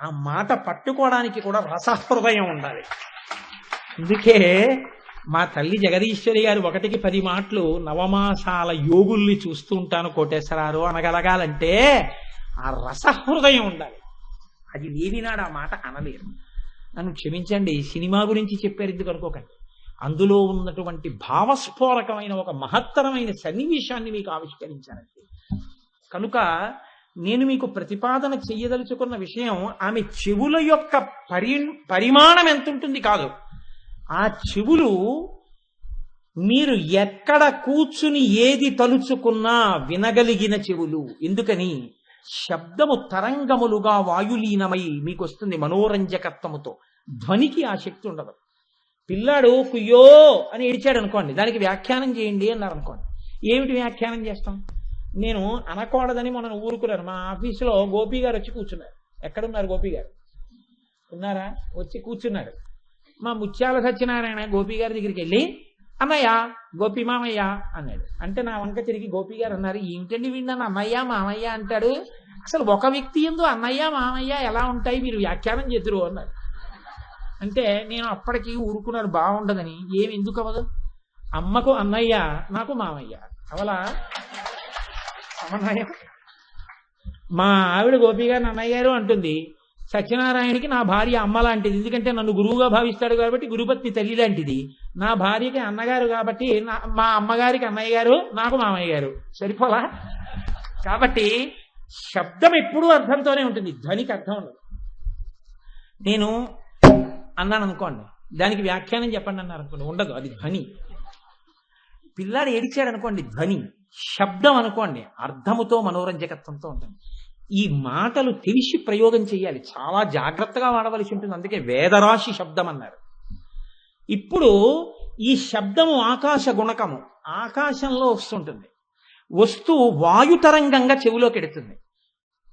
ఆ మాట పట్టుకోవడానికి కూడా రసహృదయం ఉండాలి. అందుకే మా తల్లి జగదీశ్వరి గారు 1కి 10 మాటలు నవమాసాల యోగుల్ని చూస్తూ ఉంటాను కోటేశ్వరారు అనగలగాలంటే ఆ రసహృదయం ఉండాలి. అది లేనినాడు ఆ మాట అనలేరు. నన్ను క్షమించండి, సినిమా గురించి చెప్పారు ఎందుకు అనుకోకండి. అందులో ఉన్నటువంటి భావస్ఫోరకమైన ఒక మహత్తరమైన సన్నివేశాన్ని మీకు ఆవిష్కరించానండి. కనుక నేను మీకు ప్రతిపాదన చెయ్యదలుచుకున్న విషయం, ఆమె చెవుల యొక్క పరిమాణం ఎంత ఉంటుంది కాదు, ఆ చెవులు మీరు ఎక్కడ కూర్చుని ఏది తలుచుకున్నా వినగలిగిన చెవులు. ఎందుకని? శబ్దము తరంగములుగా వాయులీనమై మీకు వస్తుంది మనోరంజకత్వముతో. ధ్వనికి ఆ శక్తి ఉండదు. పిల్లాడు కుయ్యో అని ఏడిచాడు అనుకోండి, దానికి వ్యాఖ్యానం చేయండి అన్నారు అనుకోండి, ఏమిటి వ్యాఖ్యానం చేస్తాం? నేను అనకూడదని మొన్న ఊరుకున్నాను. మా ఆఫీసులో గోపి గారు వచ్చి కూర్చున్నారు. ఎక్కడున్నారు గోపి గారు? ఉన్నారా? వచ్చి కూర్చున్నాడు. మా ముత్యాల సత్యనారాయణ గోపి గారి దగ్గరికి వెళ్ళి, అన్నయ్య గోపి మామయ్య అన్నాడు. అంటే నా వంక తిరిగి గోపి గారు అన్నారు, ఏమిటండి వీడు నన్ను అన్నయ్య మామయ్య అంటాడు, అసలు ఒక వ్యక్తి ఎందు అన్నయ్య మామయ్య ఎలా ఉంటాయి, మీరు వ్యాఖ్యానం చేద్దరు అన్నారు. అంటే నేను అప్పటికి ఊరుకున్నాను, బాగుండదని. ఏమి ఎందుకు అవ్వదు? అమ్మకు అన్నయ్య, నాకు మామయ్య, అవలా సమన్వయం. మా ఆవిడ గోపి గారు అన్నయ్య గారు అంటుంది, సత్యనారాయణకి నా భార్య అమ్మ లాంటిది, ఎందుకంటే నన్ను గురువుగా భావిస్తాడు కాబట్టి గురుపత్ని తల్లి లాంటిది. నా భార్యకి అన్నగారు కాబట్టి మా అమ్మగారికి అన్నయ్య గారు, నాకు మామయ్య గారు. సరిపోలా? కాబట్టి శబ్దం ఎప్పుడూ అర్థంతోనే ఉంటుంది, ధ్వనికి అర్థం ఉండదు. నేను అన్నాను అనుకోండి, దానికి వ్యాఖ్యానం చెప్పండి అన్నారు అనుకోండి, ఉండదు, అది ధ్వని. పిల్లాడు ఏడిచాడు అనుకోండి, ధ్వని. శబ్దం అనుకోండి, అర్థముతో మనోరంజకత్వంతో ఉంటుంది. ఈ మాటలు తెలిసి ప్రయోగం చేయాలి, చాలా జాగ్రత్తగా వాడవలసి ఉంటుంది. అందుకే వేదరాశి శబ్దం అన్నారు. ఇప్పుడు ఈ శబ్దము ఆకాశ గుణకము, ఆకాశంలో వస్తుంటుంది, వస్తూ వాయుతరంగంగా చెవిలోకి ఎడుతుంది.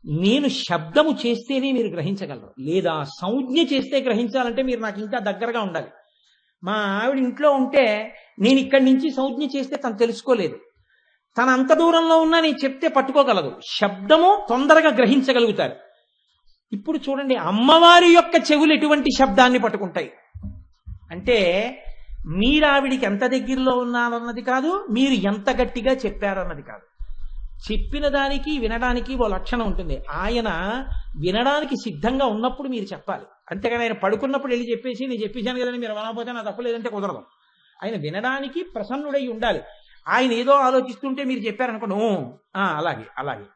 నేను శబ్దము చేస్తేనే మీరు గ్రహించగలరు, లేదా సంజ్ఞ చేస్తే గ్రహించాలంటే మీరు నాకు ఇంకా దగ్గరగా ఉండాలి. మా ఆవిడ ఇంట్లో ఉంటే నేను ఇక్కడి నుంచి సంజ్ఞ చేస్తే తను తెలుసుకోలేదు, తన అంత దూరంలో ఉన్నా నేను చెప్తే పట్టుకోగలదు. శబ్దము తొందరగా గ్రహించగలుగుతారు. ఇప్పుడు చూడండి, అమ్మవారి యొక్క చెవులు ఎటువంటి శబ్దాన్ని పట్టుకుంటాయి అంటే, మీరు ఆవిడికి ఎంత దగ్గరలో ఉన్నారన్నది కాదు, మీరు ఎంత గట్టిగా చెప్పారన్నది కాదు. చెప్పిన దానికి వినడానికి ఓ లక్షణం ఉంటుంది. ఆయన వినడానికి సిద్ధంగా ఉన్నప్పుడు మీరు చెప్పాలి, అంతేగాని ఆయన పడుకున్నప్పుడు వెళ్ళి చెప్పేసి నేను చెప్పేశాను కదండి మీరు వినకపోతే నా తప్పు లేదంటే కుదరదు. ఆయన వినడానికి ప్రసన్నుడై ఉండాలి. ఆయన ఏదో ఆలోచిస్తుంటే మీరు చెప్పారనుకోండి, అలాగే అలాగే.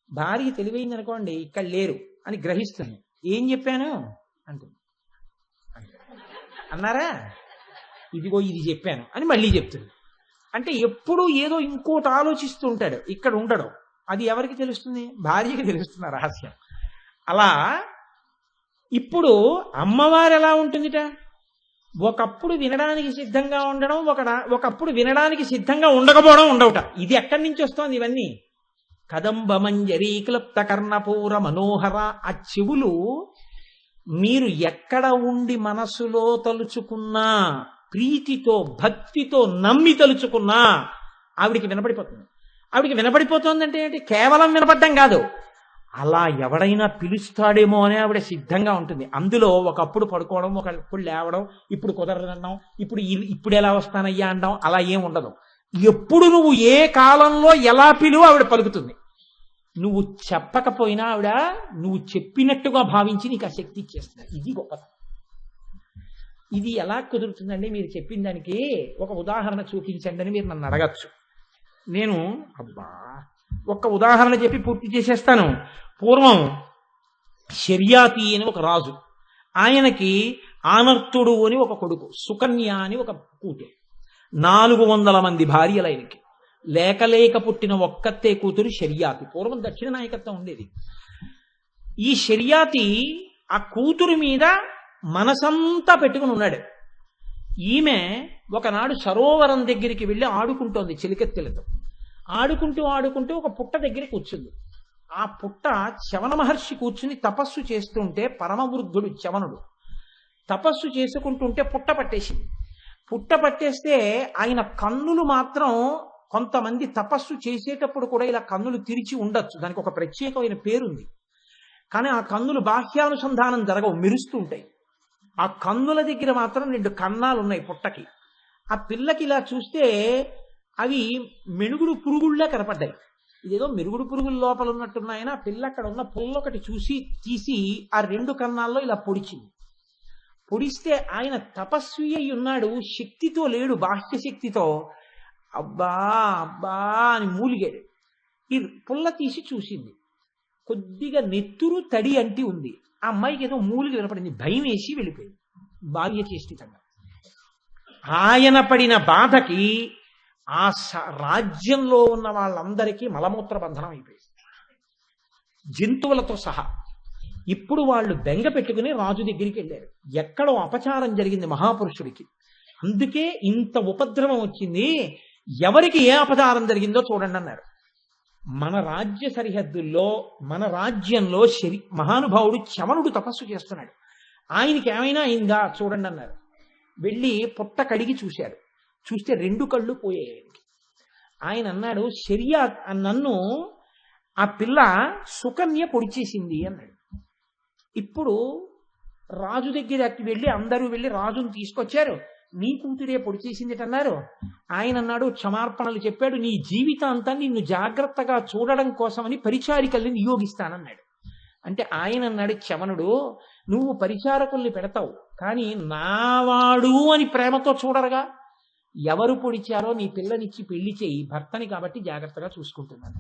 భార్య తెలివైంది అనుకోండి, ఇక్కడ లేరు అని గ్రహిస్తుంది. ఏం చెప్పాను అంటుంది, అన్నారా, ఇదిగో ఇది చెప్పాను అని మళ్ళీ చెప్తుంది. అంటే ఎప్పుడు ఏదో ఇంకోటి ఆలోచిస్తూ ఉంటాడు, ఇక్కడ ఉండడం. అది ఎవరికి తెలుస్తుంది? భార్యకి తెలుస్తుంది ఆ రహస్యం. అలా ఇప్పుడు అమ్మవారు ఎలా ఉంటుందిట, ఒకప్పుడు వినడానికి సిద్ధంగా ఉండడం, ఒకప్పుడు వినడానికి సిద్ధంగా ఉండకపోవడం, ఉండవుట. ఇది ఎక్కడి నుంచి వస్తోంది ఇవన్నీ? కదంబ మంజరీ క్లుప్త కర్ణపూర మనోహర. ఆ చెవులు మీరు ఎక్కడ ఉండి మనసులో తలుచుకున్నా, ప్రీతితో భక్తితో నమ్మి తలుచుకున్నా ఆవిడికి వినపడిపోతుంది. ఆవిడికి వినపడిపోతుందంటే ఏంటి? కేవలం వినపడ్డం కాదు, అలా ఎవడైనా పిలుస్తాడేమో అని ఆవిడ సిద్ధంగా ఉంటుంది. అందులో ఒకప్పుడు పడుకోవడం, ఒకప్పుడు లేవడం, ఇప్పుడు కుదరదన్నాం, ఇప్పుడు ఎలా వస్తానయ్యా అంటాం, అలా ఏం ఉండదు. ఎప్పుడు నువ్వు ఏ కాలంలో ఎలా పిలువు ఆవిడ పలుకుతుంది. నువ్వు చెప్పకపోయినా ఆవిడ నువ్వు చెప్పినట్టుగా భావించి నీకు ఆ శక్తి ఇచ్చేస్తుంది. ఇది గొప్పతనం. ఇది ఎలా కుదురుతుందండి? మీరు చెప్పిన దానికి ఒక ఉదాహరణ చూపించండి అని మీరు నన్ను అడగచ్చు. నేను ఒక్క ఉదాహరణ చెప్పి పూర్తి చేసేస్తాను. పూర్వం శర్యాతి అని ఒక రాజు, ఆయనకి ఆనర్తుడు అని ఒక కొడుకు, సుకన్య అని ఒక కూతురు, 400 మంది భార్యలు ఆయనకి. లేక పుట్టిన ఒక్కతే కూతురు శర్యాతి. పూర్వం దక్షిణ నాయకత్వం ఉండేది. ఈ శర్యాతి ఆ కూతురు మీద మనసంతా పెట్టుకుని ఉన్నాడు. ఈమె ఒకనాడు సరోవరం దగ్గరికి వెళ్ళి ఆడుకుంటోంది చెలికెత్తెలతో. ఆడుకుంటూ ఒక పుట్ట దగ్గర కూర్చుంది. ఆ పుట్ట చవన మహర్షి కూర్చుని తపస్సు చేస్తుంటే, పరమవృద్ధుడు చవనుడు తపస్సు చేసుకుంటుంటే పుట్ట పట్టేసింది. పుట్ట పట్టేస్తే ఆయన కన్నులు మాత్రం, కొంతమంది తపస్సు చేసేటప్పుడు కూడా ఇలా కన్నులు తెరిచి ఉండొచ్చు, దానికి ఒక ప్రత్యేకమైన పేరుంది. కానీ ఆ కన్నులు బాహ్యానుసంధానం జరగవు, మెరుస్తూ ఉంటాయి. ఆ కన్నుల దగ్గర మాత్రం 2 కన్నాలు ఉన్నాయి పుట్టకి. ఆ పిల్లకి ఇలా చూస్తే అవి మెరుగుడు పురుగుళ్ళే కనపడ్డాయి. ఇదేదో మెరుగుడు పురుగుల లోపల ఉన్నట్టున్నాయని ఆ పిల్ల అక్కడ ఉన్న పుల్లొకటి చూసి తీసి ఆ 2 కన్నాల్లో ఇలా పొడిచింది. పొడిస్తే ఆయన తపస్వి అయి ఉన్నాడు, శక్తితో లేడు, బాహ్య శక్తితో. అబ్బా అబ్బా అని మూలిగాడు. ఈ పుల్ల తీసి చూసింది, కొద్దిగా నెత్తురు తడి అంటి ఉంది. ఆ అమ్మాయికి ఏదో మూలికి వినపడింది, భయం వేసి వెళ్ళిపోయింది భార్య చేష్టితంగా. ఆయన పడిన బాధకి ఆ రాజ్యంలో ఉన్న వాళ్ళందరికీ మలమూత్ర బంధనం అయిపోయింది, జంతువులతో సహా. ఇప్పుడు వాళ్ళు బెంగ పెట్టుకుని రాజు దగ్గరికి వెళ్ళారు. ఎక్కడో అపచారం జరిగింది మహాపురుషుడికి, అందుకే ఇంత ఉపద్రవం వచ్చింది, ఎవరికి ఏ అపచారం జరిగిందో చూడండి అన్నారు. మన రాజ్య సరిహద్దుల్లో, మన రాజ్యంలో మహానుభావుడు చవనుడు తపస్సు చేస్తున్నాడు, ఆయనకి ఏమైనా అయిందా చూడండి అన్నారు. వెళ్ళి పుట్ట కడిగి చూశారు. చూస్తే 2 కళ్ళు పోయాయి. ఆయన అన్నాడు, నన్ను ఆ పిల్ల సుకన్య పొడిచేసింది అన్నాడు. ఇప్పుడు రాజు దగ్గరికి వెళ్ళి అందరూ వెళ్ళి రాజును తీసుకొచ్చారు. నీ కూతురే పొడి చేసిందిటన్నారు. ఆయన అన్నాడు, క్షమార్పణలు చెప్పాడు, నీ జీవితాంతా నిన్ను జాగ్రత్తగా చూడడం కోసమని పరిచారికల్ని నియోగిస్తానన్నాడు. అంటే ఆయన అన్నాడు, చవనుడు, నువ్వు పరిచారకుల్ని పెడతావు, కానీ నావాడు అని ప్రేమతో చూడరుగా. ఎవరు పొడిచారో నీ పిల్లనిచ్చి పెళ్లి చేయి, భర్తని కాబట్టి జాగ్రత్తగా చూసుకుంటున్నాడు.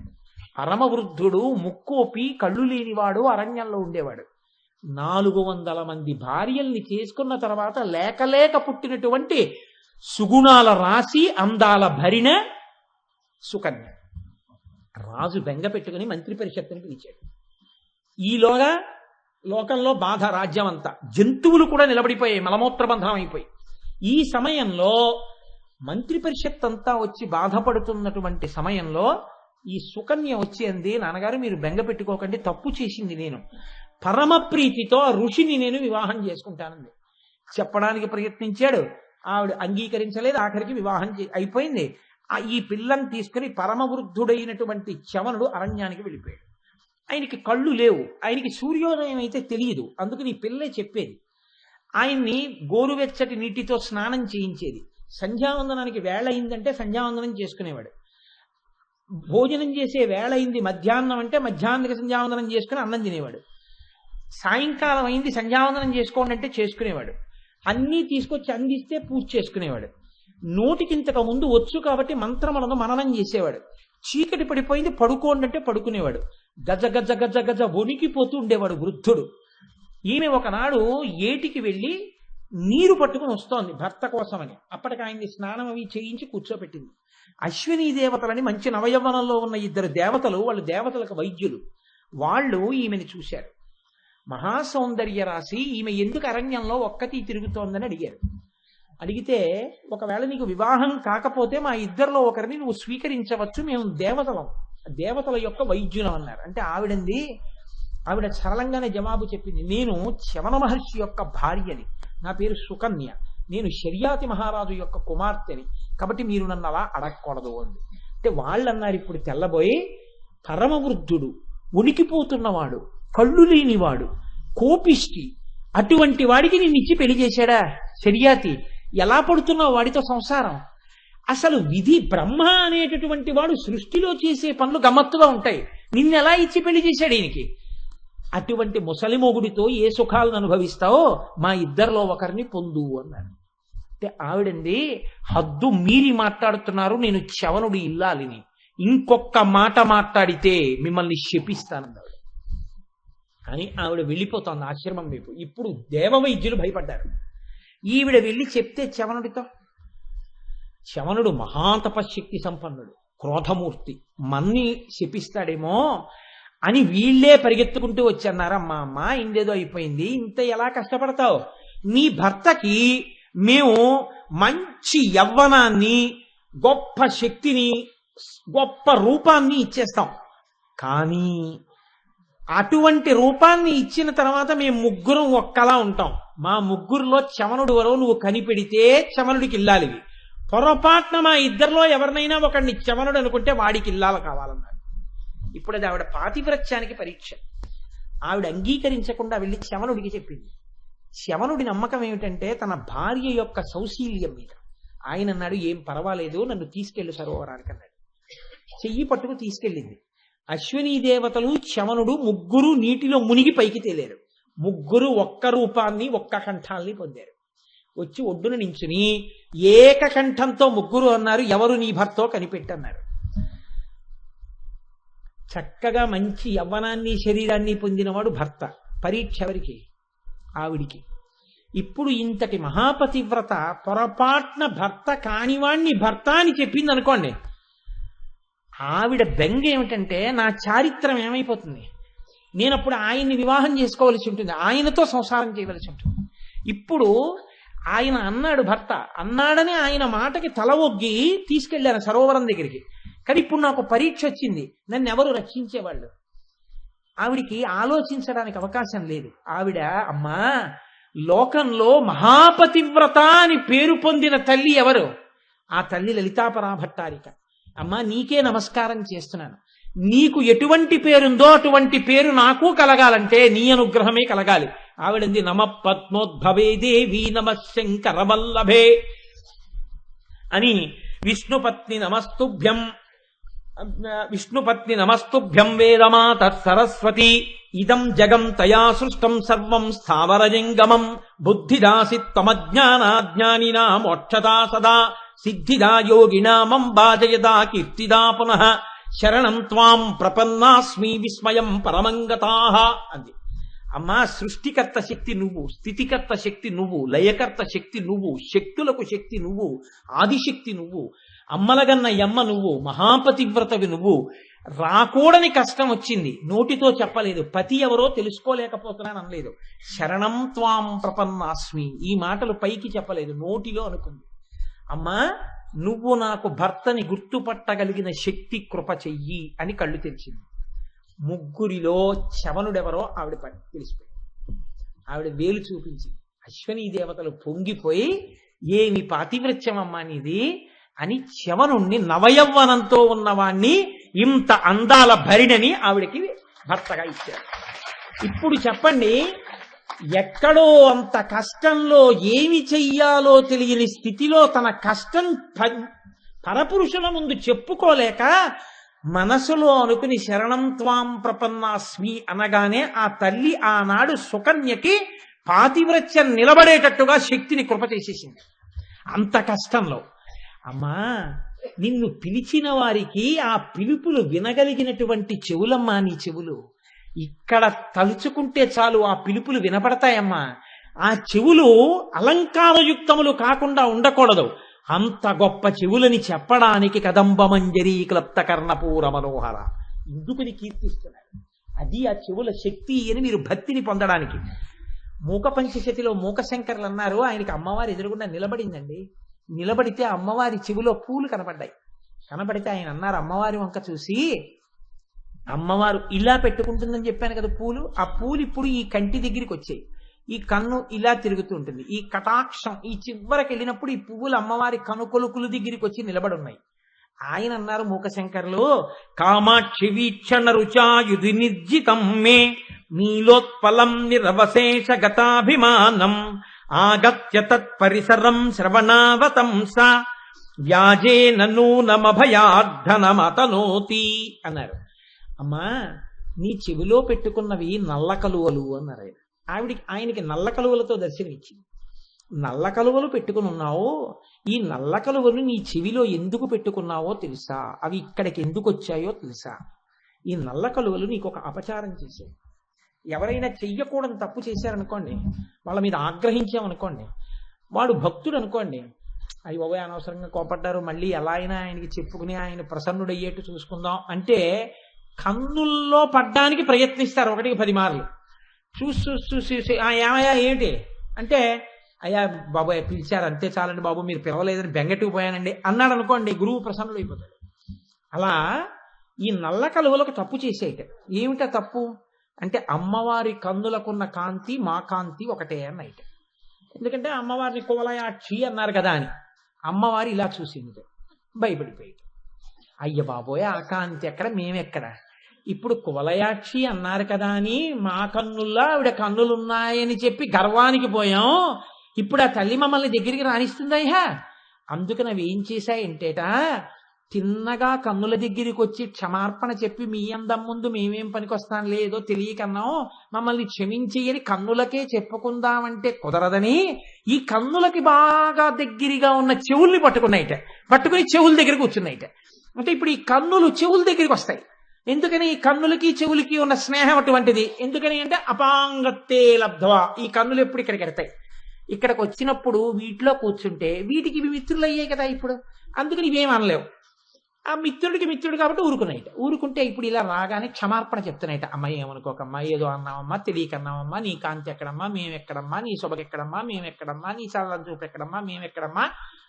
పరమవృద్ధుడు, ముక్కోపి, కళ్ళు లేనివాడు, అరణ్యంలో ఉండేవాడు. 400 మంది భార్యల్ని చేసుకున్న తర్వాత లేక పుట్టినటువంటి సుగుణాల రాశి, అందాల భరిణ సుకన్య. రాజు బెంగ పెట్టుకుని మంత్రి పరిషత్తుని పిలిచాడు. ఈలోగా లోకంలో బాధ, రాజ్యం అంతా, జంతువులు కూడా నిలబడిపోయాయి, మలమూత్రబంధనం అయిపోయి. ఈ సమయంలో మంత్రి పరిషత్ అంతా వచ్చి బాధపడుతున్నటువంటి సమయంలో ఈ సుకన్య వచ్చి అంది, నాన్నగారు మీరు బెంగ పెట్టుకోకండి, తప్పు చేసింది నేను, పరమ ప్రీతితో ఋషిని నేను వివాహం చేసుకుంటానండి. చెప్పడానికి ప్రయత్నించాడు, ఆవిడ అంగీకరించలేదు. ఆఖరికి వివాహం అయిపోయింది. ఈ పిల్లని తీసుకుని పరమవృద్ధుడైనటువంటి చవనుడు అరణ్యానికి వెళ్ళిపోయాడు. ఆయనకి కళ్ళు లేవు, ఆయనకి సూర్యోదయం అయితే తెలియదు, అందుకని ఈ పిల్లే చెప్పేది. ఆయన్ని గోరువెచ్చటి నీటితో స్నానం చేయించేది. సంధ్యావందనానికి వేళ అయిందంటే సంధ్యావందనం చేసుకునేవాడు. భోజనం చేసే వేళ అయింది మధ్యాహ్నం అంటే మధ్యాహ్నానికి సంధ్యావందనం చేసుకుని అన్నం తినేవాడు. సాయంకాలం అయింది సంధ్యావందనం చేసుకోండి అంటే చేసుకునేవాడు. అన్నీ తీసుకొచ్చి అందిస్తే పూజ చేసుకునేవాడు. నోటికింతకు ముందు వచ్చు కాబట్టి మంత్రములను మననం చేసేవాడు. చీకటి పడిపోయింది పడుకోండి అంటే పడుకునేవాడు. గజ గజ గజ గజ వణికిపోతూ ఉండేవాడు వృద్ధుడు. ఈమె ఒకనాడు ఏటికి వెళ్ళి నీరు పట్టుకుని వస్తోంది భర్త కోసమని. అప్పటికి ఆయన్ని స్నానం అవి చేయించి కూర్చోబెట్టింది. అశ్వినీ దేవతలని మంచి నవయవ్వనంలో ఉన్న 2 దేవతలు, వాళ్ళు దేవతలకు వైద్యులు, వాళ్ళు ఈమెను చూశారు. మహాసౌందర్య రాశి, ఈమె ఎందుకు అరణ్యంలో ఒక్కటి తిరుగుతోందని అడిగారు. అడిగితే, ఒకవేళ నీకు వివాహం కాకపోతే మా ఇద్దరిలో ఒకరిని నువ్వు స్వీకరించవచ్చు, మేము దేవతల యొక్క వైద్యులం అన్నారు. అంటే ఆవిడ సరళంగానే జవాబు చెప్పింది, నేను చవన మహర్షి యొక్క భార్యని, నా పేరు సుకన్య, నేను శర్యాతి మహారాజు యొక్క కుమార్తెని, కాబట్టి మీరు నన్ను అలా అడగకూడదు అంది. అంటే వాళ్ళు అన్నారు, ఇప్పుడు తెల్లబోయి, పరమవృద్ధుడు, ఉనికిపోతున్నవాడు, కళ్ళు లేనివాడు, కోపిష్టి, అటువంటి వాడికి నిన్నిచ్చి పెళ్లి చేశాడా శర్యాతి? ఎలా పడుతున్నావు వాడితో సంసారం? అసలు విధి బ్రహ్మ అనేటటువంటి వాడు సృష్టిలో చేసే పనులు గమ్మత్తుగా ఉంటాయి, నిన్నెలా ఇచ్చి పెళ్లి చేశాడు ఈయనకి? అటువంటి ముసలి మొగుడితో ఏ సుఖాలను అనుభవిస్తావో మా ఇద్దరిలో ఒకరిని పొందు అన్నాడు. అంటే ఆవిడంది, హద్దు మీరి మాట్లాడుతున్నారు, నేను చవనుడి ఇల్లాలిని, ఇంకొక మాట మాట్లాడితే మిమ్మల్ని శపిస్తానన్నాడు. అని ఆవిడ వెళ్ళిపోతోంది ఆశ్రమం వైపు. ఇప్పుడు దేవవైద్యులు భయపడ్డారు. ఈవిడ వెళ్ళి చెప్తే చవనుడితో, చవనుడు మహాతపశక్తి సంపన్నుడు, క్రోధమూర్తి, మన్ని శపిస్తాడేమో అని వీళ్లే పరిగెత్తుకుంటూ వచ్చన్నారు. అమ్మ ఇందేదో అయిపోయింది, ఇంత ఎలా కష్టపడతావు? నీ భర్తకి మేము మంచి యవ్వనాన్ని, గొప్ప శక్తిని, గొప్ప రూపాన్ని ఇచ్చేస్తాం, కానీ అటువంటి రూపాన్ని ఇచ్చిన తర్వాత మేము ముగ్గురం ఒక్కలా ఉంటాం. మా ముగ్గురులో చవనుడు వరో నువ్వు కనిపెడితే చవనుడికి ఇల్లాలివి, పొరపాటున మా ఇద్దరిలో ఎవరినైనా ఒకడిని చవనుడు అనుకుంటే వాడికి ఇల్లాలు కావాలన్నారు. ఇప్పుడు అది ఆవిడ పాతివ్రత్యానికి పరీక్ష. ఆవిడ అంగీకరించకుండా వెళ్ళి చవనుడికి చెప్పింది. చవనుడి నమ్మకం ఏమిటంటే తన భార్య యొక్క సౌశీల్యం మీద. ఆయన అన్నాడు, ఏం పర్వాలేదు, నన్ను తీసుకెళ్ళు సరోవరానికి అన్నాడు. చెయ్యి పట్టుకు తీసుకెళ్ళింది. అశ్వినీ దేవతలు, చవనుడు ముగ్గురు నీటిలో మునిగి పైకి తేలేరు. ముగ్గురు ఒక్క రూపాన్ని, ఒక్క కంఠాల్ని పొందారు. వచ్చి ఒడ్డున నించుని ఏకకంఠంతో ముగ్గురు అన్నారు, ఎవరు నీ భర్తో కనిపెట్టన్నారు. చక్కగా మంచి యవ్వనాన్ని, శరీరాన్ని పొందినవాడు భర్త. పరీక్ష ఎవరికి? ఆవిడికి. ఇప్పుడు ఇంతటి మహాపతివ్రత పొరపాటున భర్త కానివాణ్ణి భర్త అని చెప్పింది అనుకోండి, ఆవిడ బెంగ ఏమిటంటే నా చారిత్రం ఏమైపోతుంది, నేనప్పుడు ఆయన్ని వివాహం చేసుకోవలసి ఉంటుంది, ఆయనతో సంసారం చేయవలసి ఉంటుంది. ఇప్పుడు ఆయన అన్నాడు, భర్త అన్నాడని ఆయన మాటకి తల ఒగ్గి తీసుకెళ్లాను సరోవరం దగ్గరికి. కానీ ఇప్పుడు నాకు పరీక్ష వచ్చింది, నన్ను ఎవరు రక్షించేవాళ్ళు? ఆవిడికి ఆలోచించడానికి అవకాశం లేదు. ఆవిడ, అమ్మా లోకంలో మహాపతివ్రత అని పేరు పొందిన తల్లి ఎవరు? ఆ తల్లి లలితాపరాభట్టారిక. అమ్మా నీకే నమస్కారం చేస్తున్నాను, నీకు ఎటువంటి పేరుందో అటువంటి పేరు నాకు కలగాలంటే నీ అనుగ్రహమే కలగాలి. ఆవిడంది, నమ పద్మోద్భవే దేవి నమ శంకరవల్లభే అని విష్ణుపత్ని నమస్తుభ్యం వేదమాత సరస్వతి ఇదం జగం తయా సృష్టం సర్వం స్థావరజంగమం బుద్ధిదాసి తమజ్ఞానాజ్ఞానినా మోక్షదా సదా సిద్ధిదా యోగినామం బాజయదా కీర్తిదా పునః శరణం త్వాం ప్రపన్నాస్మి విస్మయం పరమంగతాః అంది. అమ్మా, సృష్టికర్త శక్తి నువ్వు, స్థితికర్త శక్తి నువ్వు, లయకర్త శక్తి నువ్వు, శక్తులకు శక్తి నువ్వు, ఆదిశక్తి నువ్వు, అమ్మలగన్న యమ్మ నువ్వు, మహాపతివ్రతవి నువ్వు. రాకూడని కష్టం వచ్చింది, నోటితో చెప్పలేదు, పతి ఎవరో తెలుసుకోలేకపోతున్నాను అనలేదు. శరణం త్వాం ప్రపన్నాస్మి, ఈ మాటలు పైకి చెప్పలేదు, నోటిలో అనుకుంది. అమ్మా, నువ్వు నాకు భర్తని గుర్తుపట్టగలిగిన శక్తి కృప చెయ్యి అని కళ్ళు తెరిచింది. ముగ్గురిలో చవనుడెవరో ఆవిడ తెలిసిపోయింది. ఆవిడ వేలు చూపించి అశ్వనీ దేవతలు పొంగిపోయి, ఏమి పాతివ్రత్యమమ్మా నీది అని చవనుణ్ణి, నవయవ్వనంతో ఉన్నవాణ్ణి, ఇంత అందాల భరిణని ఆవిడకి భర్తగా ఇచ్చారు. ఇప్పుడు చెప్పండి, ఎక్కడో అంత కష్టంలో ఏమి చెయ్యాలో తెలియని స్థితిలో తన కష్టం పరపురుషుల ముందు చెప్పుకోలేక మనసులో అనుకుని శరణం త్వాం ప్రపన్నాస్మి అనగానే ఆ తల్లి ఆనాడు సుకన్యకి పాతివ్రత్యం నిలబడేటట్టుగా శక్తిని కృప చేసేసింది. అంత కష్టంలో అమ్మా, నిన్ను పిలిచిన వారికి ఆ పిలుపులు వినగలిగినటువంటి చెవులమ్మా నీ చెవులు. ఇక్కడ తలుచుకుంటే చాలు ఆ పిలుపులు వినపడతాయమ్మా. ఆ చెవులు అలంకారయుక్తములు కాకుండా ఉండకూడదు, అంత గొప్ప చెవులని చెప్పడానికి కదంబమంజరీ క్లప్త కర్ణపూర మనోహర ఇందుకుని కీర్తిస్తున్నాడు. అది ఆ చెవుల శక్తి అని మీరు భక్తిని పొందడానికి. మూక పంచశతిలో మూకశంకర్లు అన్నారు, ఆయనకి అమ్మవారి ఎదురుగుండా నిలబడిందండి. నిలబడితే అమ్మవారి చెవిలో పూలు కనబడ్డాయి. కనబడితే ఆయన అన్నారు, అమ్మవారి వంక చూసి, అమ్మవారు ఇలా పెట్టుకుంటుందని చెప్పాను కదా పూలు, ఆ పూలు ఇప్పుడు ఈ కంటి దగ్గరికి వచ్చాయి, ఈ కన్ను ఇలా తిరుగుతూ ఉంటుంది, ఈ కటాక్షం ఈ చివరికి వెళ్ళినప్పుడు ఈ పువ్వులు అమ్మవారి కనుకొలుకుల దగ్గరికి వచ్చి నిలబడి ఉన్నాయి. ఆయన అన్నారు మూకశంకర్లు, కామాక్షి వీక్షణ రుచాయుధి నిర్జితం మే నీలోత్పలం నిరవశేష గతాభిమానం ఆగత్య తత్పరిసరం శ్రవణావతంస వ్యాజేన నూనమభయార్ధనమతనోతి అన్నారు. అమ్మా, నీ చెవిలో పెట్టుకున్నవి నల్ల కలువలు అన్నారు ఆయన. ఆయనకి నల్ల కలువలతో దర్శనమిచ్చింది. నల్ల కలువలు పెట్టుకుని ఉన్నావు, ఈ నల్ల కలువలు నీ చెవిలో ఎందుకు పెట్టుకున్నావో తెలుసా, అవి ఇక్కడికి ఎందుకు వచ్చాయో తెలుసా, ఈ నల్ల కలువలు నీకు ఒక అపచారం చేశాయి. ఎవరైనా చెయ్యకూడని తప్పు చేశారనుకోండి, వాళ్ళ మీద ఆగ్రహించామనుకోండి, వాడు భక్తుడు అనుకోండి, అయ్యో అనవసరంగా కోపడ్డారు, మళ్ళీ ఎలా అయినా ఆయనకి చెప్పుకుని ఆయన ప్రసన్నుడయ్యేట్టు చూసుకుందాం అంటే కన్నుల్లో పడ్డానికి ప్రయత్నిస్తారు 1-10 మార్లు. చూసి ఏమయ్యా ఏంటి అంటే, అయ్యా బాబు పిలిచారు అంతే చాలండి బాబు, మీరు పిలవలేదని బెంగట్టుకు పోయానండి అన్నాడు అనుకోండి, గురువు ప్రసన్నుడు అయిపోతాడు. అలా ఈ నల్ల కలువలకు తప్పు చేసేట. ఏమిటా తప్పు అంటే, అమ్మవారి కన్నులకున్న కాంతి మా కాంతి ఒకటే అన్నైట. ఎందుకంటే అమ్మవారిని కువలయాక్షి అన్నారు కదా అని. అమ్మవారి ఇలా చూసింది, భయపడిపోయి, అయ్య బాబోయ్ ఆ కాంతి ఎక్కడ మేమెక్కడ, ఇప్పుడు కువలయాక్షి అన్నారు కదా అని మా కన్నుల్లో ఆవిడ కన్నులున్నాయని చెప్పి గర్వానికి పోయాం, ఇప్పుడు ఆ తల్లి మమ్మల్ని దగ్గరికి రాణిస్తుందయ్యా. అందుకని అవి ఏం చేశాయంటేట, తిన్నగా కన్నుల దగ్గరికి వచ్చి క్షమార్పణ చెప్పి, మీ అందం ముందు మేమేం పనికొస్తాం లేదో తెలియకన్నాం, మమ్మల్ని క్షమించేయని కన్నులకే చెప్పుకుందామంటే కుదరదని ఈ కన్నులకి బాగా దగ్గరగా ఉన్న చెవుల్ని పట్టుకుని చెవుల దగ్గర కూర్చున్నాయిట. అంటే ఇప్పుడు ఈ కన్నులు చెవుల దగ్గరికి వస్తాయి. ఎందుకని? ఈ కన్నులకి చెవులకి ఉన్న స్నేహం అటువంటిది. ఎందుకని అంటే అపాంగత్తే లబ్ధవా, ఈ కన్నులు ఎప్పుడు ఇక్కడికి ఎడతాయి, ఇక్కడికి వచ్చినప్పుడు వీటిలో కూర్చుంటే వీటికి ఇవి మిత్రులు అయ్యాయి కదా ఇప్పుడు, అందుకని ఇవేం అనలేవు. ఆ మిత్రుడికి మిత్రుడు కాబట్టి ఊరుకుంటే ఇప్పుడు ఇలా రాగానే క్షమార్పణ చెప్తున్నాయిట, అమ్మాయి ఏమనుకోకమ్మా, ఏదో అన్నామమ్మా, తెలియకన్నామమ్మా, నీ కాంతి ఎక్కడమ్మా, మేమెక్కడమ్మా, నీ శుభకెక్కడమ్మా, మేమెక్కడమ్మా, నీ చల్లని చూపు ఎక్కడమ్మా, మేమెక్కడమ్మా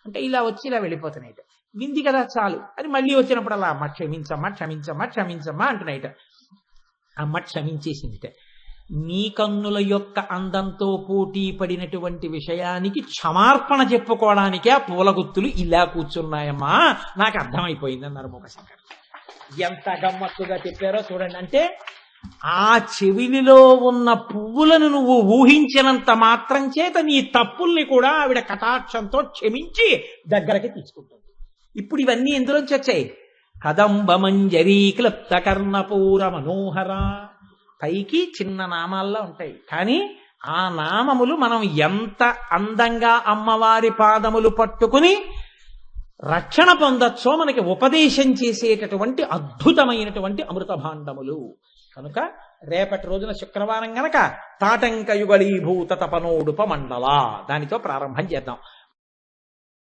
అంటే ఇలా వచ్చి ఇలా వెళ్ళిపోతున్నాయిట. వింది కదా చాలు అని మళ్ళీ వచ్చినప్పుడు అలా అమ్మ క్షమించమ్మా క్షమించమ్మా క్షమించమ్మా అంటున్నాయిట. అమ్మ క్షమించేసిందిట. నీ కన్నుల యొక్క అందంతో పోటీ పడినటువంటి విషయానికి క్షమార్పణ చెప్పుకోవడానికే ఆ పూల గుత్తులు ఇలా కూర్చున్నాయమ్మా, నాకు అర్థమైపోయింది అన్నారు మూకశంకర్. ఎంత గమ్మత్తుగా చెప్పారో చూడండి. అంటే ఆ చెవిలిలో ఉన్న పువ్వులను నువ్వు ఊహించినంత మాత్రం చేత నీ తప్పుల్ని కూడా ఆవిడ కటాక్షంతో క్షమించి దగ్గరకి తీసుకుంటుంది. ఇప్పుడు ఇవన్నీ ఎందులోంచి వచ్చాయి? కదంబమంజరీ క్లుప్త కర్ణపూర మనోహర. పైకి చిన్న నామాల్లో ఉంటాయి, కానీ ఆ నామములు మనం ఎంత అందంగా అమ్మవారి పాదములు పట్టుకుని రక్షణ పొందొచ్చో మనకి ఉపదేశం చేసేటటువంటి అద్భుతమైనటువంటి అమృత భాండములు. కనుక రేపటి రోజున శుక్రవారం గనక తాటంక యుగళీభూత తపనోడుప మండల దానితో ప్రారంభం చేద్దాం.